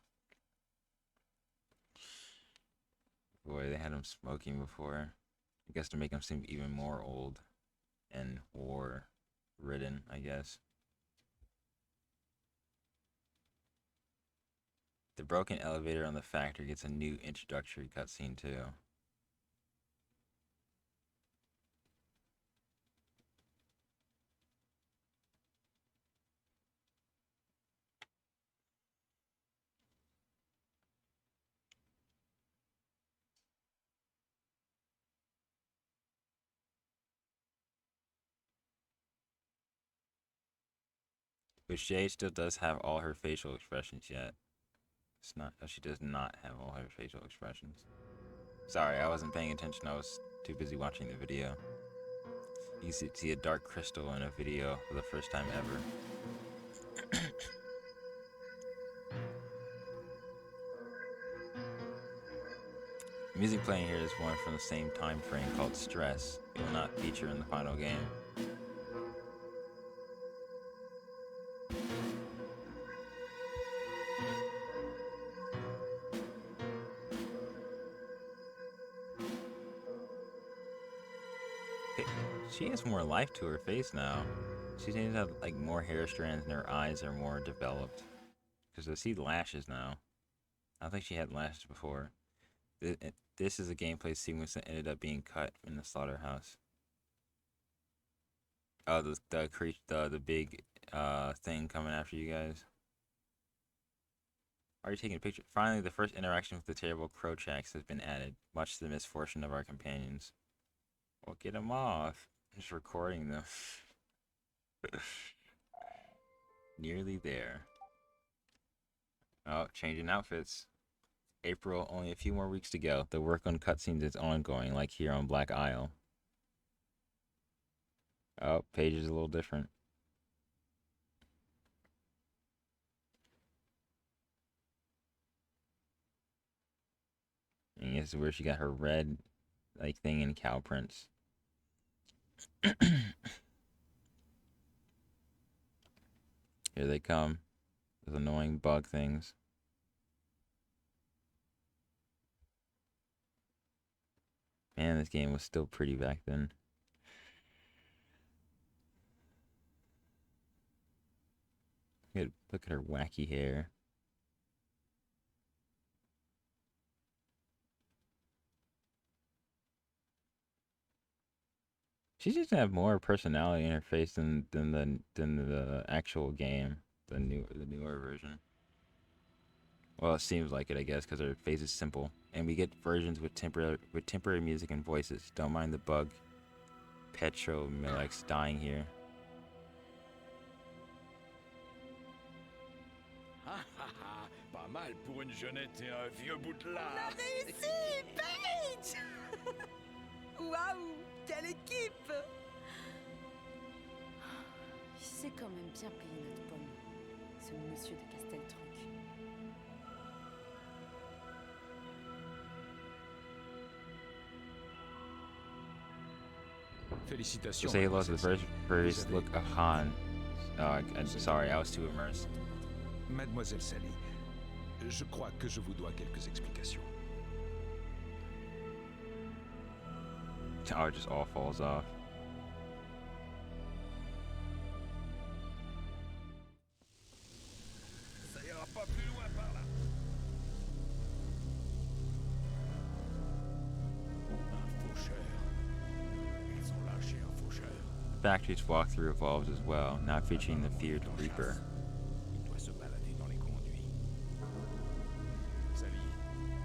Boy, they had him smoking before. I guess to make him seem even more old and war-ridden, I guess. The broken elevator on the factory gets a new introductory cutscene too. But Jade still does have all her facial expressions yet. It's not. She does not have all her facial expressions. Sorry, I wasn't paying attention. I was too busy watching the video. You see a dark crystal in a video for the first time ever. The music playing here is one from the same time frame called Stress. It will not feature in the final game. She has more life to her face now. She seems to have like more hair strands and her eyes are more developed. Because I see lashes now. I don't think she had lashes before. This is a gameplay sequence that ended up being cut in the slaughterhouse. Oh, the big thing coming after you guys. Are you taking a picture? Finally, the first interaction with the terrible Krochaks has been added, much to the misfortune of our companions. Well, get them off. I'm just recording them. Nearly there. Oh, changing outfits. April, only a few more weeks to go. The work on cutscenes is ongoing, like here on Black Isle. Oh, Pey'j is a little different. And this is where she got her red, like, thing in cow prints. Here they come. Those annoying bug things. Man, this game was still pretty back then. Look at her wacky hair. She seems to have more personality in her face than the actual game, the newer version. Well, it seems like it, I guess, because her face is simple, and we get versions with temporary music and voices. Don't mind the bug. Petro Milex dying here. Pas mal pour une jeunette et un vieux bout de On a lard. réussi, Pey'j. Waouh, quelle équipe. Il sait quand même bien payer notre pomme, ce monsieur de Casteltruc. Félicitations. Say hello to the first look of Han. Oh, I'm sorry, I was too immersed. Mademoiselle Sally, je crois que je vous dois quelques explications. Oh, it just all falls off. Ça ira pas plus loin par là. Un faucheur. Ils ont lâché un faucheur. The factory's walkthrough evolves as well, now featuring the feared Reaper. Il doit se balader dans les conduits. Sally,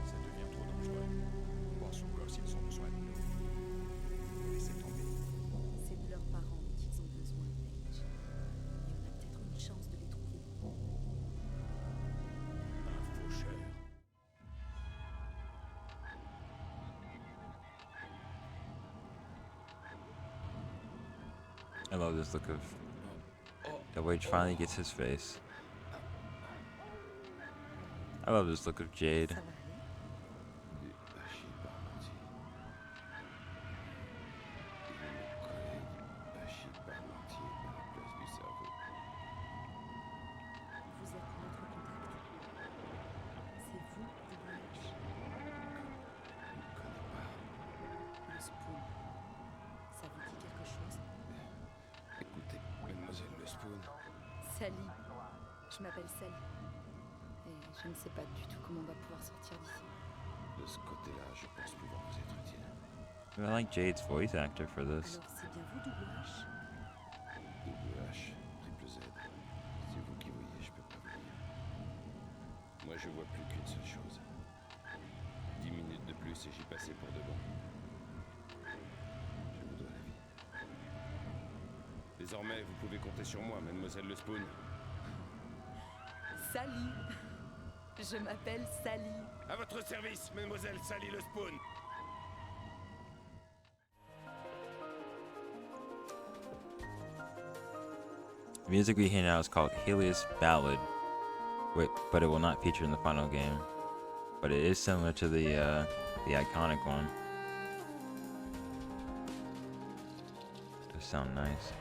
ça devient trop dangereux. Pense encore s'ils ont besoin de nous. Laissez tomber. C'est de leurs parents qu'ils ont besoin, Pey'j. Et on a peut-être une chance de les trouver. Un faucheur. I love this look of the way finally gets his face. I love this look of Jade. Vous êtes notre contact. C'est vous, DomZ. Le Spoon. Ça vous dit quelque chose? Écoutez, mademoiselle Le Spoon. Sally. Je m'appelle Sally. Et Je ne sais pas du tout comment on va pouvoir sortir d'ici. De ce côté-là, je pense pouvoir vous être utile. I like Jade's voice actor for this. Alors c'est bien vous, WH? WH, triple Z. C'est vous qui voyez, je peux pas vous dire. Moi, je vois plus qu'une seule chose. 10 minutes de plus et j'y passais pour de bon. Je vous dois la vie. Désormais, vous pouvez compter sur moi, mademoiselle Le Spoon. Sally. Je m'appelle Sally. À votre service, mademoiselle Sally Le Spoon. The music we hear now is called Hillys Ballad, but it will not feature in the final game. But it is similar to the iconic one. Does sound nice.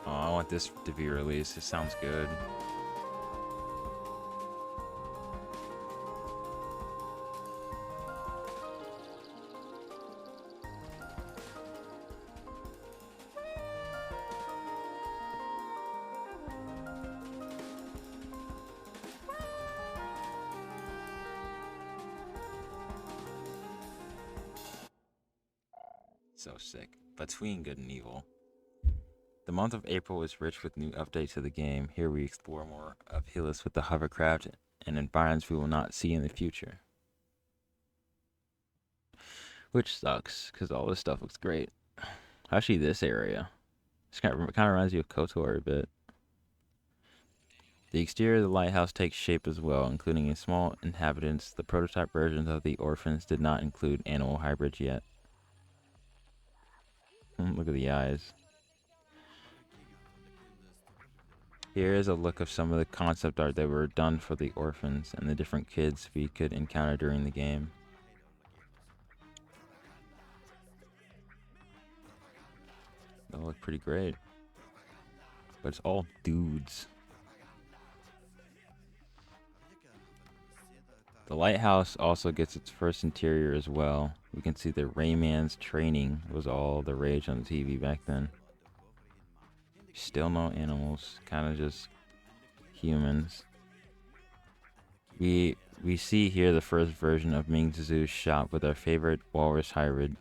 Oh, I want this to be released. It sounds good. So sick. Between good and evil. The month of April is rich with new updates to the game. Here we explore more of Hillys with the hovercraft and environments we will not see in the future. Which sucks, because all this stuff looks great. Actually, this area. This kind of reminds you of KOTOR a bit. The exterior of the lighthouse takes shape as well, including a small inhabitants. The prototype versions of the orphans did not include animal hybrids yet. Look at the eyes. Here is a look of some of the concept art that were done for the orphans and the different kids we could encounter during the game. They look pretty great. But it's all dudes. The lighthouse also gets its first interior as well. We can see that Rayman's training was all the rage on the TV back then. Still no animals, kind of just humans. We see here the first version of Ming Zhu's shop with our favorite walrus hybrid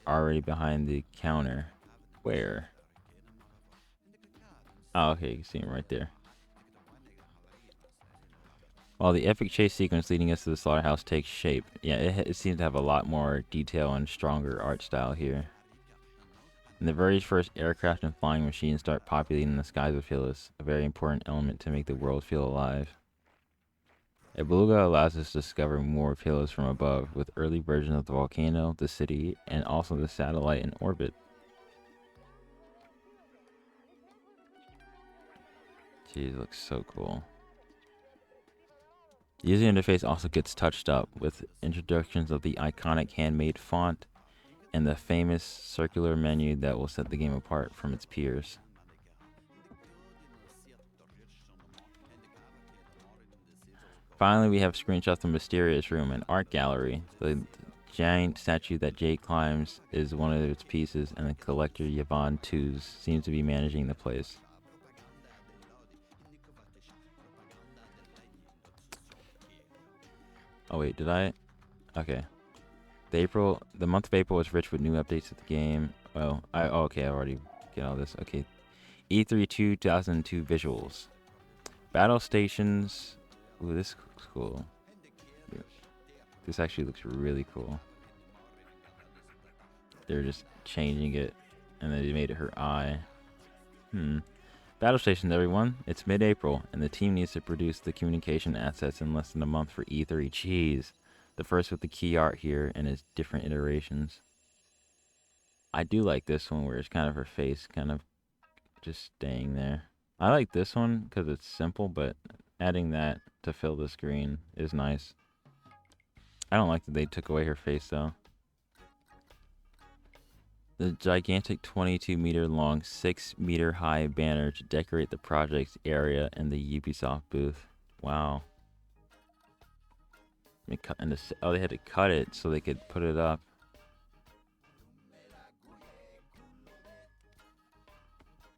already behind the counter. Where? Oh, okay, you can see him right there. While the epic chase sequence leading us to the slaughterhouse takes shape, yeah, it seems to have a lot more detail and stronger art style here. And the very first aircraft and flying machines start populating the skies of Hillys, a very important element to make the world feel alive. A beluga allows us to discover more of Hillys from above, with early versions of the volcano, the city, and also the satellite in orbit. Jeez, it looks so cool. The user interface also gets touched up with introductions of the iconic handmade font and the famous circular menu that will set the game apart from its peers. Finally, we have screenshots of the mysterious room and art gallery. The giant statue that Jade climbs is one of its pieces, and the collector Yvonne Tooze seems to be managing the place. Oh wait, did I? Okay. The month of April was rich with new updates to the game. Well, I already get all this. Okay. E3 2002 visuals. Battle stations. Ooh, this looks cool. This actually looks really cool. They're just changing it, and then they made it her eye. Battle stations, everyone. It's mid-April, and the team needs to produce the communication assets in less than a month for E3. Jeez. The first with the key art here and its different iterations. I do like this one where it's kind of her face kind of just staying there. I like this one because it's simple, but adding that to fill the screen is nice. I don't like that they took away her face though. The gigantic 22-meter long, 6-meter high banner to decorate the project's area and the Ubisoft booth. Wow. They had to cut it so they could put it up.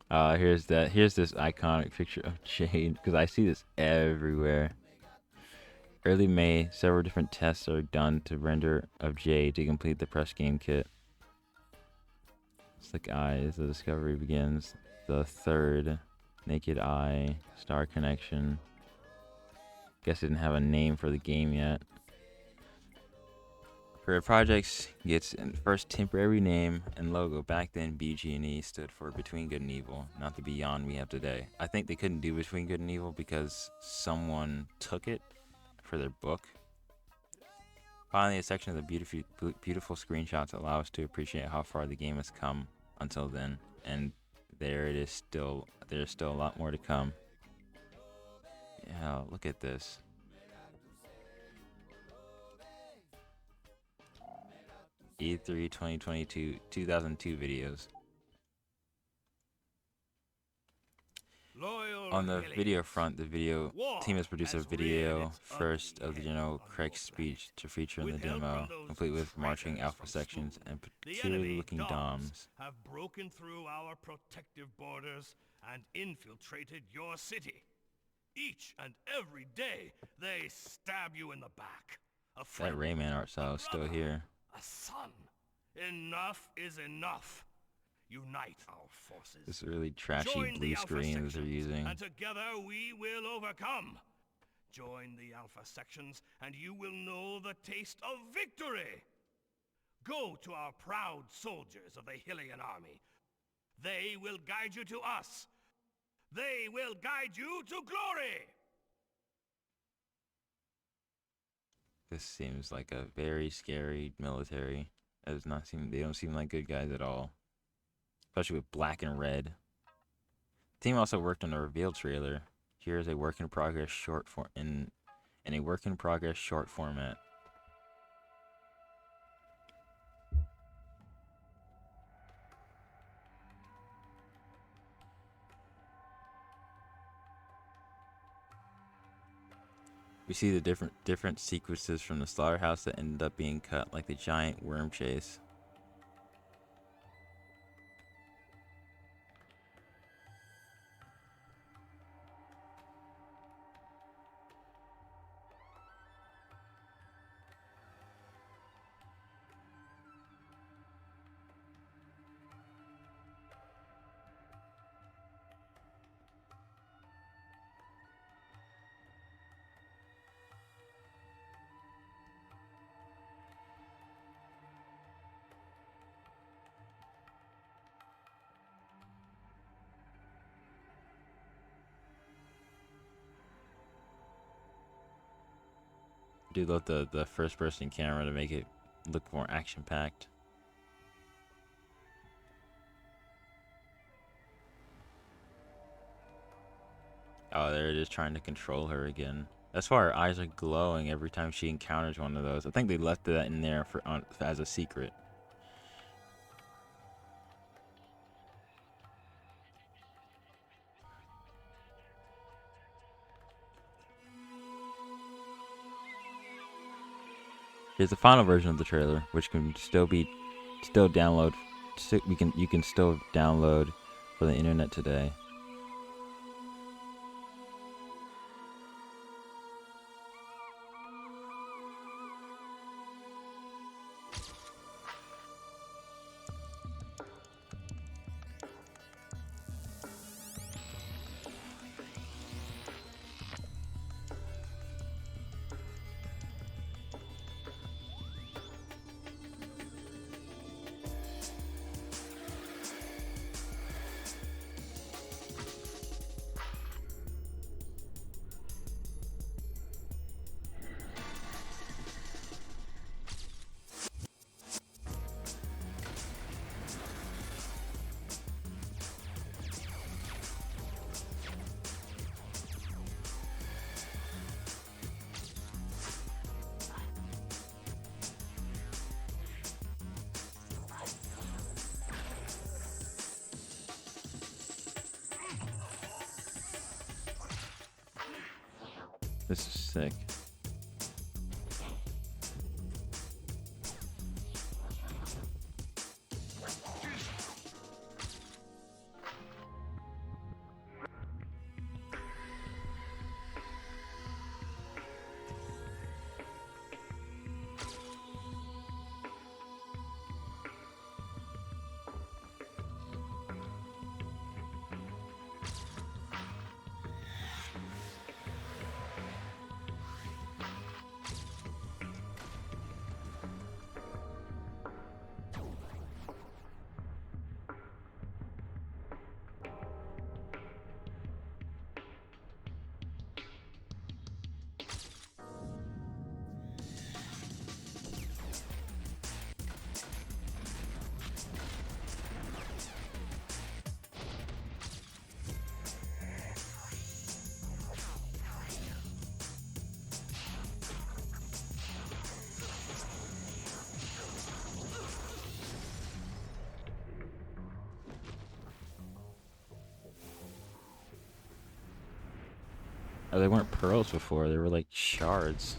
Here's this iconic picture of Jade because I see this everywhere. Early May, several different tests are done to render of Jade to complete the press game kit. Slick Eyes, the discovery begins. The third, Naked Eye, Star Connection. Guess it didn't have a name for the game yet. For projects gets first temporary name and logo. Back then, BG&E stood for Between Good and Evil, not the Beyond we have today. I think they couldn't do Between Good and Evil because someone took it for their book. Finally, a section of the beautiful screenshots allow us to appreciate how far the game has come until then, and there's still a lot more to come. Yeah, look at this. E3 2022 2002 videos. On the video front, the video team has produced a video first of the General Craig's speech to feature in the demo, complete with marching alpha sections and peculiar looking DOMZ. Have broken through our protective borders and infiltrated your city. Each and every day, they stab you in the back. That Rayman art style is still here. A son. Enough is enough. Unite our forces. This really trashy blue screen that they're using. And together we will overcome. Join the Alpha sections and you will know the taste of victory. Go to our proud soldiers of the Hillyan army. They will guide you to us. They will guide you to glory. This seems like a very scary military. They don't seem like good guys at all. Especially with black and red. The team also worked on a reveal trailer. Here is a work in progress short in a work in progress short format. We see the different sequences from the slaughterhouse that ended up being cut, like the giant worm chase. Do love the first person camera to make it look more action packed. Oh, there it is, trying to control her again. That's why her eyes are glowing every time she encounters one of those. I think they left that in there as a secret. Here's the final version of the trailer, which can download. You can still download for the internet today. This is sick. Oh, they weren't pearls before. They were like shards.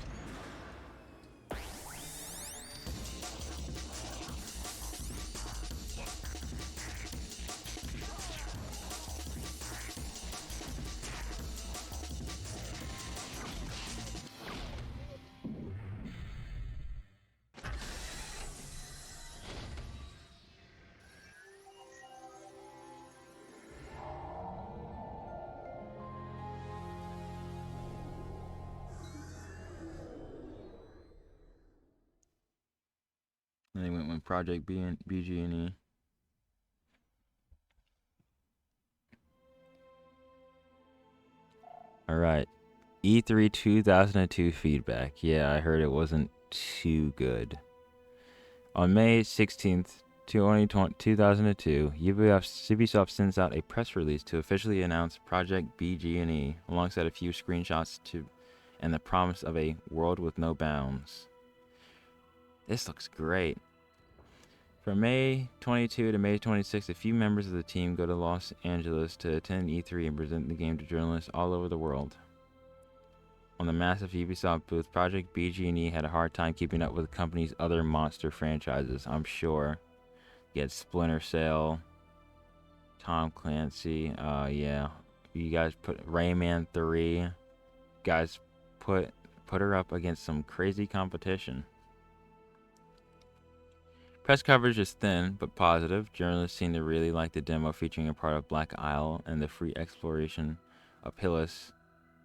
And they went with Project B and BG&E. All right. E3 2002 feedback. Yeah, I heard it wasn't too good. On May 16th, 2002, Ubisoft sends out a press release to officially announce Project BG&E, alongside a few screenshots and the promise of a world with no bounds. This looks great. From May 22 to May 26, a few members of the team go to Los Angeles to attend E3 and present the game to journalists all over the world. On the massive Ubisoft booth, Project BG&E had a hard time keeping up with the company's other monster franchises, I'm sure. You had Splinter Cell, Tom Clancy, yeah. You guys put Rayman 3. You guys put her up against some crazy competition. Press coverage is thin, but positive. Journalists seem to really like the demo featuring a part of Black Isle and the free exploration of Hillys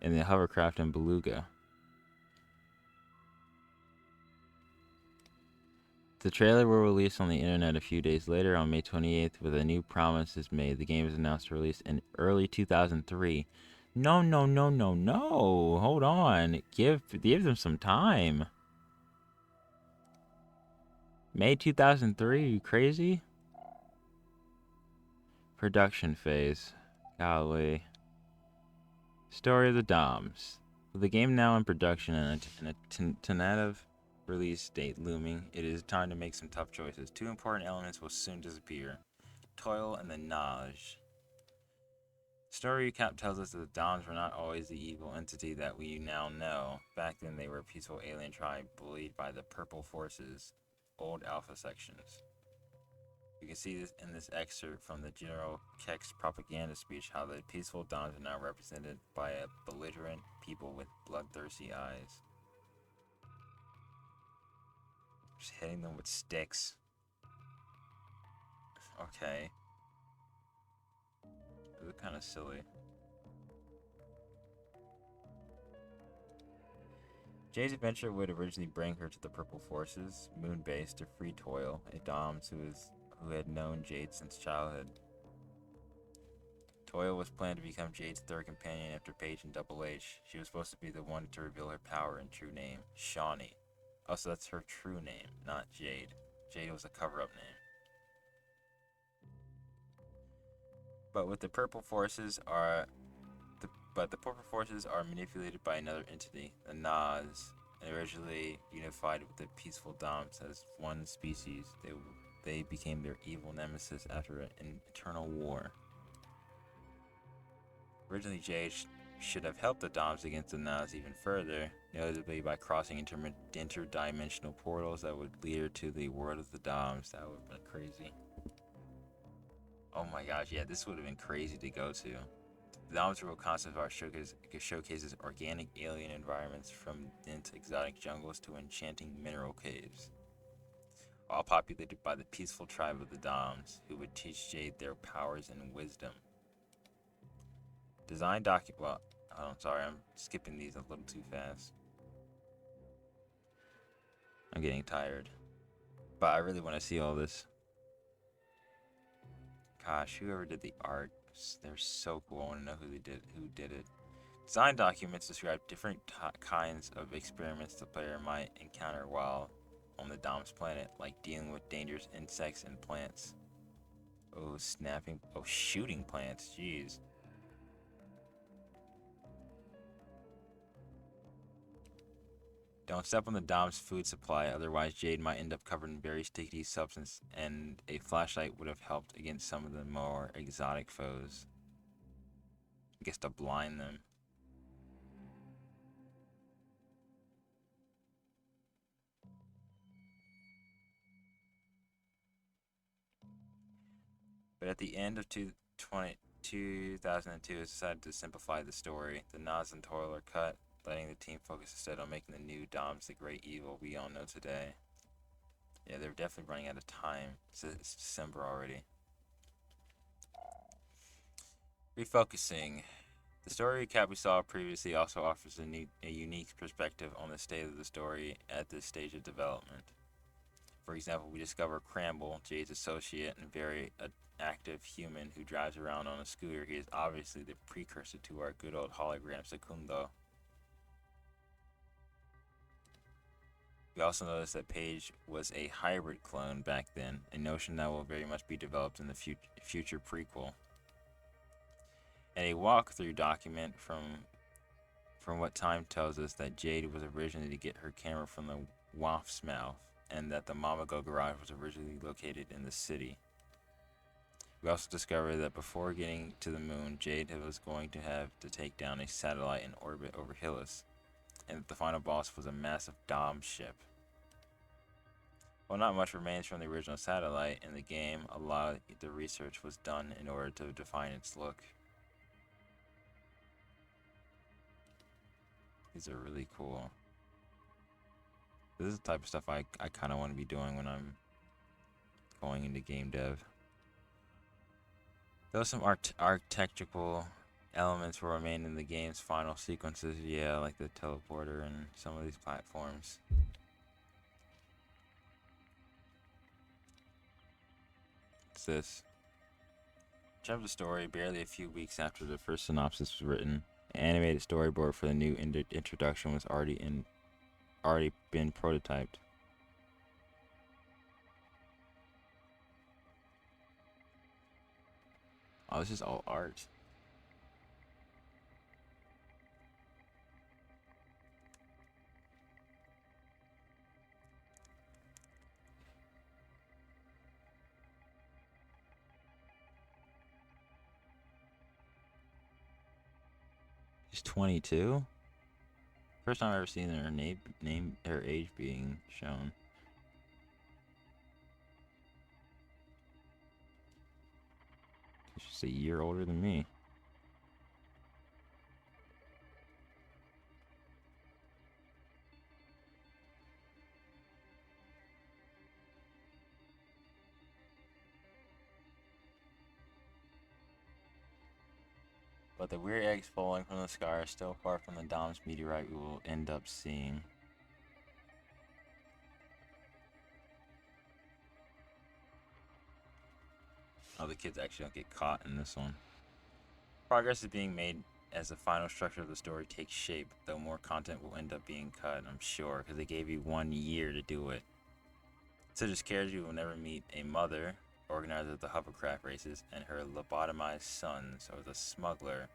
and the hovercraft in Beluga. The trailer will release on the internet a few days later on May 28th with a new promise is made. The game is announced to release in early 2003. No. Hold on. Give them some time. May 2003, you crazy? Production phase. Golly. Story of the DomZ. With the game now in production and a tentative release date looming, it is time to make some tough choices. Two important elements will soon disappear: toil and the Naj. Story recap tells us that the DomZ were not always the evil entity that we now know. Back then, they were a peaceful alien tribe bullied by the Purple Forces, old Alpha sections. You can see this in this excerpt from the General Keck's propaganda speech, how the peaceful DomZ are now represented by a belligerent people with bloodthirsty eyes. Just hitting them with sticks. Okay. This is kind of silly. Jade's adventure would originally bring her to the Purple Forces, moon base, to free Toil, a DomZ who had known Jade since childhood. Toil was planned to become Jade's third companion after Pey'j and Double H. She was supposed to be the one to reveal her power and true name, Shawnee. Also, that's her true name, not Jade. Jade was a cover-up name. But the Purple Forces are manipulated by another entity, the Naz, and originally unified with the peaceful DomZ as one species. They became their evil nemesis after an eternal war. Originally, Jade should have helped the DomZ against the Naz even further, notably by crossing interdimensional portals that would lead her to the world of the DomZ. That would have been crazy. Oh my gosh, yeah, this would have been crazy to go to. The DomZ world concept art showcases organic alien environments from dense exotic jungles to enchanting mineral caves, all populated by the peaceful tribe of the DomZ, who would teach Jade their powers and wisdom. Design document. Well, oh, I'm sorry, I'm skipping these a little too fast. I'm getting tired, but I really want to see all this. Gosh, whoever did the art, they're so cool. I want to know who did it. Design documents describe different kinds of experiments the player might encounter while on the DomZ planet, like dealing with dangerous insects and plants. Shooting plants, jeez. Don't step on the DomZ food supply, otherwise Jade might end up covered in very sticky substance, and a flashlight would have helped against some of the more exotic foes. I guess to blind them. But at the end of 2002, it decided to simplify the story. The Nas and Toil are cut, letting the team focus instead on making the new DomZ the great evil we all know today. Yeah, they're definitely running out of time. It's December already. Refocusing. The story recap we saw previously also offers a unique perspective on the state of the story at this stage of development. For example, we discover Cramble, Jade's associate and very active human who drives around on a scooter. He is obviously the precursor to our good old hologram Secundo. We also noticed that Pey'j was a hybrid clone back then, a notion that will very much be developed in the future prequel. And a walkthrough document from what time tells us that Jade was originally to get her camera from the Waff's mouth, and that the Mamago garage was originally located in the city. We also discovered that before getting to the moon, Jade was going to have to take down a satellite in orbit over Hillys, and that the final boss was a massive DomZ ship. While not much remains from the original satellite in the game, a lot of the research was done in order to define its look. These are really cool. This is the type of stuff I kind of want to be doing when I'm going into game dev. Though some architectural elements will remain in the game's final sequences, yeah, like the teleporter and some of these platforms. What's this? In terms of story, barely a few weeks after the first synopsis was written, an animated storyboard for the new introduction was already been prototyped. Oh, this is all art. She's 22? First time I've ever seen her age being shown. She's a year older than me. But the weird eggs falling from the sky are still far from the DomZ meteorite we will end up seeing. Oh, the kids actually don't get caught in this one. Progress is being made as the final structure of the story takes shape, though more content will end up being cut, I'm sure, because they gave you 1 year to do it. Such as characters you will never meet: a mother, organizer of the hovercraft races, and her lobotomized sons, or the smuggler,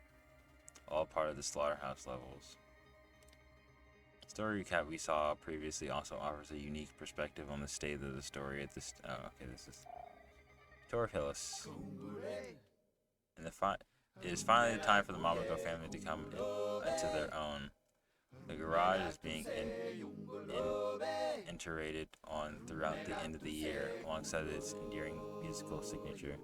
all part of the slaughterhouse levels. Story recap we saw previously also offers a unique perspective on the state of the story at this. Oh, okay, this is Tour of Hillys. And it is finally the time for the Mamago family to come into their own. The garage is being iterated on throughout the end of the year, alongside its endearing musical signature.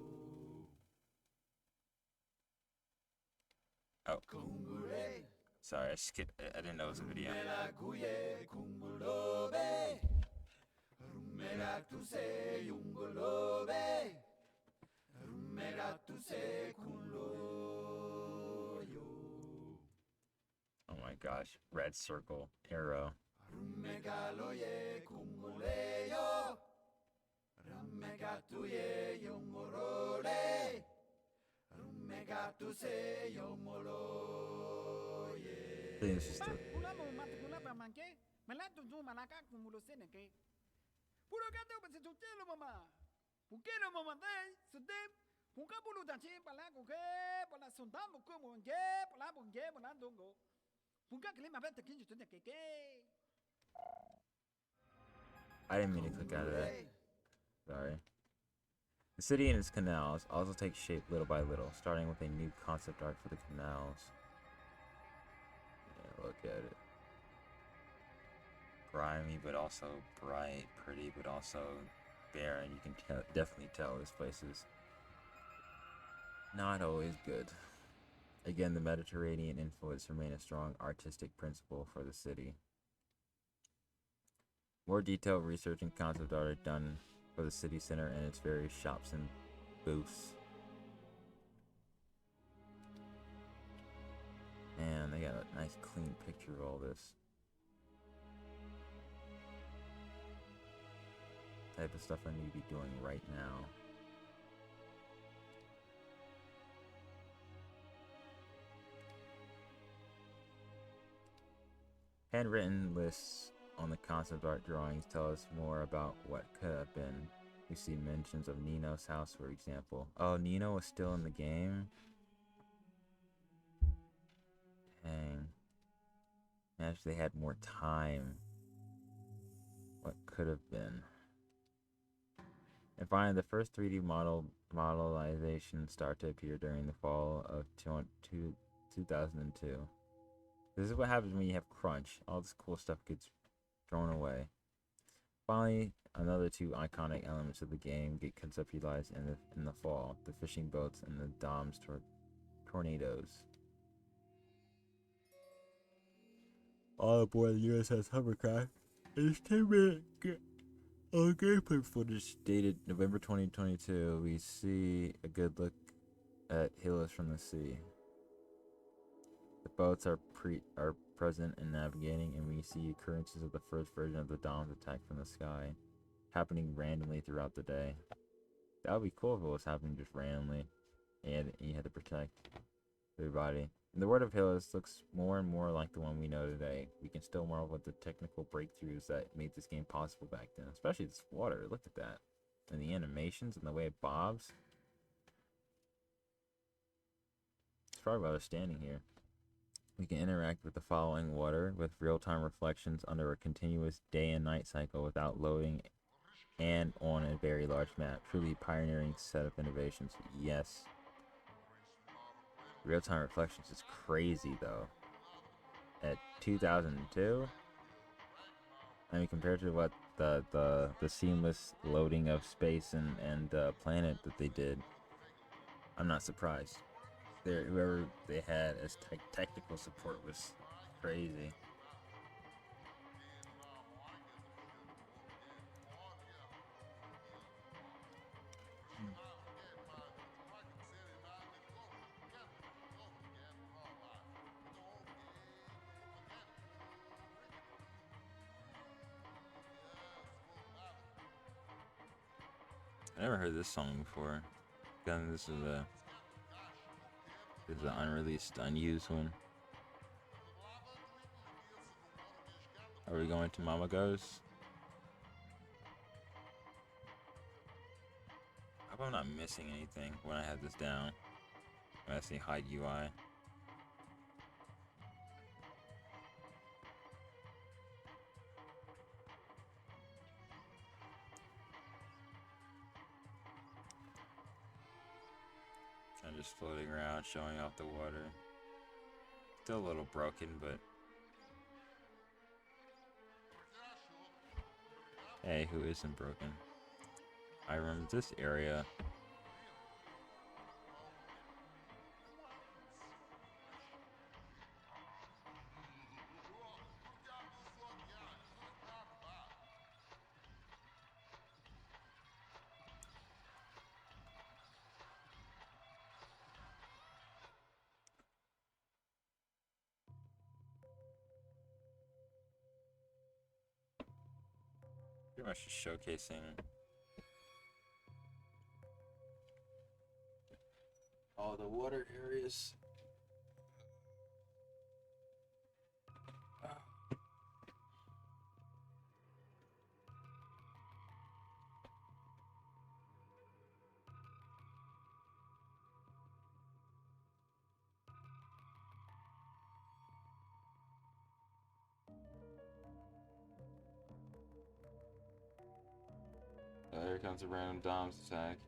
Oh. Sorry, I skipped. I didn't know it was a video. Oh my gosh, red circle, arrow. I think this is the... I didn't mean to click out of that. Sorry. The city and its canals also take shape little by little, starting with a new concept art for the canals. Yeah, look at it. Grimy, but also bright, pretty, but also barren. You can definitely tell this place is not always good. Again, the Mediterranean influence remained a strong artistic principle for the city. More detailed research and concept art are done for the city center and its various shops and booths. Man, they got a nice clean picture of all this. Type of stuff I need to be doing right now. Handwritten lists on the concept art drawings tell us more about what could have been. We see mentions of Nino's house, for example. Oh, Nino was still in the game? Dang. Imagine they had more time. What could have been. And finally, the first 3D modelization start to appear during the fall of 2002. This is what happens when you have crunch. All this cool stuff gets thrown away. Finally, another two iconic elements of the game get conceptualized in the fall: the fishing boats and the DomZ tornadoes. All aboard the USS Hovercraft. It's 10-minute gameplay footage dated November 2022. We see a good look at Hillys from the sea. The boats are present in navigating, and we see occurrences of the first version of the DomZ attack from the sky, happening randomly throughout the day. That would be cool if it was happening just randomly, and you had to protect everybody. And the world of Hillys looks more and more like the one we know today. We can still marvel at the technical breakthroughs that made this game possible back then, especially this water. Look at that. And the animations and the way it bobs. It's probably why they're standing here. We can interact with the following water with real-time reflections under a continuous day and night cycle without loading and on a very large map. Truly pioneering set of innovations. Yes. Real-time reflections is crazy though. At 2002, I mean, compared to what the seamless loading of space and planet that they did, I'm not surprised. Whoever they had as technical support was crazy. I never heard this song before. Again, this is an unreleased, unused one. Are we going to Mama Goes? I hope I'm not missing anything when I have this down. When I say hide UI. I'm just floating around, showing off the water. Still a little broken, but hey, who isn't broken? I remember this area. Pretty much just showcasing all the water areas. Here comes a random DomZ attack.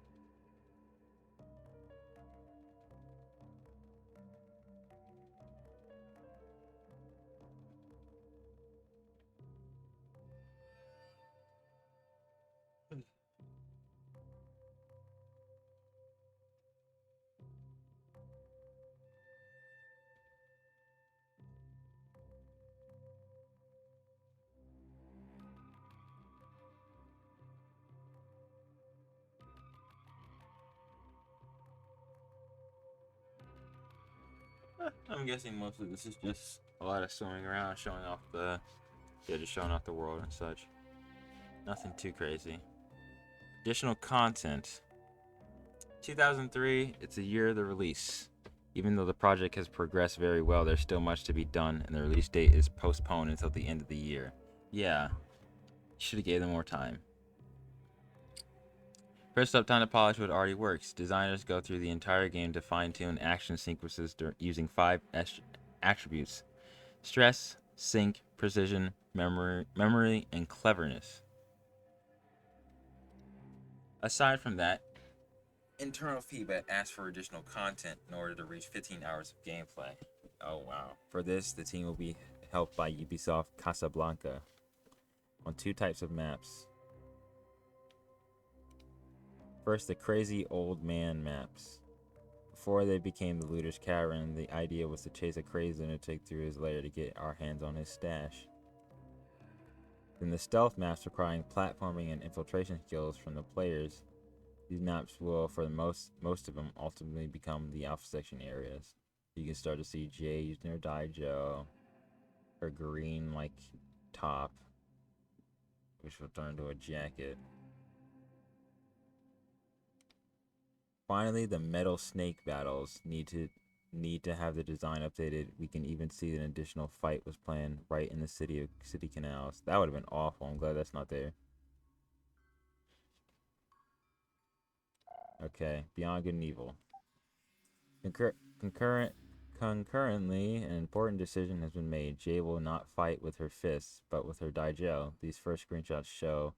I'm guessing most of this is just a lot of swimming around, showing off the, yeah, just showing off the world and such. Nothing too crazy. Additional content. 2003, it's a year of the release. Even though the project has progressed very well, there's still much to be done, and the release date is postponed until the end of the year. Yeah, should have gave them more time. First up, time to polish what already works. Designers go through the entire game to fine-tune action sequences using 5 attributes: stress, sync, precision, memory, and cleverness. Aside from that, internal feedback asks for additional content in order to reach 15 hours of gameplay. Oh wow. For this, the team will be helped by Ubisoft Casablanca on 2 types of maps. First, the crazy old man maps. Before they became the Looter's Cavern, the idea was to chase a crazy lunatic through his lair to get our hands on his stash. Then the stealth maps requiring platforming and infiltration skills from the players. These maps will, for the most of them, ultimately become the alpha section areas. You can start to see Jade using her Daijo, her green top, which will turn into a jacket. Finally, the metal snake battles need to have the design updated. We can even see an additional fight was planned right in the city canals. That would have been awful. I'm glad that's not there. Okay, Beyond Good and Evil. Concurrently, an important decision has been made. Jade will not fight with her fists, but with her Daijo. These first screenshots show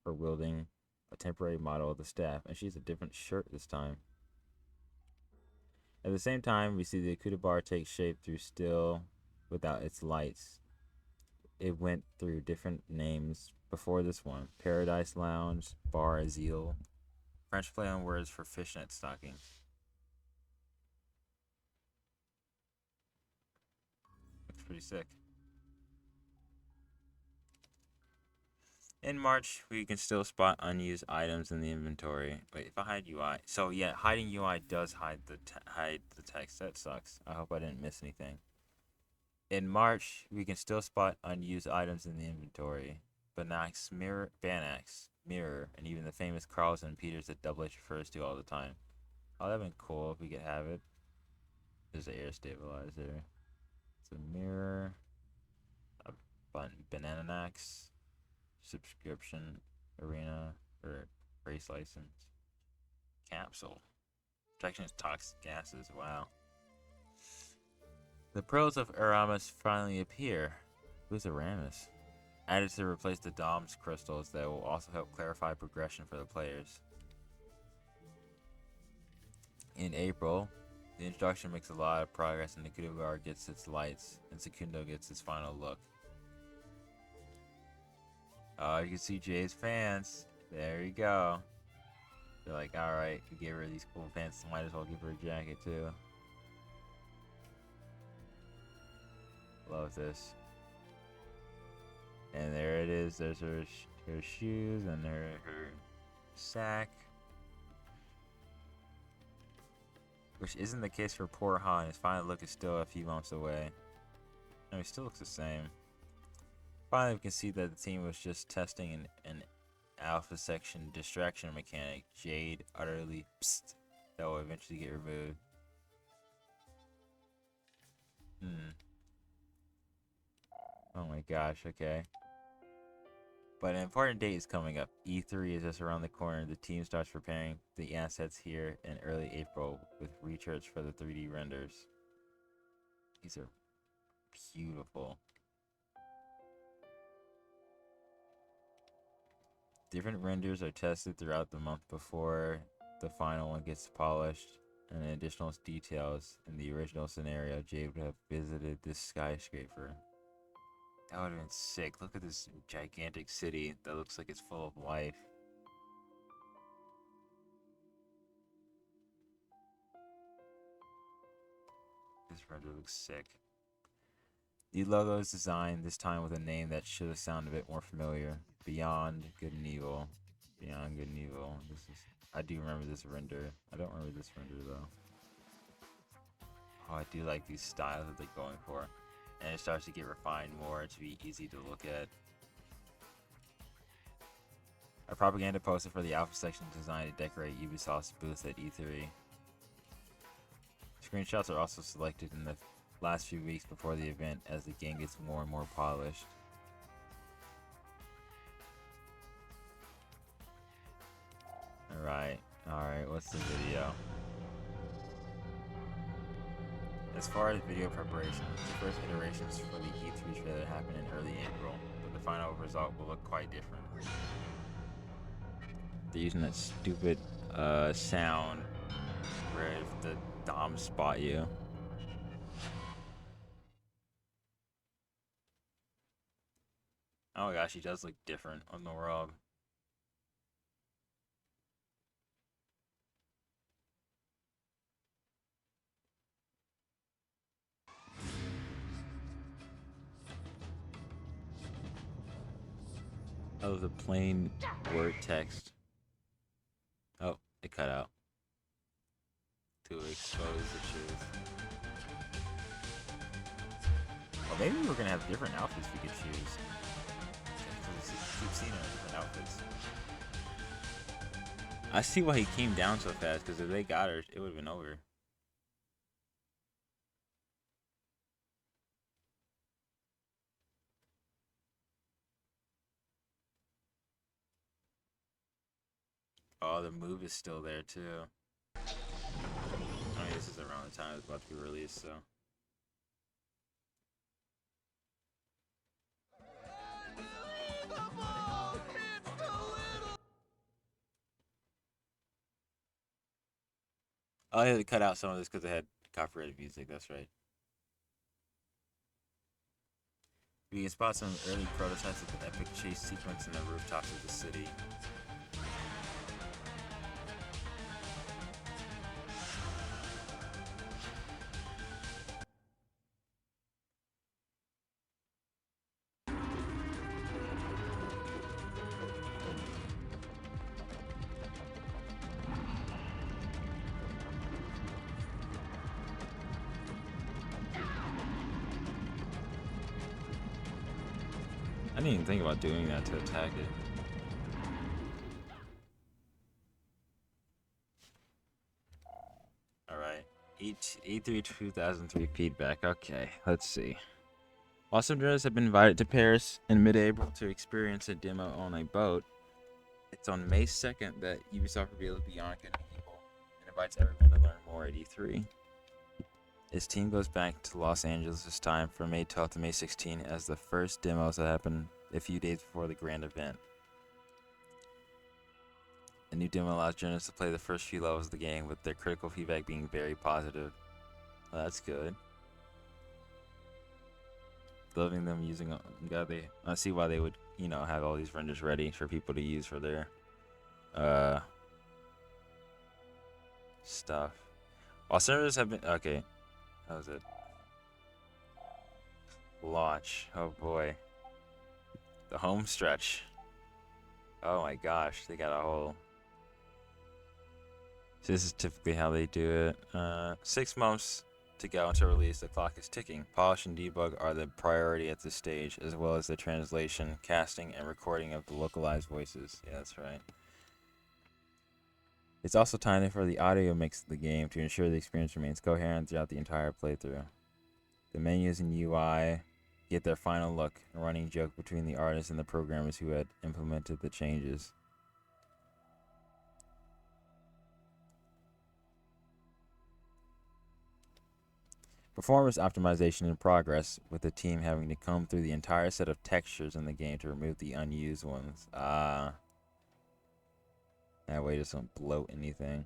her wielding a temporary model of the staff, and she's a different shirt this time. At the same time, we see the Akuta bar take shape through still without its lights. It went through different names before this one: Paradise Lounge, Bar Azil. French play on words for fishnet stockings. Looks pretty sick. In March, we can still spot unused items in the inventory. Wait, if I hide UI, so yeah, hiding UI does hide the text. That sucks. I hope I didn't miss anything. In March, we can still spot unused items in the inventory. Banax, mirror, and even the famous Carls and Peters that Double H refers to all the time. Oh, that'd been cool if we could have it. There's an air stabilizer. It's a mirror. A Bananax. Subscription arena or race license. Capsule. Protection of toxic gases. Wow. The pearls of Aramis finally appear. Who's Aramis? Added to replace the DomZ crystals that will also help clarify progression for the players. In April, the introduction makes a lot of progress and Nakuto Guard gets its lights and Secundo gets its final look. Oh, you can see Jay's fans. There you go. They're like, alright, we gave her these cool pants, might as well give her a jacket too. Love this. And there it is. There's her shoes and her sack. Which isn't the case for poor Han. His final look is still a few months away. No, he still looks the same. Finally, we can see that the team was just testing an alpha section distraction mechanic. Jade utterly psst, that will eventually get removed. Oh my gosh, okay. But an important date is coming up. E3 is just around the corner. The team starts preparing the assets here in early April with retouch for the 3D renders. These are beautiful. Different renders are tested throughout the month before the final one gets polished, and additional details. In the original scenario, Jade would have visited this skyscraper. That would have been sick. Look at this gigantic city that looks like it's full of life. This render looks sick. The logo is designed this time with a name that should have sounded a bit more familiar. Beyond Good and Evil. Beyond Good and Evil. I do remember this render. I don't remember this render though. Oh, I do like these styles that they're going for. And it starts to get refined more to be easy to look at. A propaganda poster for the Alpha section designed to decorate Ubisoft's booth at E3. Screenshots are also selected in the last few weeks before the event as the game gets more and more polished. Alright, what's the video? As far as video preparation, the first iterations for the E3 trailer happened in early April, but the final result will look quite different. They're using that stupid sound where if the DomZ spot you. Oh my gosh, he does look different on the world. Oh, the plain word text. Oh, it cut out. To expose the truth. Well, maybe we're gonna have different outfits we could choose. Because we keep seeing them in different outfits. I see why he came down so fast, because if they got her, it would have been over. Oh, the move is still there too. I mean, this is around the time it's about to be released, so. Oh, I had to cut out some of this because it had copyrighted music, that's right. We can spot some early prototypes of the epic chase sequence in the rooftops of the city. I didn't even think about doing that to attack it. Alright. E3 2003 feedback. Okay, let's see. While some journalists have been invited to Paris in mid-April to experience a demo on a boat, it's on May 2nd that Ubisoft reveals Beyond Good and Evil and invites everyone to learn more at E3. Its team goes back to Los Angeles this time from May 12th to May 16th as the first demos that happened a few days before the grand event. The new demo allows journalists to play the first few levels of the game, with their critical feedback being very positive. Well, that's good. Loving them using I see why they would, have all these renders ready for people to use for their stuff. While servers have been okay. How was it? Launch. Oh boy. The home stretch. Oh my gosh, they got a whole. So this is typically how they do it. 6 months to go until release. The clock is ticking. Polish and debug are the priority at this stage, as well as the translation, casting, and recording of the localized voices. Yeah, that's right. It's also time for the audio mix of the game to ensure the experience remains coherent throughout the entire playthrough. The menus and UI get their final look, a running joke between the artists and the programmers who had implemented the changes. Performance optimization in progress, with the team having to comb through the entire set of textures in the game to remove the unused ones. That way it doesn't bloat anything.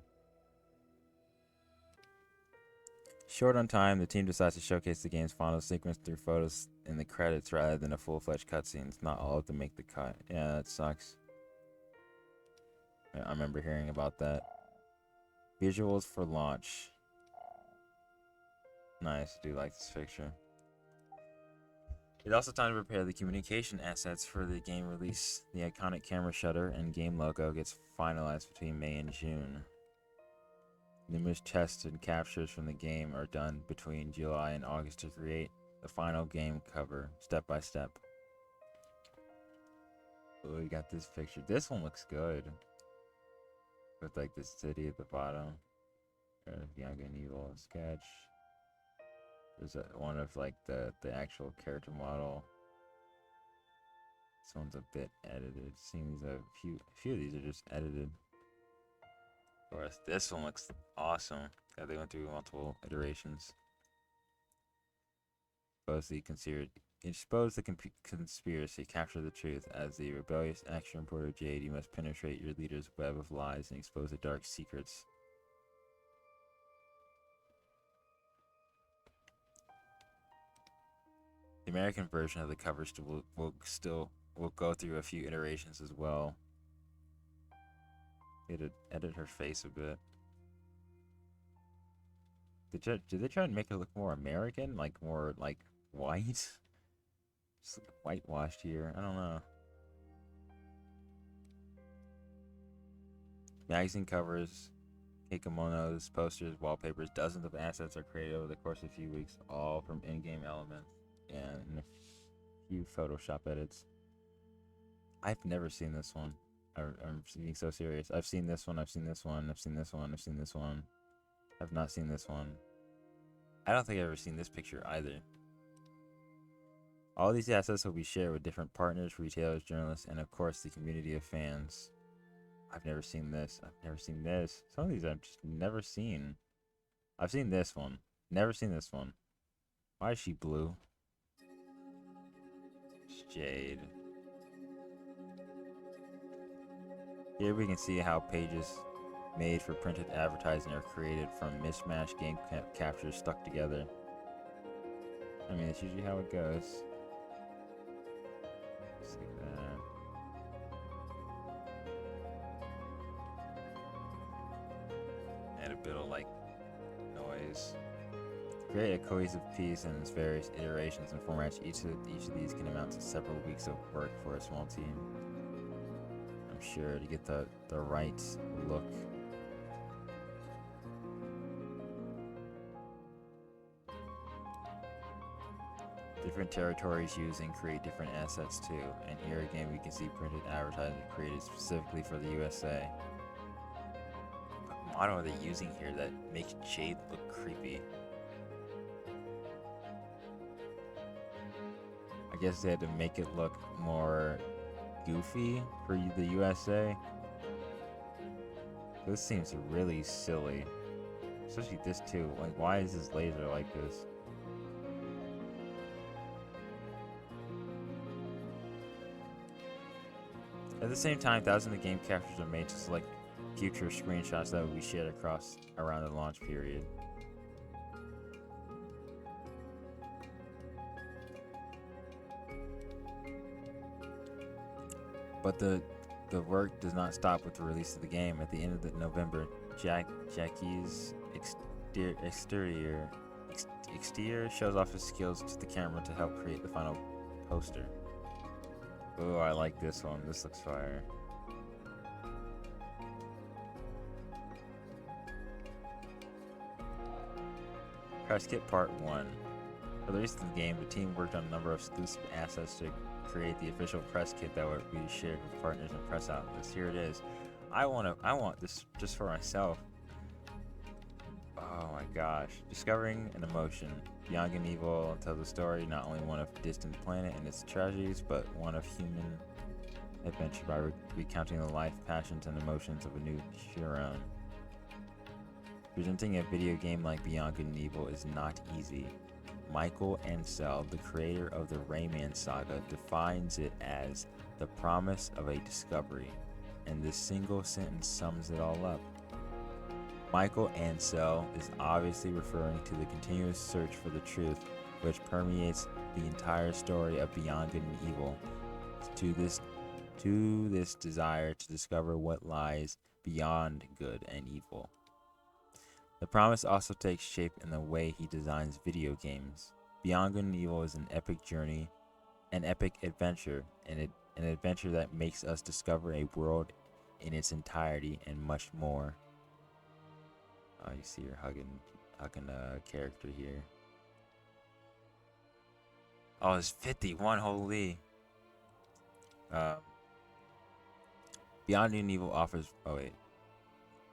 Short on time, the team decides to showcase the game's final sequence through photos in the credits rather than a full-fledged cutscenes. Not all of them make the cut. Yeah, that sucks. I remember hearing about that. Visuals for launch. Nice, I do like this picture. It's also time to prepare the communication assets for the game release. The iconic camera shutter and game logo gets finalized between May and June. Numerous tests and captures from the game are done between July and August to create the final game cover, step by step. Oh, we got this picture. This one looks good. With like the city at the bottom. Young and Evil sketch. There's one of like the actual character model. This one's a bit edited. Seems a few of these are just edited. Of course, this one looks awesome. Yeah, they went through multiple iterations. Expose the conspiracy, capture the truth. As the rebellious action reporter Jade, you must penetrate your leader's web of lies and expose the dark secrets. The American version of the cover will go through a few iterations as well. They had to edit her face a bit. Did they try to make her look more American? Like more like white? Just whitewashed here. I don't know. Magazine covers, kimonos, posters, wallpapers, dozens of assets are created over the course of a few weeks, all from in-game elements and a few Photoshop edits. I've never seen this one. I'm being so serious. I've seen this one, I've seen this one, I've seen this one, I've seen this one. I've not seen this one. I don't think I've ever seen this picture either. All these assets will be shared with different partners, retailers, journalists, and of course the community of fans. I've never seen this. I've never seen this. Some of these I've just never seen. I've seen this one. Never seen this one. Why is she blue? It's Jade. Here we can see how pages made for printed advertising are created from mismatched game captures stuck together. I mean, that's usually how it goes. Just like that. Add a bit of like noise. Create a cohesive piece in its various iterations and formats. Each of these can amount to several weeks of work for a small team. I'm sure to get the right look. Different territories use and create different assets too. And here again we can see printed advertising created specifically for the USA. What motto are they using here that makes Jade look creepy? I guess they had to make it look more goofy for the USA. This seems really silly. Especially this too. Like, why is this laser like this? At the same time, thousands of game captures are made to select future screenshots that will be shared around the launch period. But the work does not stop with the release of the game. At the end of November, Jackie's exterior shows off his skills to the camera to help create the final poster. Oh, I like this one. This looks fire. Press Kit Part 1. For the release of the game, the team worked on a number of exclusive assets to create the official press kit that would be shared with partners and press outlets. Here it is. I want this just for myself. Oh my gosh. Discovering an emotion. Beyond Good and Evil tells a story not only one of a distant planet and its tragedies, but one of human adventure by recounting the life, passions, and emotions of a new Huron. Presenting a video game like Beyond Good and Evil is not easy. Michael Ansel, the creator of the Rayman saga, defines it as the promise of a discovery, and this single sentence sums it all up. Michael Ansel is obviously referring to the continuous search for the truth which permeates the entire story of Beyond Good and Evil, to this desire to discover what lies beyond good and evil. The promise also takes shape in the way he designs video games. Beyond Good and Evil is an epic journey, an epic adventure, and an adventure that makes us discover a world in its entirety and much more. You see her hugging a character here. Oh, it's 51. Holy. Beyond Good and Evil offers. Oh wait.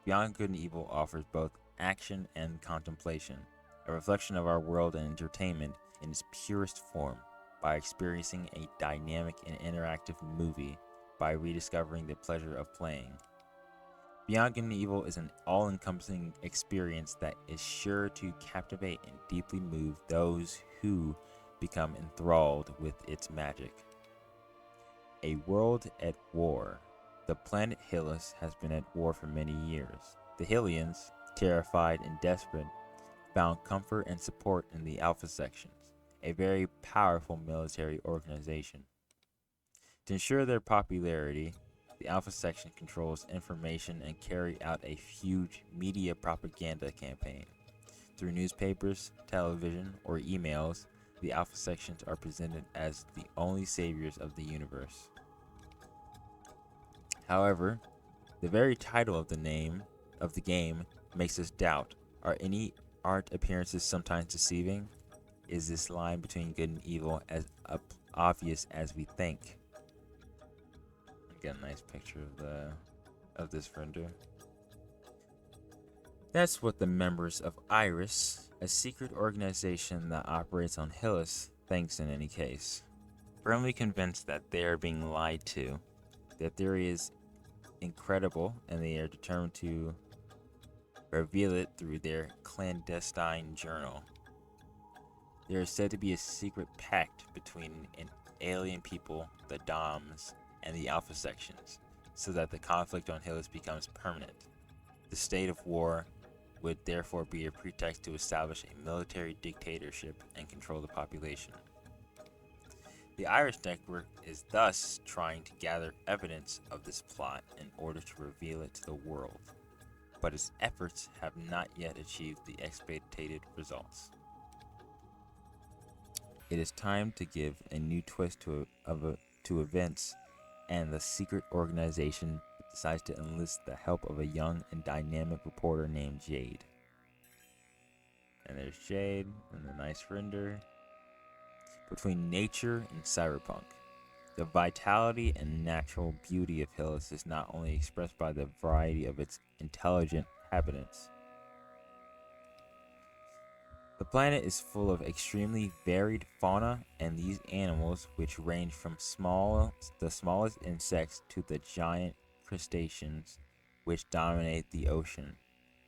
Beyond Good and Evil offers both action and contemplation, a reflection of our world and entertainment in its purest form, by experiencing a dynamic and interactive movie, by rediscovering the pleasure of playing. Beyond Good and Evil is an all-encompassing experience that is sure to captivate and deeply move those who become enthralled with its magic. A world at war. The planet Hillys has been at war for many years. The Hylians, terrified and desperate, found comfort and support in the Alpha Sections, a very powerful military organization. To ensure their popularity, the Alpha Section controls information and carry out a huge media propaganda campaign. Through newspapers, television, or emails, the Alpha Sections are presented as the only saviors of the universe. However, the very title of the game makes us doubt, are any art appearances sometimes deceiving? Is this line between good and evil as obvious as we think? Get a nice picture of this render. That's what the members of Iris, a secret organization that operates on Hillys, thinks in any case. Firmly convinced that they are being lied to, their theory is incredible, and they are determined to reveal it through their clandestine journal. There is said to be a secret pact between an alien people, the DomZ, and the Alpha Sections, so that the conflict on Hillys becomes permanent. The state of war would therefore be a pretext to establish a military dictatorship and control the population. The Iris Network is thus trying to gather evidence of this plot in order to reveal it to the world, but its efforts have not yet achieved the expected results. It is time to give a new twist to events, and the secret organization decides to enlist the help of a young and dynamic reporter named Jade. And there's Jade and the nice render. Between nature and cyberpunk, the vitality and natural beauty of Hillys is not only expressed by the variety of its intelligent inhabitants. The planet is full of extremely varied fauna, and these animals, which range from the smallest insects to the giant crustaceans which dominate the ocean,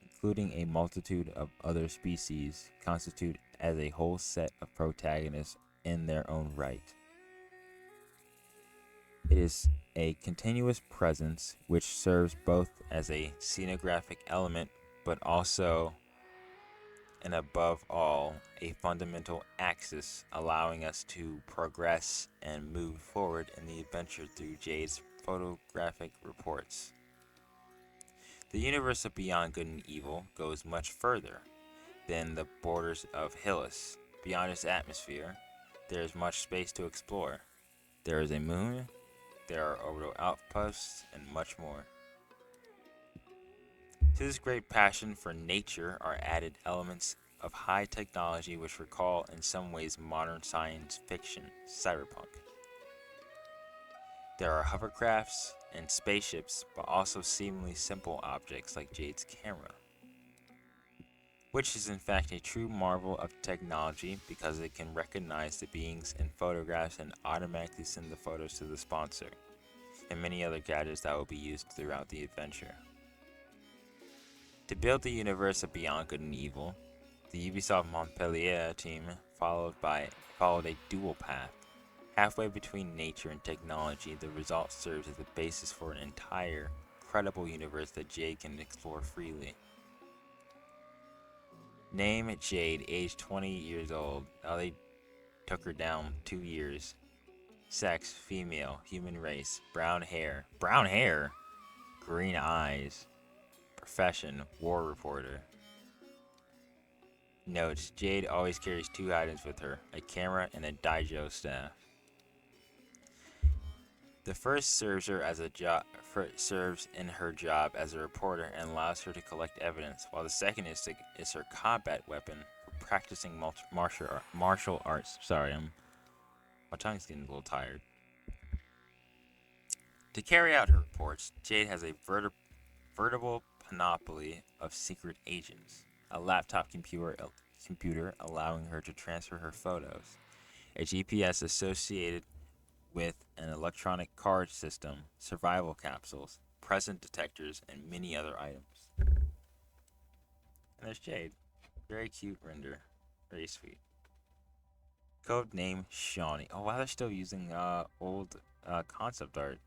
including a multitude of other species, constitute as a whole set of protagonists in their own right. It is a continuous presence which serves both as a scenographic element, but also, and above all, a fundamental axis allowing us to progress and move forward in the adventure through Jade's photographic reports. The universe of Beyond Good and Evil goes much further than the borders of Hillys. Beyond its atmosphere, there is much space to explore. There is a moon, there are orbital outposts, and much more. To this great passion for nature are added elements of high technology which recall in some ways modern science fiction, cyberpunk. There are hovercrafts and spaceships, but also seemingly simple objects like Jade's camera, which is in fact a true marvel of technology because it can recognize the beings in photographs and automatically send the photos to the sponsor, and many other gadgets that will be used throughout the adventure. To build the universe of Beyond Good and Evil, the Ubisoft Montpellier team followed a dual path. Halfway between nature and technology, the result serves as the basis for an entire, credible universe that Jade can explore freely. Name Jade, age 20 years old. Oh, they took her down 2 years. Sex, female, human race, brown hair. Brown hair? Green eyes. Profession, war reporter. Notes, Jade always carries 2 items with her, a camera and a Daijo staff. The first serves her as a serves in her job as a reporter and allows her to collect evidence, while the second is her combat weapon for practicing martial arts. Sorry, my tongue's getting a little tired. To carry out her reports, Jade has a veritable panoply of secret agents: a laptop computer allowing her to transfer her photos, a GPS associated with an electronic card system, survival capsules, present detectors, and many other items. And there's Jade. Very cute render. Very sweet. Code name Shawnee. Oh wow, they're still using old concept art.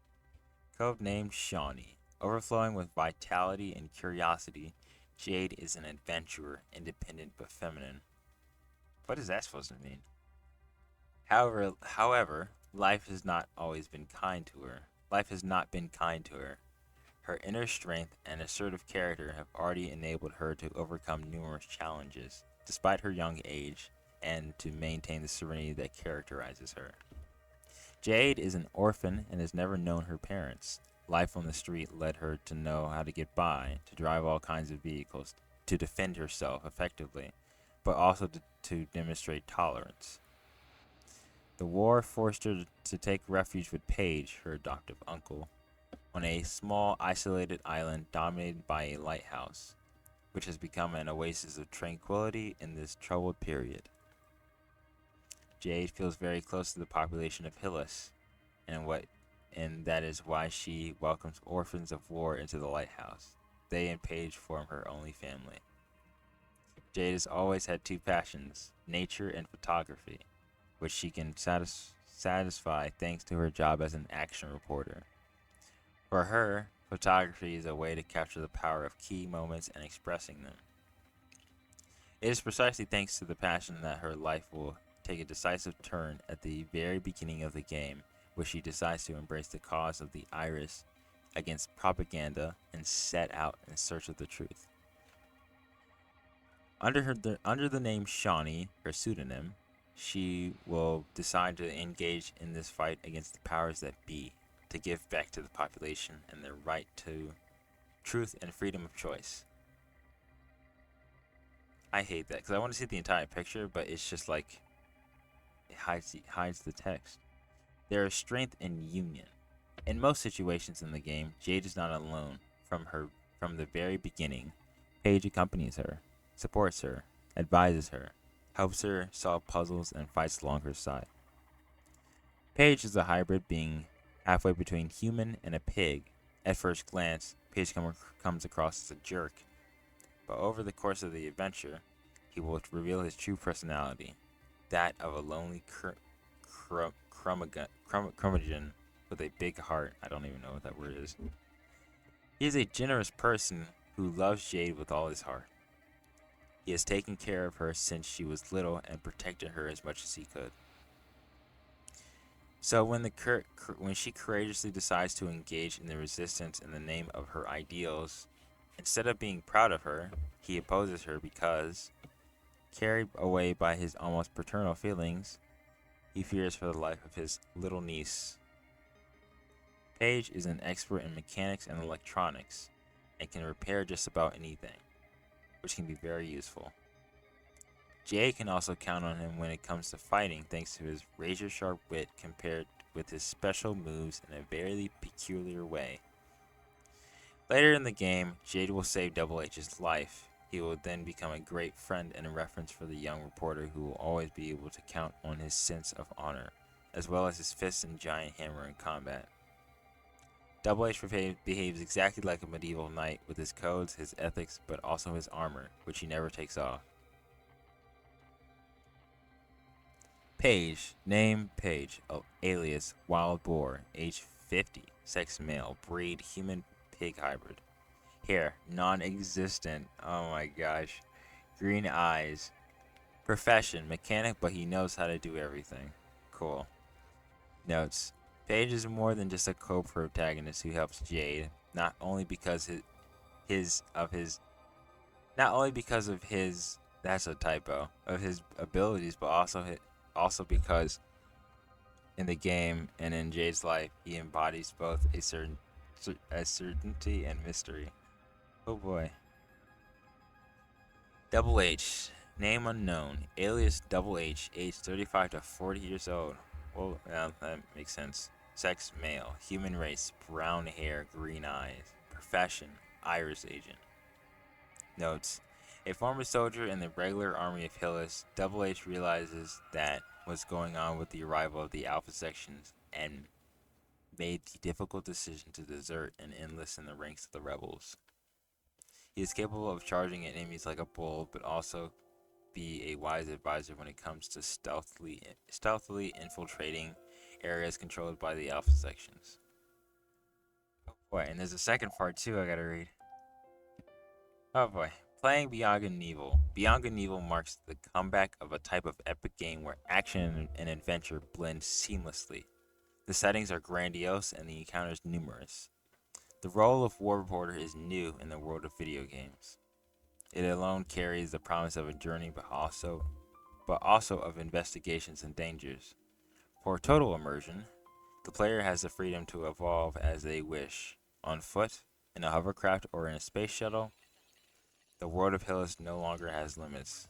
Code name Shawnee. Overflowing with vitality and curiosity, Jade is an adventurer, independent but feminine. What is that supposed to mean? However, life has not always been kind to her. Life has not been kind to her. Her inner strength and assertive character have already enabled her to overcome numerous challenges, despite her young age, and to maintain the serenity that characterizes her. Jade is an orphan and has never known her parents. Life on the street led her to know how to get by, to drive all kinds of vehicles, to defend herself effectively, but also to demonstrate tolerance. The war forced her to take refuge with Pey'j, her adoptive uncle, on a small, isolated island dominated by a lighthouse, which has become an oasis of tranquility in this troubled period. Jade feels very close to the population of Hillys, and that is why she welcomes orphans of war into the lighthouse. They and Pey'j form her only family. Jade has always had two passions, nature and photography, which she can satisfy thanks to her job as an action reporter. For her, photography is a way to capture the power of key moments and expressing them. It is precisely thanks to the passion that her life will take a decisive turn at the very beginning of the game, where she decides to embrace the cause of the Iris against propaganda and set out in search of the truth. Under the name Shawnee, her pseudonym, she will decide to engage in this fight against the powers that be, to give back to the population and their right to truth and freedom of choice. I hate that because I want to see the entire picture, but it's just like it hides the text. There is strength in union. In most situations in the game, Jade is not alone. From the very beginning, Pey'j accompanies her, supports her, advises her, helps her solve puzzles, and fights along her side. Pey'j is a hybrid being halfway between human and a pig. At first glance, Pey'j comes across as a jerk, but over the course of the adventure, he will reveal his true personality, that of a lonely curmudgeon with a big heart. I don't even know what that word is. He is a generous person who loves Jade with all his heart. He has taken care of her since she was little and protected her as much as he could. So when she courageously decides to engage in the resistance in the name of her ideals, instead of being proud of her, he opposes her because, carried away by his almost paternal feelings, he fears for the life of his little niece. Pey'j is an expert in mechanics and electronics and can repair just about anything, which can be very useful. Jade can also count on him when it comes to fighting thanks to his razor-sharp wit compared with his special moves in a very peculiar way. Later in the game, Jade will save Double H's life. He will then become a great friend and a reference for the young reporter who will always be able to count on his sense of honor, as well as his fists and giant hammer in combat. Double H behaves exactly like a medieval knight with his codes, his ethics, but also his armor, which he never takes off. Pey'j, name Pey'j, alias Wild Boar, age 50, sex male, breed human pig hybrid. Hair, non-existent, oh my gosh. Green eyes. Profession, mechanic, but he knows how to do everything. Cool. Notes. Pey'j is more than just a co-protagonist who helps Jade, not only because of his that's a typo, of his abilities, but also because In the game and in Jade's life, he embodies both a certainty and mystery. Oh boy. Double H, name unknown, alias Double H, age 35 to 40 years old. Well, that makes sense. Sex, male. Human race, brown hair, green eyes. Profession, Iris agent. Notes. A former soldier in the regular army of Hillys, Double H realizes that what's going on with the arrival of the Alpha sections and made the difficult decision to desert and enlist in the ranks of the rebels. He is capable of charging at enemies like a bull, but also be a wise advisor when it comes to stealthily infiltrating areas controlled by the Alpha sections. Oh boy, and there's a second part too I gotta read. Oh boy. Playing Beyond Good and Evil. Beyond Good and Evil marks the comeback of a type of epic game where action and adventure blend seamlessly. The settings are grandiose and the encounters numerous. The role of war reporter is new in the world of video games. It alone carries the promise of a journey, but also of investigations and dangers. For total immersion, the player has the freedom to evolve as they wish, on foot, in a hovercraft, or in a space shuttle. The world of Hillys no longer has limits.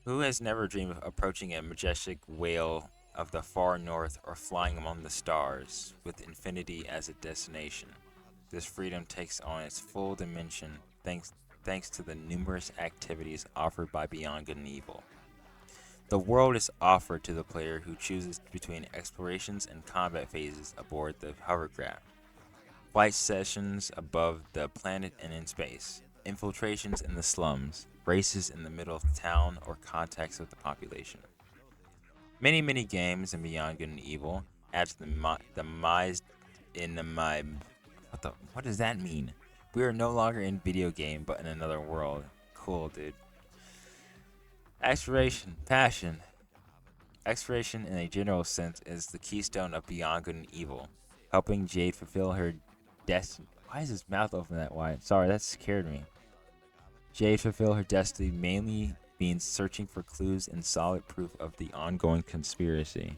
Who has never dreamed of approaching a majestic whale of the far north or flying among the stars, with infinity as a destination? This freedom takes on its full dimension thanks to the numerous activities offered by Beyond Good and Evil. The world is offered to the player who chooses between explorations and combat phases aboard the hovercraft, flight sessions above the planet and in space, infiltrations in the slums, races in the middle of town, or contacts with the population. Many games in Beyond Good and Evil add to what does that mean? We are no longer in video game, but in another world. Cool, dude. Exploration, passion. Exploration in a general sense is the keystone of Beyond Good and Evil, helping Jade fulfill her destiny. Why is his mouth open that wide? Sorry, that scared me. Jade fulfill her destiny mainly means searching for clues and solid proof of the ongoing conspiracy.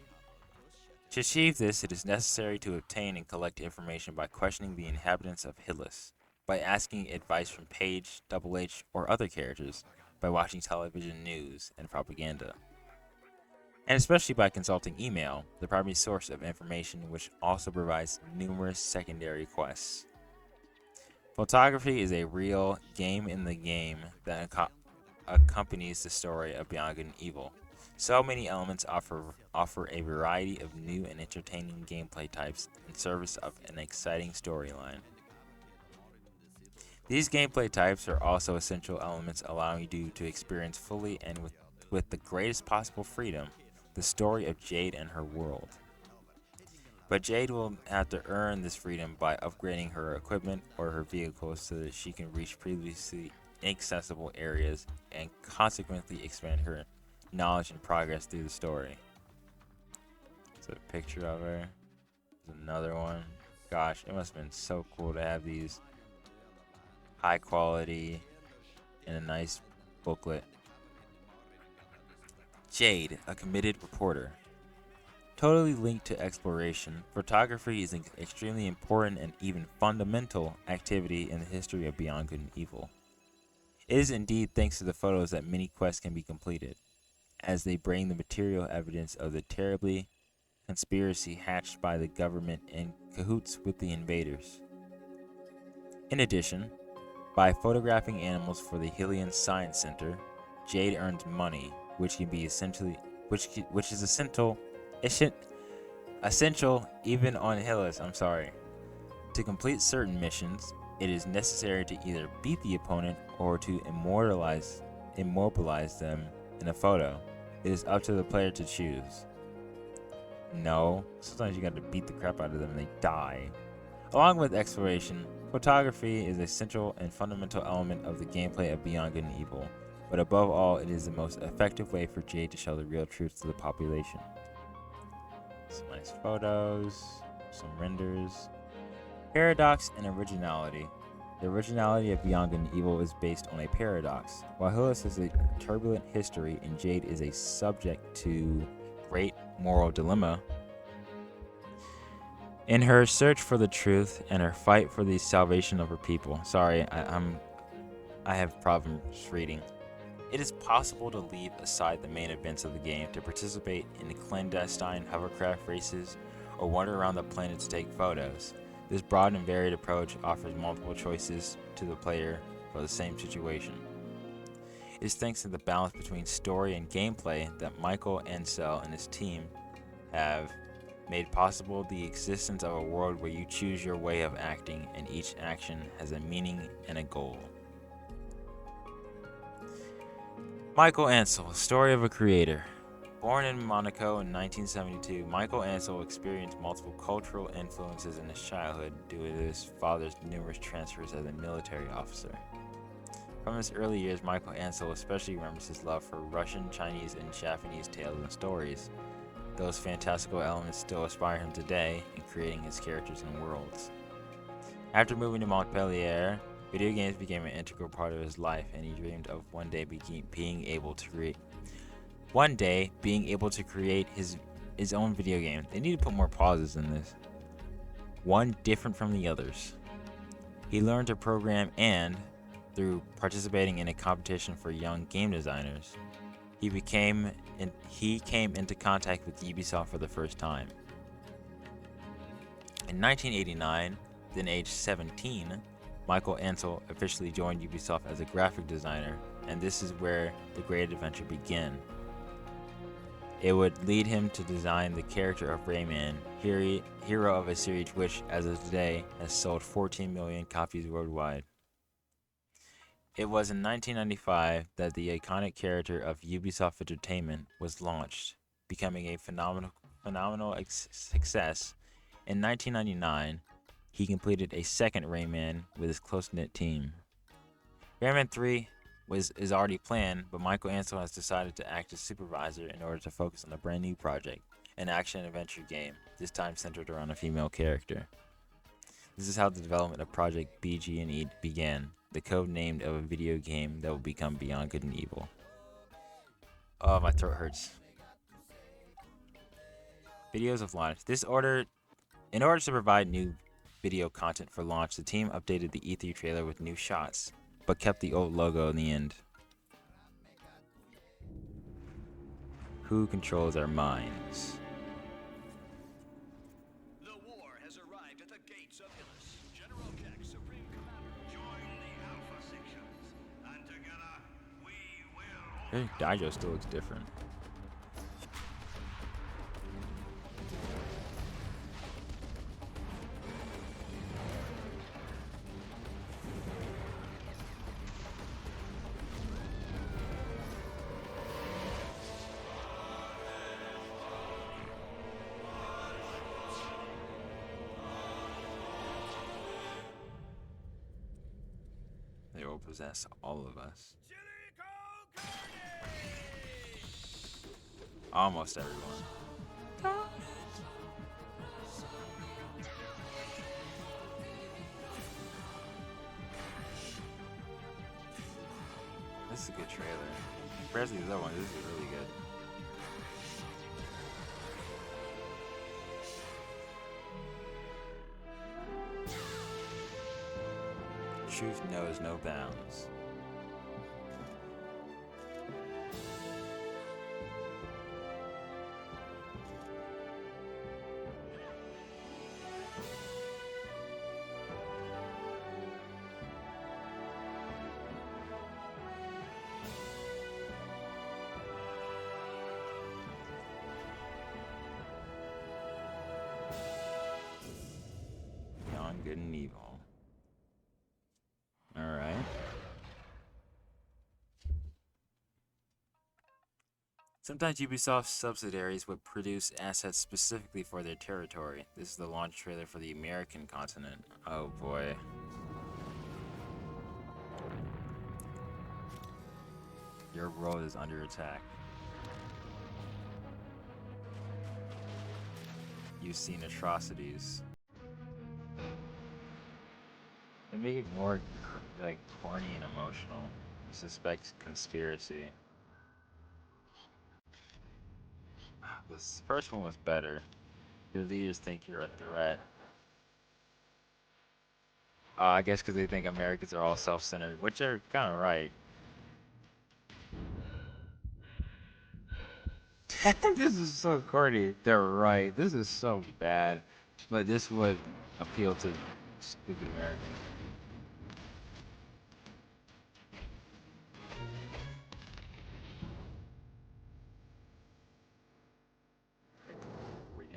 To achieve this, it is necessary to obtain and collect information by questioning the inhabitants of Hillys, by asking advice from Pey'j, Double H, or other characters, by watching television news and propaganda, and especially by consulting email, the primary source of information, which also provides numerous secondary quests. Photography is a real game in the game that accompanies the story of Beyond Good and Evil. So many elements offer a variety of new and entertaining gameplay types in service of an exciting storyline. These gameplay types are also essential elements allowing you to experience fully and with the greatest possible freedom the story of Jade and her world. But Jade will have to earn this freedom by upgrading her equipment or her vehicles so that she can reach previously inaccessible areas and consequently expand her knowledge and progress through the story. There's a picture of her. There's another one. Gosh, it must have been so cool to have these high quality in a nice booklet. Jade, a committed reporter. Totally linked to exploration, photography is an extremely important and even fundamental activity in the history of Beyond Good and Evil. It is indeed thanks to the photos that many quests can be completed, as they bring the material evidence of the terribly conspiracy hatched by the government in cahoots with the invaders. In addition, by photographing animals for the Hillian Science Center, Jade earns money, which is essential even on Hillys. To complete certain missions, it is necessary to either beat the opponent or to immobilize them in a photo. It is up to the player to choose. No, sometimes you got to beat the crap out of them and they die. Along with exploration, photography is a central and fundamental element of the gameplay of Beyond Good and Evil, but above all, it is the most effective way for Jade to show the real truth to the population. Some nice photos, some renders. Paradox and originality. The originality of Beyond Good and Evil is based on a paradox. While Hillys has a turbulent history and Jade is a subject to great moral dilemma, in her search for the truth and her fight for the salvation of her people. Sorry, I have problems reading. It is possible to leave aside the main events of the game to participate in clandestine hovercraft races or wander around the planet to take photos. This broad and varied approach offers multiple choices to the player for the same situation. It is thanks to the balance between story and gameplay that Michael Ansel and his team have made possible the existence of a world where you choose your way of acting and each action has a meaning and a goal. Michael Ansel, Story of a Creator. Born in Monaco in 1972, Michael Ansel experienced multiple cultural influences in his childhood due to his father's numerous transfers as a military officer. From his early years, Michael Ansel especially remembers his love for Russian, Chinese, and Japanese tales and stories. Those fantastical elements still inspire him today in creating his characters and worlds. After moving to Montpellier, video games became an integral part of his life, and he dreamed of one day being able to create his own video game. They need to put more pauses in this. One different from the others. He learned to program and, through participating in a competition for young game designers, he came into contact with Ubisoft for the first time. In 1989, then aged 17, Michael Ansel officially joined Ubisoft as a graphic designer, and this is where the great adventure began. It would lead him to design the character of Rayman, hero of a series which, as of today, has sold 14 million copies worldwide. It was in 1995 that the iconic character of Ubisoft Entertainment was launched, becoming a phenomenal success. In 1999, he completed a second Rayman with his close-knit team. Rayman 3 is already planned, but Michael Ansel has decided to act as supervisor in order to focus on a brand new project, an action-adventure game, this time centered around a female character. This is how the development of Project BG&E began, the code name of a video game that will become Beyond Good and Evil. Oh, my throat hurts. Videos of launch. In order to provide new video content for launch, the team updated the E3 trailer with new shots, but kept the old logo in the end. Who controls our minds? The war has arrived at the gates of Hillys. General Keck, Supreme Commander, join the Alpha sections, and together we will. Hey, Daijo still looks different. They will possess all of us. Almost everyone. This is a good trailer. Compared to the other one, this is really good. Truth knows no bounds. Beyond Good and Evil. Alright. Sometimes Ubisoft subsidiaries would produce assets specifically for their territory. This is the launch trailer for the American continent. Oh boy. Your world is under attack. You've seen atrocities. They make it more like corny and emotional. Suspect conspiracy. This first one was better. Your leaders think you're a threat. I guess because they think Americans are all self-centered, which are kind of right. This is so corny. They're right. This is so bad. But this would appeal to stupid Americans.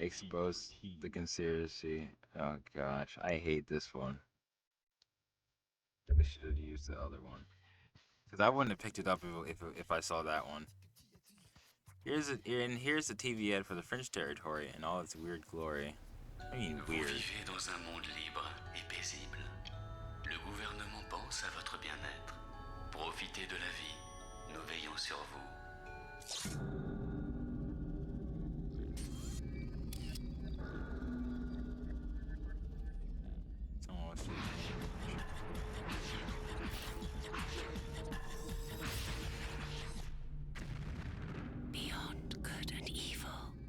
Expose the conspiracy. Oh gosh, I hate this one. I should have used the other one. Because I wouldn't have picked it up if I saw that one. Here's the TV ad for the French territory in all its weird glory. I mean weird. Vous vivez dans un monde libre et paisible. Le gouvernement pense à votre bien-être. Profitez de la vie. Nous veillons sur vous.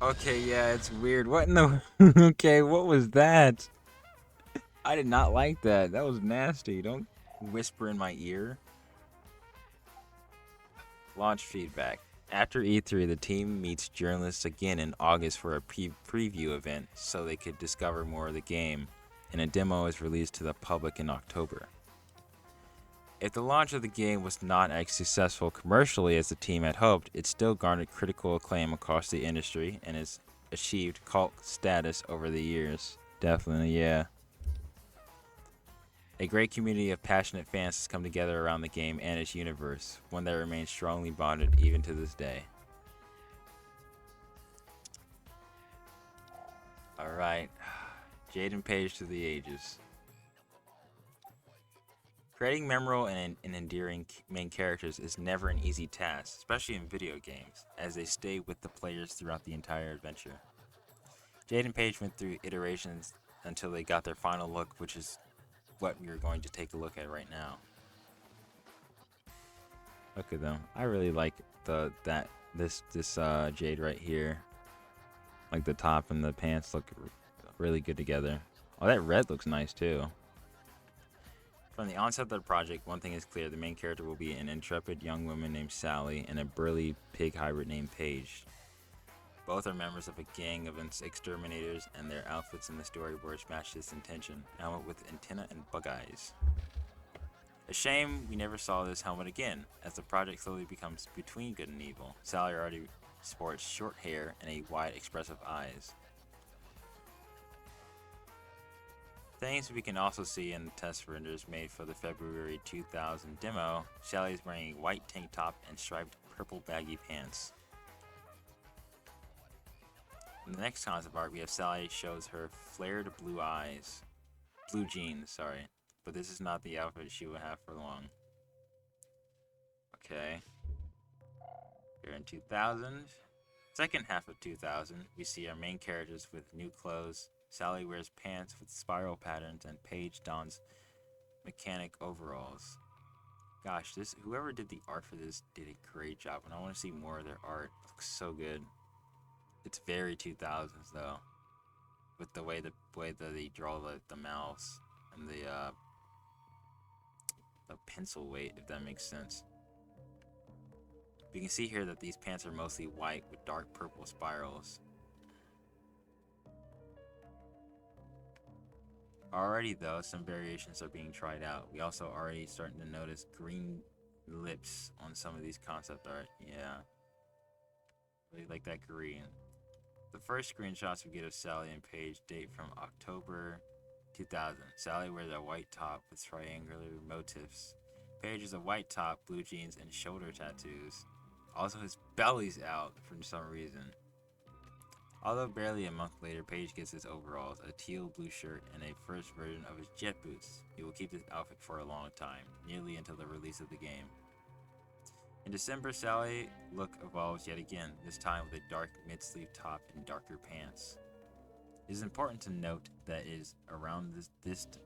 Okay, yeah, it's weird. What in the... Okay, what was that? I did not like that. That was nasty. Don't whisper in my ear. Launch feedback. After E3, the team meets journalists again in August for a preview event so they could discover more of the game, and a demo is released to the public in October. If the launch of the game was not as successful commercially as the team had hoped, it still garnered critical acclaim across the industry and has achieved cult status over the years. Definitely, yeah. A great community of passionate fans has come together around the game and its universe, one that remains strongly bonded even to this day. Alright, Jade and Pey'j to the ages. Creating memorable and endearing main characters is never an easy task, especially in video games, as they stay with the players throughout the entire adventure. Jade and Pey'j went through iterations until they got their final look, which is what we are going to take a look at right now. Look at them. I really like this Jade right here. Like the top and the pants look really good together. Oh, that red looks nice too. From the onset of the project, one thing is clear: the main character will be an intrepid young woman named Sally and a burly pig hybrid named Pey'j. Both are members of a gang of exterminators, and their outfits in the storyboards match this intention. Helmet with antenna and bug eyes. A shame we never saw this helmet again, as the project slowly becomes between good and evil. Sally already sports short hair and a wide, expressive eyes. Things we can also see in the test renders made for the February 2000 demo. Sally is wearing a white tank top and striped purple baggy pants. In the next concept art, we have Sally shows her flared blue jeans, sorry. But this is not the outfit she will have for long. Okay. Here in 2000, second half of 2000, we see our main characters with new clothes. Sally wears pants with spiral patterns, and Pey'j dons mechanic overalls. Gosh, whoever did the art for this did a great job, and I want to see more of their art. It looks so good. It's very 2000s though, with the way that they draw the mouths and the pencil weight, if that makes sense. We can see here that these pants are mostly white with dark purple spirals. Already though, some variations are being tried out. We also already starting to notice green lips on some of these concept art. Yeah. Really like that green. The first screenshots we get of Sally and Pey'j date from October 2000. Sally wears a white top with triangular motifs. Pey'j is a white top, blue jeans, and shoulder tattoos. Also, his belly's out for some reason. Although barely a month later, Pey'j gets his overalls, a teal blue shirt, and a first version of his jet boots. He will keep this outfit for a long time, nearly until the release of the game. In December, Sally's look evolves yet again, this time with a dark mid-sleeve top and darker pants. It is important to note that it is around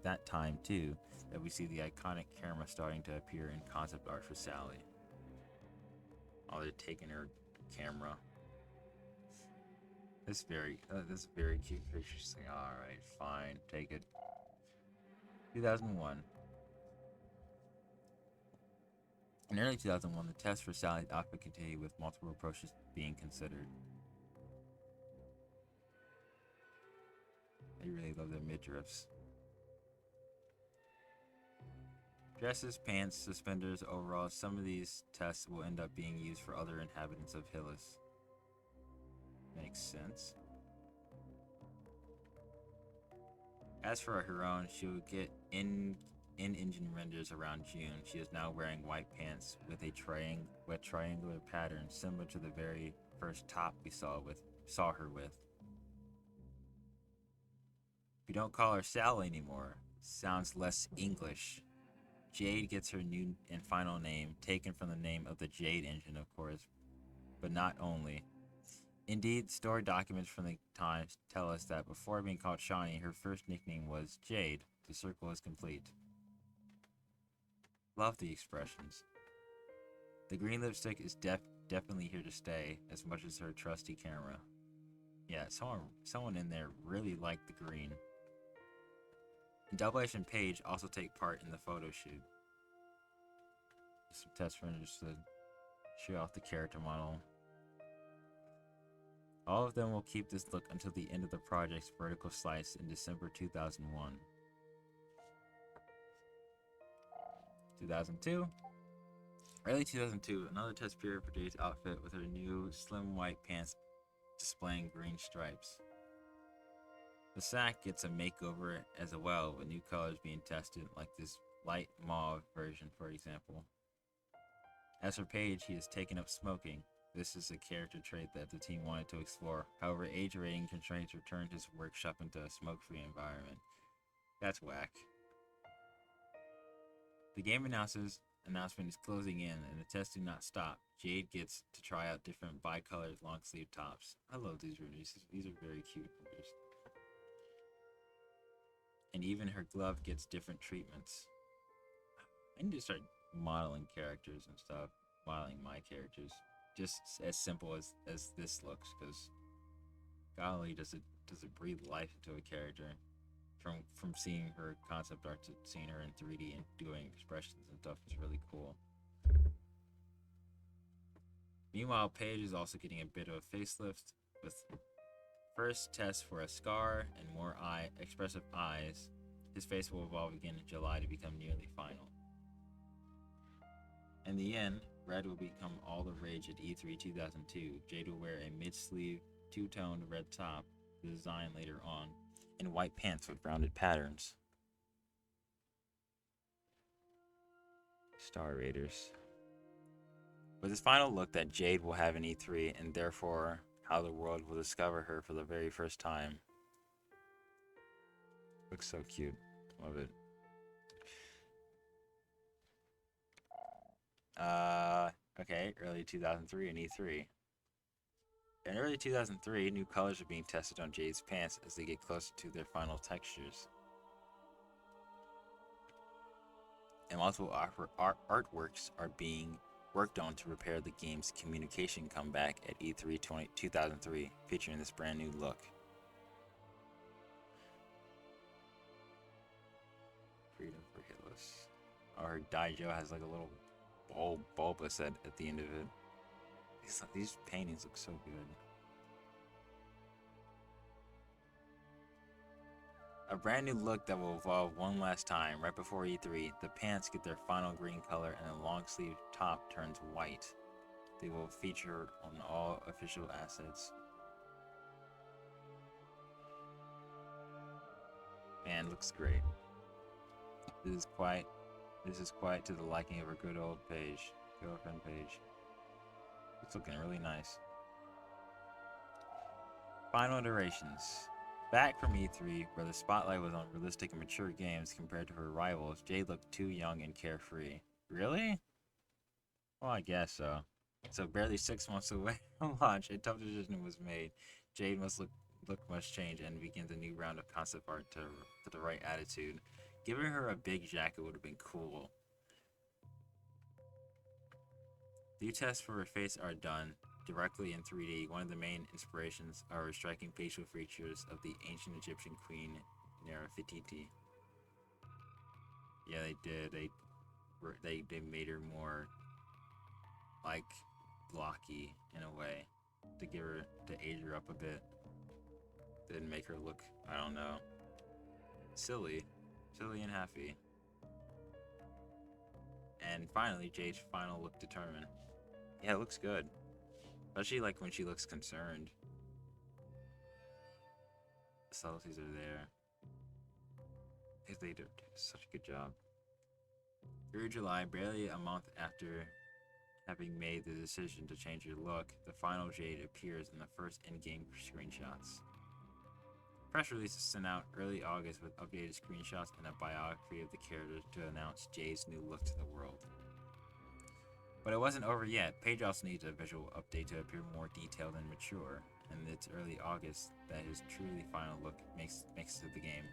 that time too that we see the iconic camera starting to appear in concept art for Sally. Oh, they're taking her camera. This is very cute picture. She's like, all right, fine, take it. 2001. In early 2001, the test for Sally's outfit continued with multiple approaches being considered. I really love their midriffs. Dresses, pants, suspenders, overalls, some of these tests will end up being used for other inhabitants of Hillys. Makes sense. As for her own, she will get in-engine renders around June. She is now wearing white pants with a triangular pattern similar to the very first top we saw her with. If you don't call her Sally anymore, sounds less English. Jade gets her new and final name, taken from the name of the Jade engine, of course, but not only. Indeed, story documents from the times tell us that before being called Shawnee, her first nickname was Jade. The circle is complete. Love the expressions. The green lipstick is definitely here to stay, as much as her trusty camera. Yeah, someone in there really liked the green. And DomZ and Pey'j also take part in the photo shoot. Some test renders to show off the character model. All of them will keep this look until the end of the project's vertical slice in December 2001. 2002. Early 2002, another test period for Jade's outfit with her new slim white pants displaying green stripes. The sack gets a makeover as well, with new colors being tested, like this light mauve version, for example. As for Pey'j, he has taken up smoking. This is a character trait that the team wanted to explore. However, age rating constraints returned his workshop into a smoke-free environment. That's whack. The game announcement is closing in, and the tests do not stop. Jade gets to try out different bi-colored long-sleeve tops. I love these reviews. These are very cute reviews. And even her glove gets different treatments. I need to start modeling characters and stuff. Modeling my characters. Just as simple as this looks, because golly, does it breathe life into a character. From seeing her concept art to seeing her in 3D and doing expressions and stuff is really cool. Meanwhile, Pey'j is also getting a bit of a facelift with first test for a scar and more expressive eyes. His face will evolve again in July to become nearly final. In the end, red will become all the rage at E3 2002. Jade will wear a mid-sleeve, two-toned red top, the design later on, and white pants with rounded patterns. Star Raiders. With his final look that Jade will have in E3, and therefore how the world will discover her for the very first time. Looks so cute. Love it. Okay, early 2003 and E3. In early 2003, new colors are being tested on Jade's pants as they get closer to their final textures. And multiple artworks are being worked on to prepare the game's communication comeback at E3 2003, featuring this brand new look. Freedom for Hillys. Oh, her Daijo has like a little bulbous at the end of it. These paintings look so good. A brand new look that will evolve one last time. Right before E3, the pants get their final green color and the long sleeve top turns white. They will feature on all official assets. Man, looks great. This is quite to the liking of our good old Pey'j. Girlfriend Pey'j. It's looking really nice. Final iterations. Back from E3, where the spotlight was on realistic and mature games compared to her rivals, Jade looked too young and carefree. Really? Well, I guess so. So barely 6 months away from launch, a tough decision was made. Jade must look look must change and begins a new round of concept art to the right attitude. Giving her a big jacket would have been cool. New tests for her face are done directly in 3D. One of the main inspirations are striking facial features of the ancient Egyptian queen Nefertiti. Yeah, they did. They made her more like blocky in a way to age her up a bit. Didn't make her look, I don't know, silly and happy. And finally, Jade's final look determined. Yeah, it looks good. Especially like when she looks concerned. The subtleties are there. They did such a good job. Through July, barely a month after having made the decision to change her look, the final Jade appears in the first in-game screenshots. Press release was sent out early August with updated screenshots and a biography of the character to announce Jade's new look to the world. But it wasn't over yet. Pey'j also needs a visual update to appear more detailed and mature, and it's early August that his truly final look makes it to the game.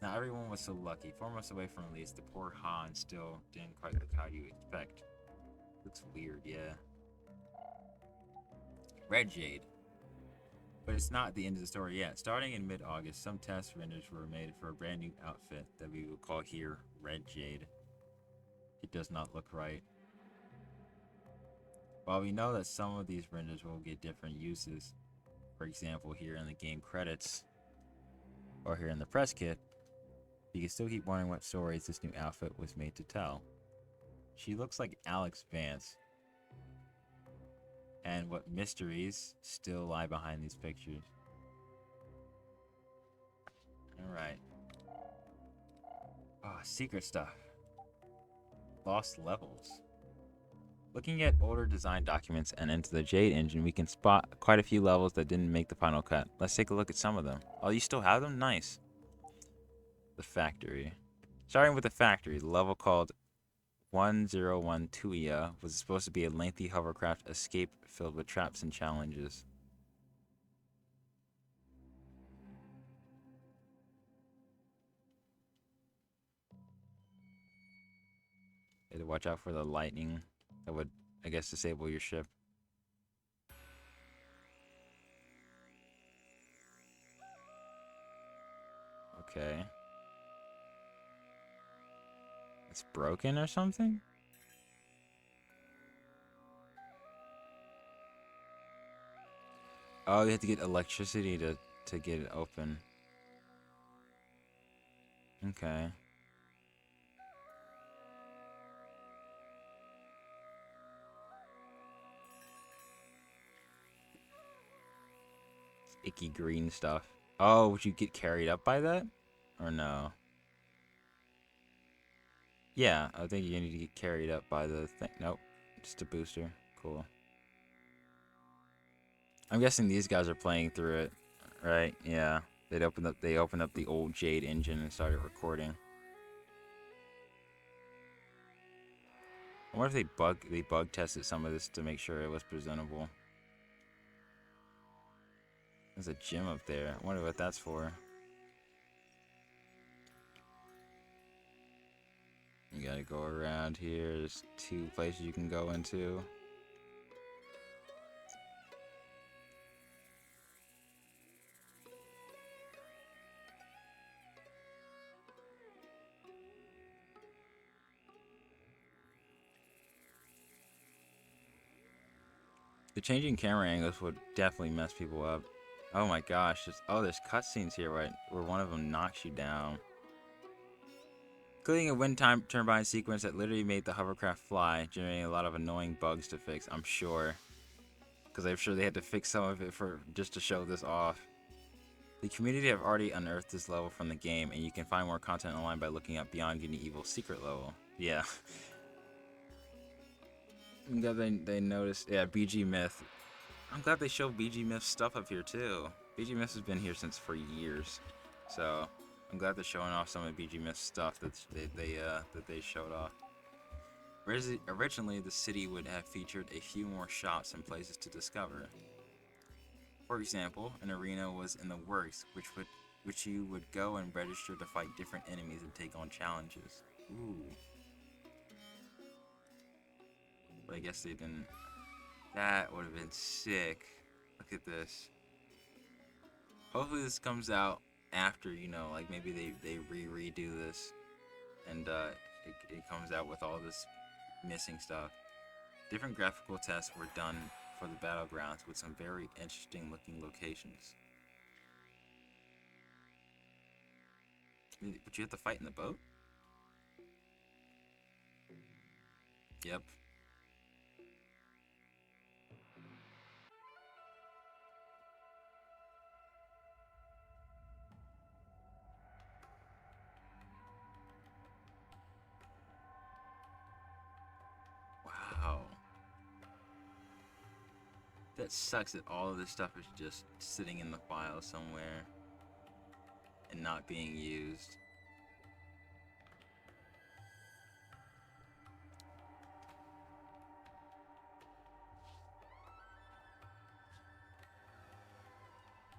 Now everyone was so lucky. 4 months away from release, the poor Han still didn't quite look how you expect. Looks weird, yeah. Red Jade. But it's not the end of the story yet. Starting in mid-August, some test renders were made for a brand new outfit that we will call here Red Jade. It does not look right. While we know that some of these renders will get different uses, for example here in the game credits, or here in the press kit, you can still keep wondering what stories this new outfit was made to tell. She looks like Alex Vance. And what mysteries still lie behind these pictures. Alright. Oh, secret stuff. Lost levels. Looking at older design documents and into the Jade engine, we can spot quite a few levels that didn't make the final cut. Let's take a look at some of them. Oh, you still have them? Nice. The factory. Starting with the factory, the level called 1012 was supposed to be a lengthy hovercraft escape filled with traps and challenges. You had to watch out for the lightning that would, I guess, disable your ship. Okay. It's broken or something? Oh, you have to get electricity to get it open. Okay. Icky green stuff. Oh, would you get carried up by that? Or no? Yeah, I think you need to get carried up by the thing. Nope. Just a booster. Cool. I'm guessing these guys are playing through it, right? Yeah. They opened up the old Jade engine and started recording. I wonder if they bug tested some of this to make sure it was presentable. There's a gym up there. I wonder what that's for. You gotta go around here. There's 2 places you can go into. The changing camera angles would definitely mess people up. Oh my gosh. There's cutscenes here where one of them knocks you down. Including a wind turbine sequence that literally made the hovercraft fly, generating a lot of annoying bugs to fix, I'm sure. Because I'm sure they had to fix some of it just to show this off. The community have already unearthed this level from the game, and you can find more content online by looking up Beyond Good and Evil secret level. Yeah. I'm glad they noticed. Yeah, BG Myth. I'm glad they showed BG Myth stuff up here too. BG Myth has been here for years, so I'm glad they're showing off some of BG Myth stuff that they showed off. Originally, the city would have featured a few more shops and places to discover. For example, an arena was in the works, which you would go and register to fight different enemies and take on challenges. Ooh. But I guess they didn't. That would have been sick. Look at this. Hopefully this comes out after, you know, like maybe they redo this, and it comes out with all this missing stuff. Different graphical tests were done for the battlegrounds with some very interesting looking locations. But you have to fight in the boat? Yep. Wow. That sucks that all of this stuff is just sitting in the file somewhere and not being used.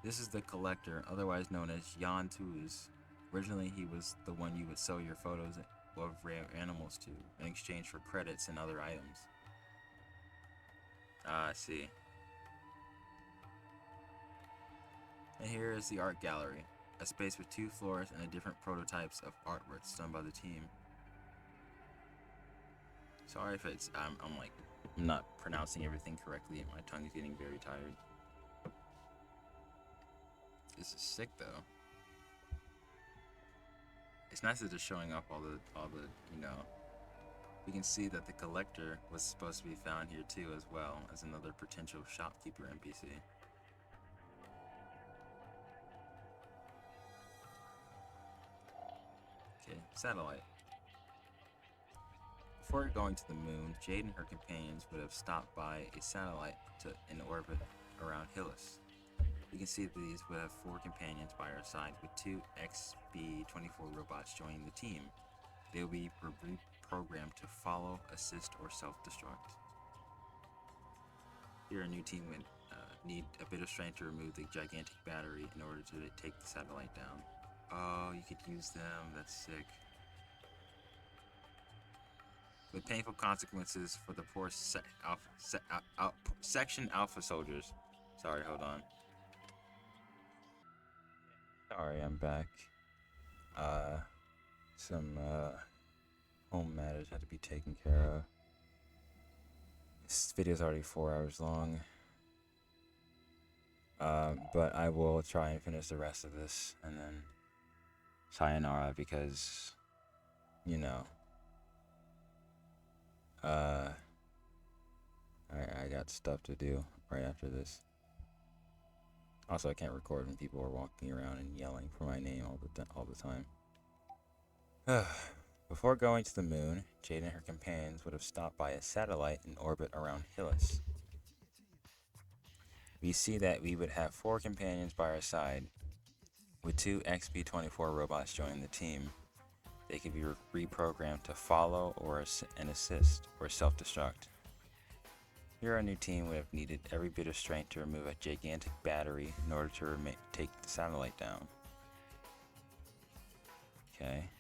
This is the collector, otherwise known as Jan Tuz. Originally, he was the one you would sell your photos of rare animals to in exchange for credits and other items. Ah, I see. And here is the art gallery, a space with 2 floors and different prototypes of artworks done by the team. Sorry if it's I'm not pronouncing everything correctly and my tongue is getting very tired. This is sick though. It's nice that they're showing off all the you know. We can see that the collector was supposed to be found here too, as well as another potential shopkeeper NPC. Okay, satellite. Before going to the moon, Jade and her companions would have stopped by a satellite in orbit around Hillys. You can see that these would have 4 companions by our side, with 2 XB-24 robots joining the team. They will be programmed to follow, assist, or self-destruct. Here, a new team would need a bit of strength to remove the gigantic battery in order to take the satellite down. Oh, you could use them. That's sick. With painful consequences for the poor Section Alpha soldiers. Sorry, hold on. Sorry, I'm back. Some home matters had to be taken care of. This video's already 4 hours long. But I will try and finish the rest of this and then sayonara, because, you know, I got stuff to do right after this. Also, I can't record when people are walking around and yelling for my name all the time. Before going to the moon, Jade and her companions would have stopped by a satellite in orbit around Hillys. We see that we would have 4 companions by our side, with 2 XB-24 robots joining the team. They could be reprogrammed to follow and assist, or self-destruct. Here, our new team would have needed every bit of strength to remove a gigantic battery in order to take the satellite down. Okay.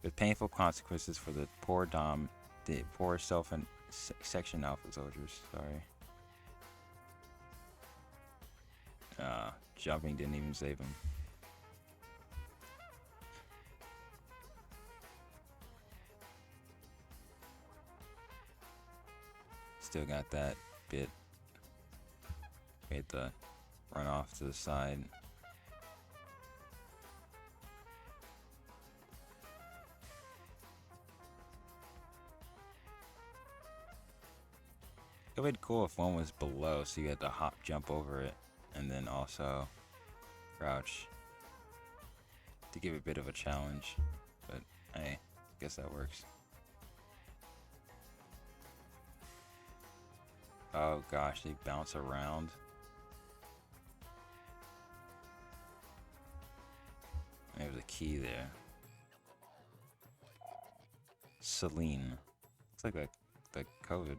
With painful consequences for the poor Section Alpha soldiers. Sorry. Jumping didn't even save him. Still got that bit. We had to run off to the side. It would be cool if one was below, so you had to jump over it, and then also crouch to give a bit of a challenge. But hey, I guess that works. Oh gosh, they bounce around. There's a key there. Celine. It's like the COVID.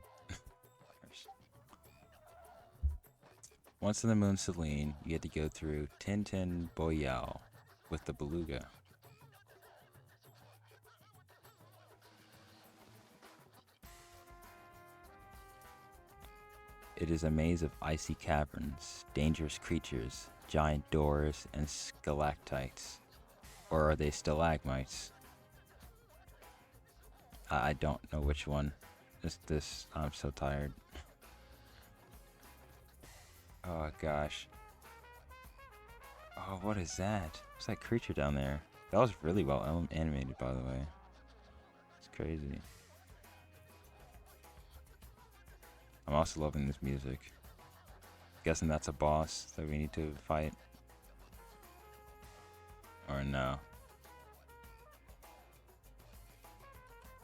Once in the Moon Celine, you get to go through Tintin Boyal with the beluga. It is a maze of icy caverns, dangerous creatures, giant doors, and stalactites. Or are they stalagmites? I don't know which one. I'm so tired. Oh gosh. Oh, what is that? What's that creature down there? That was really well animated, by the way. It's crazy. I'm also loving this music. Guessing that's a boss that we need to fight. Or no.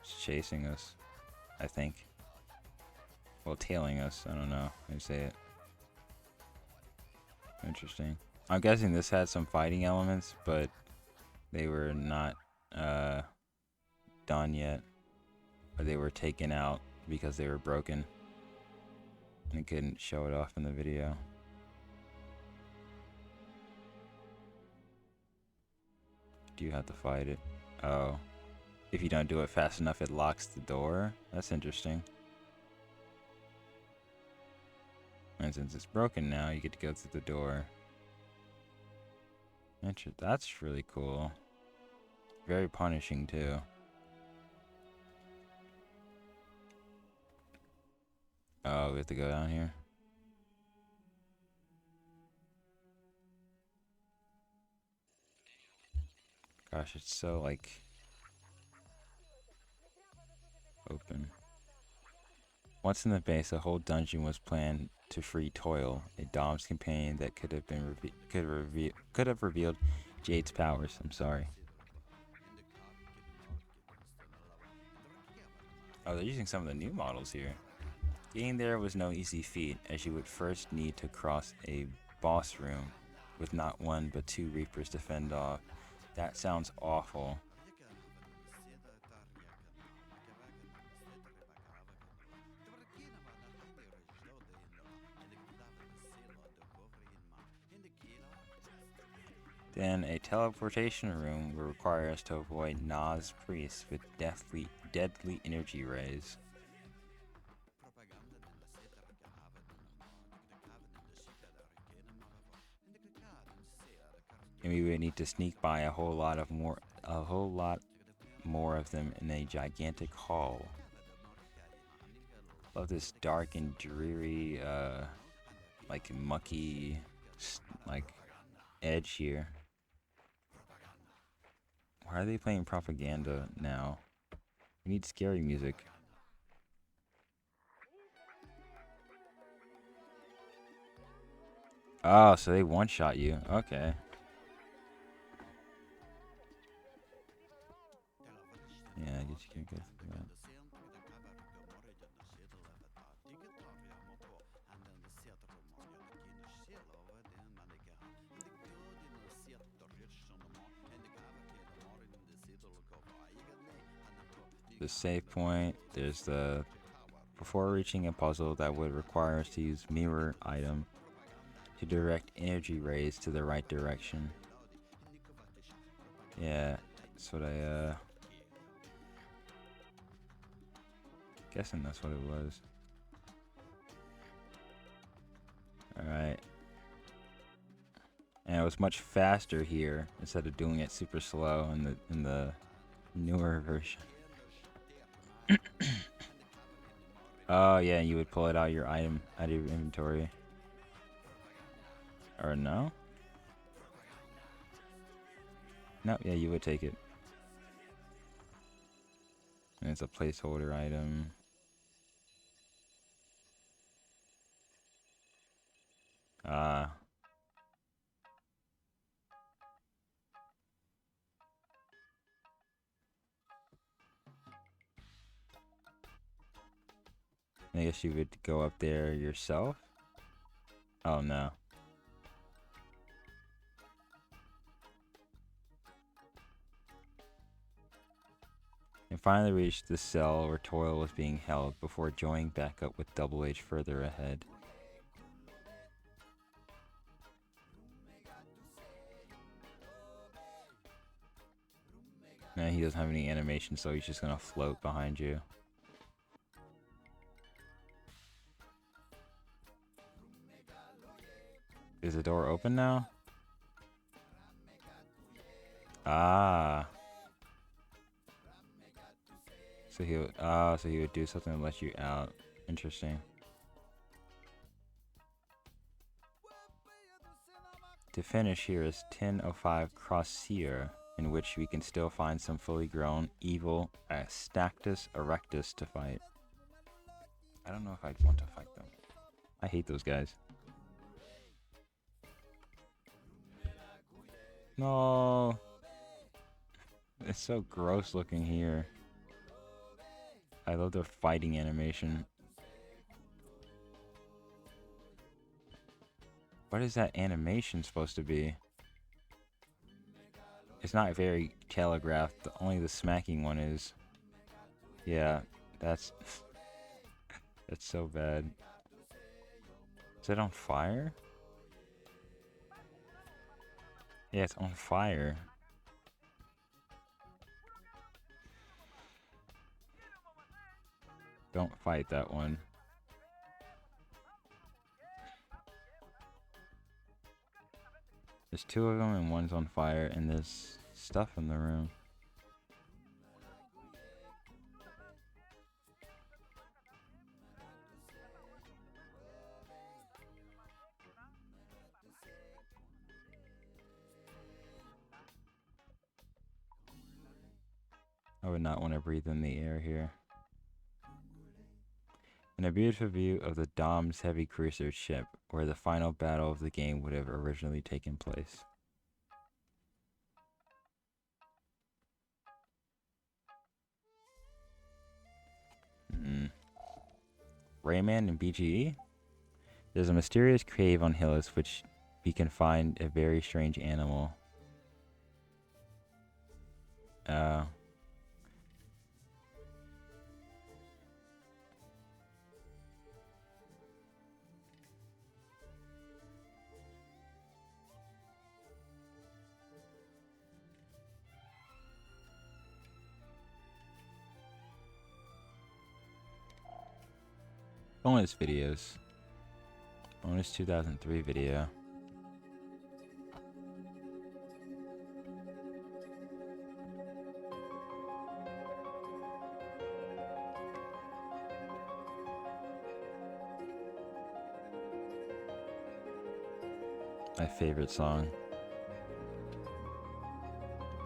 It's chasing us, I think. Well, tailing us. I don't know how you say it. Interesting. I'm guessing this had some fighting elements, but they were not done yet. Or they were taken out because they were broken. And couldn't show it off in the video. Do you have to fight it? Oh. If you don't do it fast enough, it locks the door? That's interesting. And since it's broken now, you get to go through the door. That's really cool. Very punishing, too. Oh, we have to go down here? Gosh, it's so, like, open. Once in the base, a whole dungeon was planned to free Toil, a DomZ companion that could have revealed Jade's powers. I'm sorry. Oh, they're using some of the new models here. Getting there was no easy feat, as you would first need to cross a boss room with not one but two Reapers to fend off. That sounds awful. Then a teleportation room will require us to avoid Na's priests with deadly energy rays. And we would need to sneak by a whole lot more of them in a gigantic hall. Love this dark and dreary, like mucky, like edge here. Why are they playing propaganda now? We need scary music. Oh, so they one-shot you. Okay. Yeah, I guess you can't go through that. The save point, there's the... Before reaching a puzzle that would require us to use mirror item to direct energy rays to the right direction. Yeah, that's what guessing that's what it was. Alright. And it was much faster here instead of doing it super slow in the newer version. Oh yeah, you would pull it out your item out of your inventory. Or no? No, yeah, you would take it. And it's a placeholder item. Ah. I guess you would go up there yourself? Oh no. And finally reached the cell where Toil was being held before joining back up with Double H further ahead. And he doesn't have any animation, so he's just gonna float behind you. Is the door open now? Ah. So he would do something to let you out. Interesting. To finish, here is 1005 Crossier, in which we can still find some fully grown evil Stactus Erectus to fight. I don't know if I'd want to fight them. I hate those guys. No. It's so gross looking here. I love their fighting animation. What is that animation supposed to be? It's not very telegraphed. Only the smacking one is. Yeah, that's that's so bad. Is it on fire? Yeah, it's on fire. Don't fight that one. There's two of them and one's on fire, and there's stuff in the room. I would not want to breathe in the air here. And a beautiful view of the DomZ heavy cruiser ship, where the final battle of the game would have originally taken place. Rayman and BGE? There's a mysterious cave on Hillys which we can find a very strange animal. Bonus videos. Bonus 2003 video. My favorite song.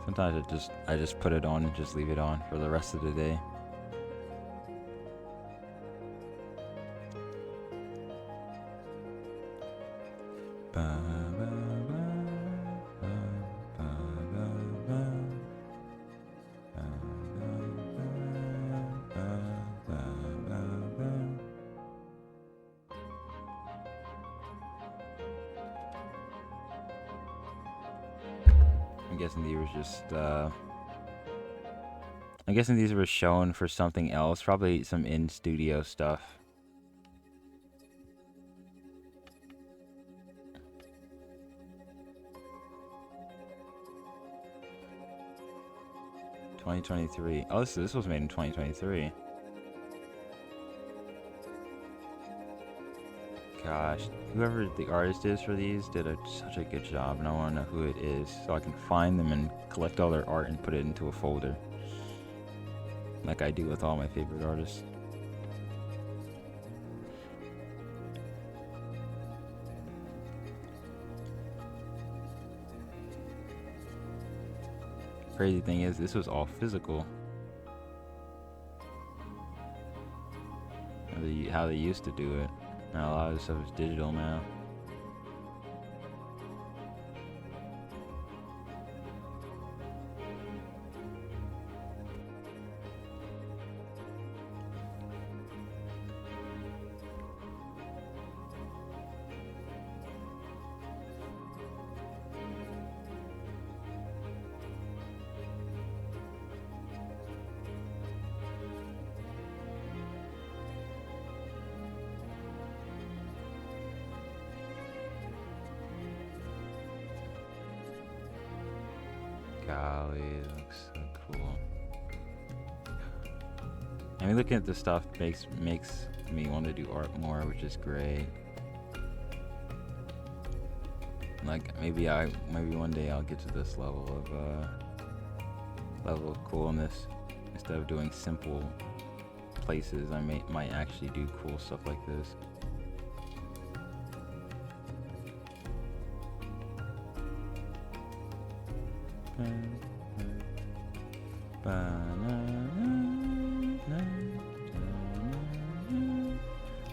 Sometimes I just put it on and just leave it on for the rest of the day. I'm guessing these were shown for something else, probably some in-studio stuff. (2023). Oh, this was made in 2023. Gosh, whoever the artist is for these did such a good job, and I want to know who it is so I can find them and collect all their art and put it into a folder, like I do with all my favorite artists. Crazy thing is, this was all physical. How they used to do it. Now a lot of this stuff is digital now. Golly, it looks so cool. I mean, looking at this stuff makes me want to do art more, which is great. Like maybe one day I'll get to this level of coolness. Instead of doing simple places, I might actually do cool stuff like this.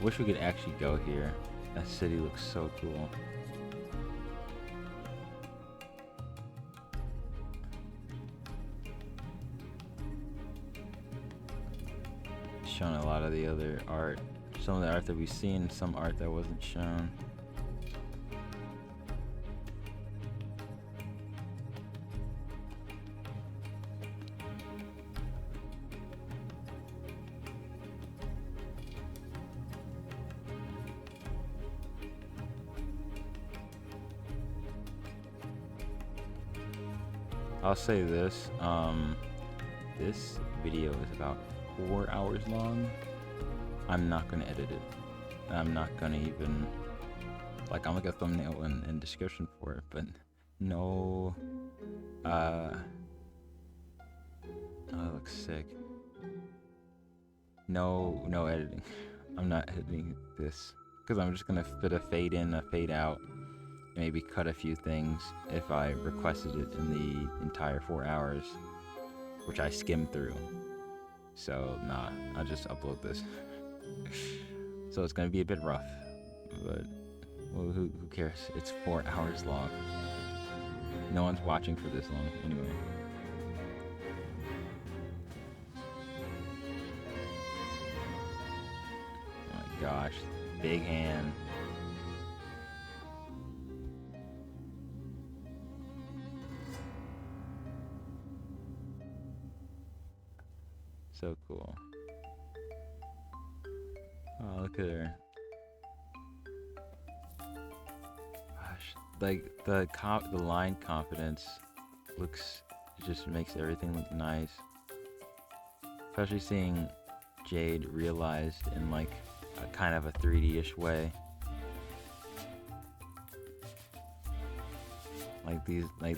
Wish we could actually go here. That city looks so cool. Shown a lot of the other art. Some of the art that we've seen, some art that wasn't shown. I'll say this, this video is about 4 hours long. I'm not gonna edit it. I'm not gonna even, like, I'll make a thumbnail and description for it, but no, oh, that looks sick. No editing. I'm not editing this, because I'm just gonna fit a fade in, a fade out, maybe cut a few things if I requested it in the entire 4 hours, which I skimmed through. So nah, I'll just upload this. So it's gonna be a bit rough, but well, who cares? It's 4 hours long. No one's watching for this long anyway. Oh my gosh, big hand. So cool. Oh, look at her. Gosh, like the line confidence looks, just makes everything look nice. Especially seeing Jade realized in like a kind of a 3D-ish way. Like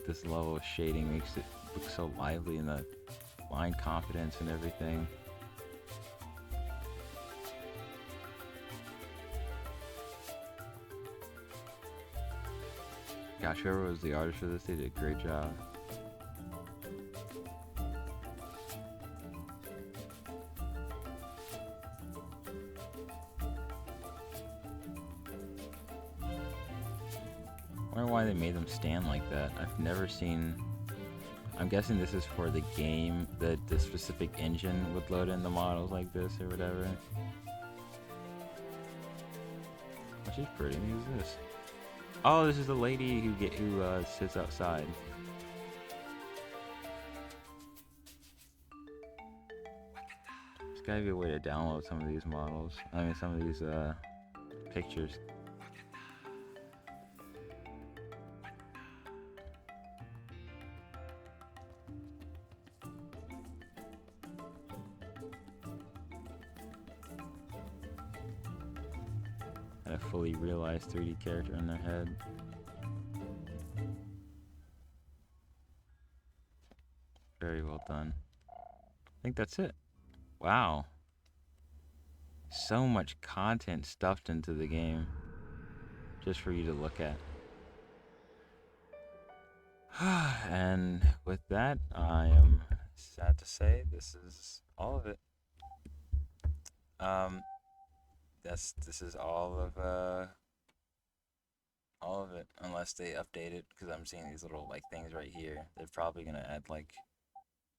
this level of shading makes it look so lively, and the line confidence and everything. Gosh, whoever was the artist for this, they did a great job. I wonder why they made them stand like that. I've never seen. I'm guessing this is for the game, that the specific engine would load in the models like this or whatever. Oh, she's pretty. Who's this? Oh, this is the lady who sits outside. There's gotta be a way to download some of these models. I mean, some of these pictures. A fully realized 3D character in their head. Very well done. I think that's it. Wow. So much content stuffed into the game just for you to look at. And with that, I am sad to say this is all of it. This is all of it, unless they update it, because I'm seeing these little like things right here. They're probably gonna add like,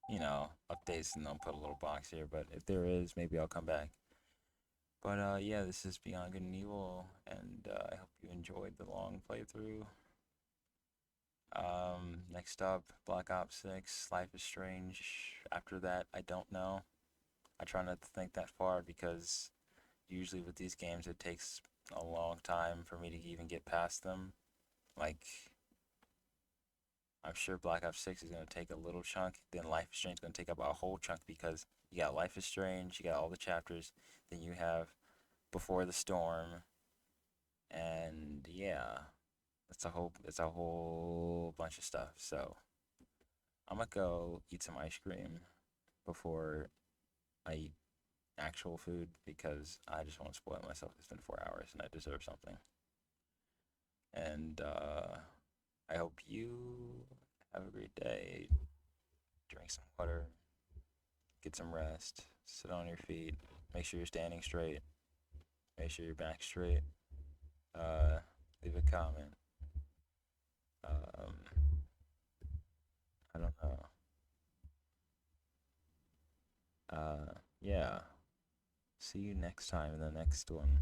you know, updates, and they'll put a little box here, but if there is, maybe I'll come back. But yeah, this is Beyond Good and Evil, and I hope you enjoyed the long playthrough. Next up, Black Ops 6, Life is Strange. After that, I don't know. I try not to think that far, because usually with these games it takes a long time for me to even get past them. Like, I'm sure Black Ops 6 is gonna take a little chunk. Then Life is Strange is gonna take up a whole chunk because you got Life is Strange, you got all the chapters, then you have Before the Storm, and yeah, it's a whole bunch of stuff. So I'm gonna go eat some ice cream before I eat actual food because I just want to spoil myself. It's been 4 hours and I deserve something. And I hope you have a great day. Drink some water, get some rest, sit on your feet, make sure you're standing straight, make sure your back's straight. Leave a comment. Um, I don't know. Yeah. See you next time in the next one.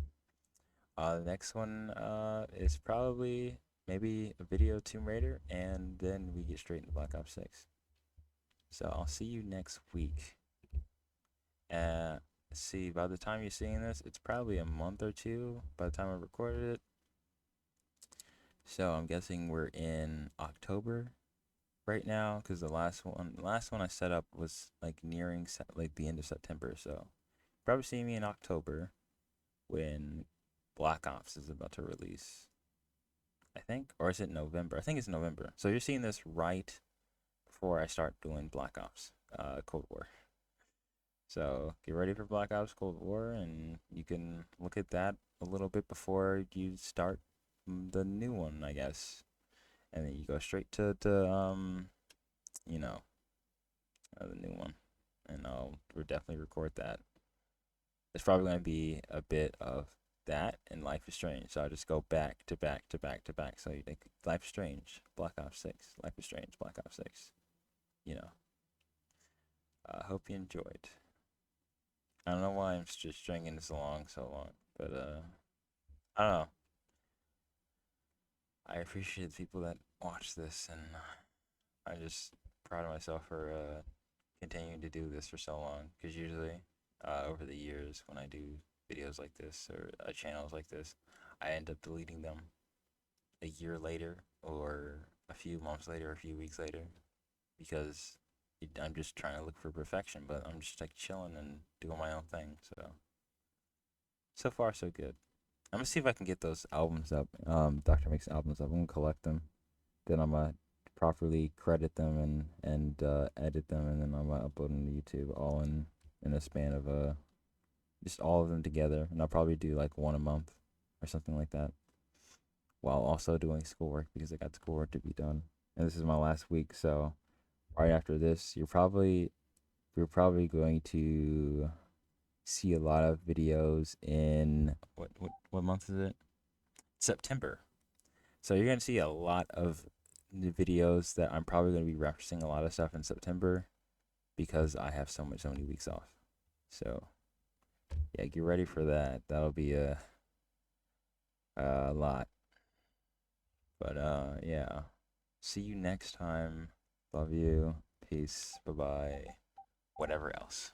The next one is probably maybe a video of Tomb Raider, and then we get straight into Black Ops 6. So I'll see you next week. See, by the time you're seeing this, it's probably a month or two by the time I recorded it. So I'm guessing we're in October right now, because the last one I set up was like nearing like the end of September. So probably see me in October when Black Ops is about to release, I think, or is it November? I think it's November. So you're seeing this right before I start doing Black Ops, Cold War. So get ready for Black Ops Cold War, and you can look at that a little bit before you start the new one, I guess. And then you go straight to you know, the new one, and we'll definitely record that. It's probably going to be a bit of that and Life is Strange. So I just go back to back to back to back. So you like Life is Strange, Black Ops 6, Life is Strange, Black Ops 6. You know. I hope you enjoyed. I don't know why I'm just stringing this along so long, but I don't know. I appreciate the people that watch this, and I'm just proud of myself for continuing to do this for so long. Because usually, over the years, when I do videos like this or channels like this, I end up deleting them a year later or a few months later, a few weeks later, because I'm just trying to look for perfection. But I'm just like chilling and doing my own thing. So far so good. I'm gonna see if I can get those albums up. Dr. Makes albums up. I'm gonna collect them. Then I'm gonna properly credit them and edit them, and then I'm gonna upload them to YouTube all in a span of just all of them together. And I'll probably do like one a month or something like that, while also doing schoolwork because I got schoolwork to be done. And this is my last week, so right after this, we're probably going to see a lot of videos in what month is it? September. So you're gonna see a lot of the videos that I'm probably gonna be referencing a lot of stuff in September because I have so many weeks off. So yeah, get ready for that. That'll be a lot. But yeah. See you next time. Love you. Peace. Bye bye. Whatever else.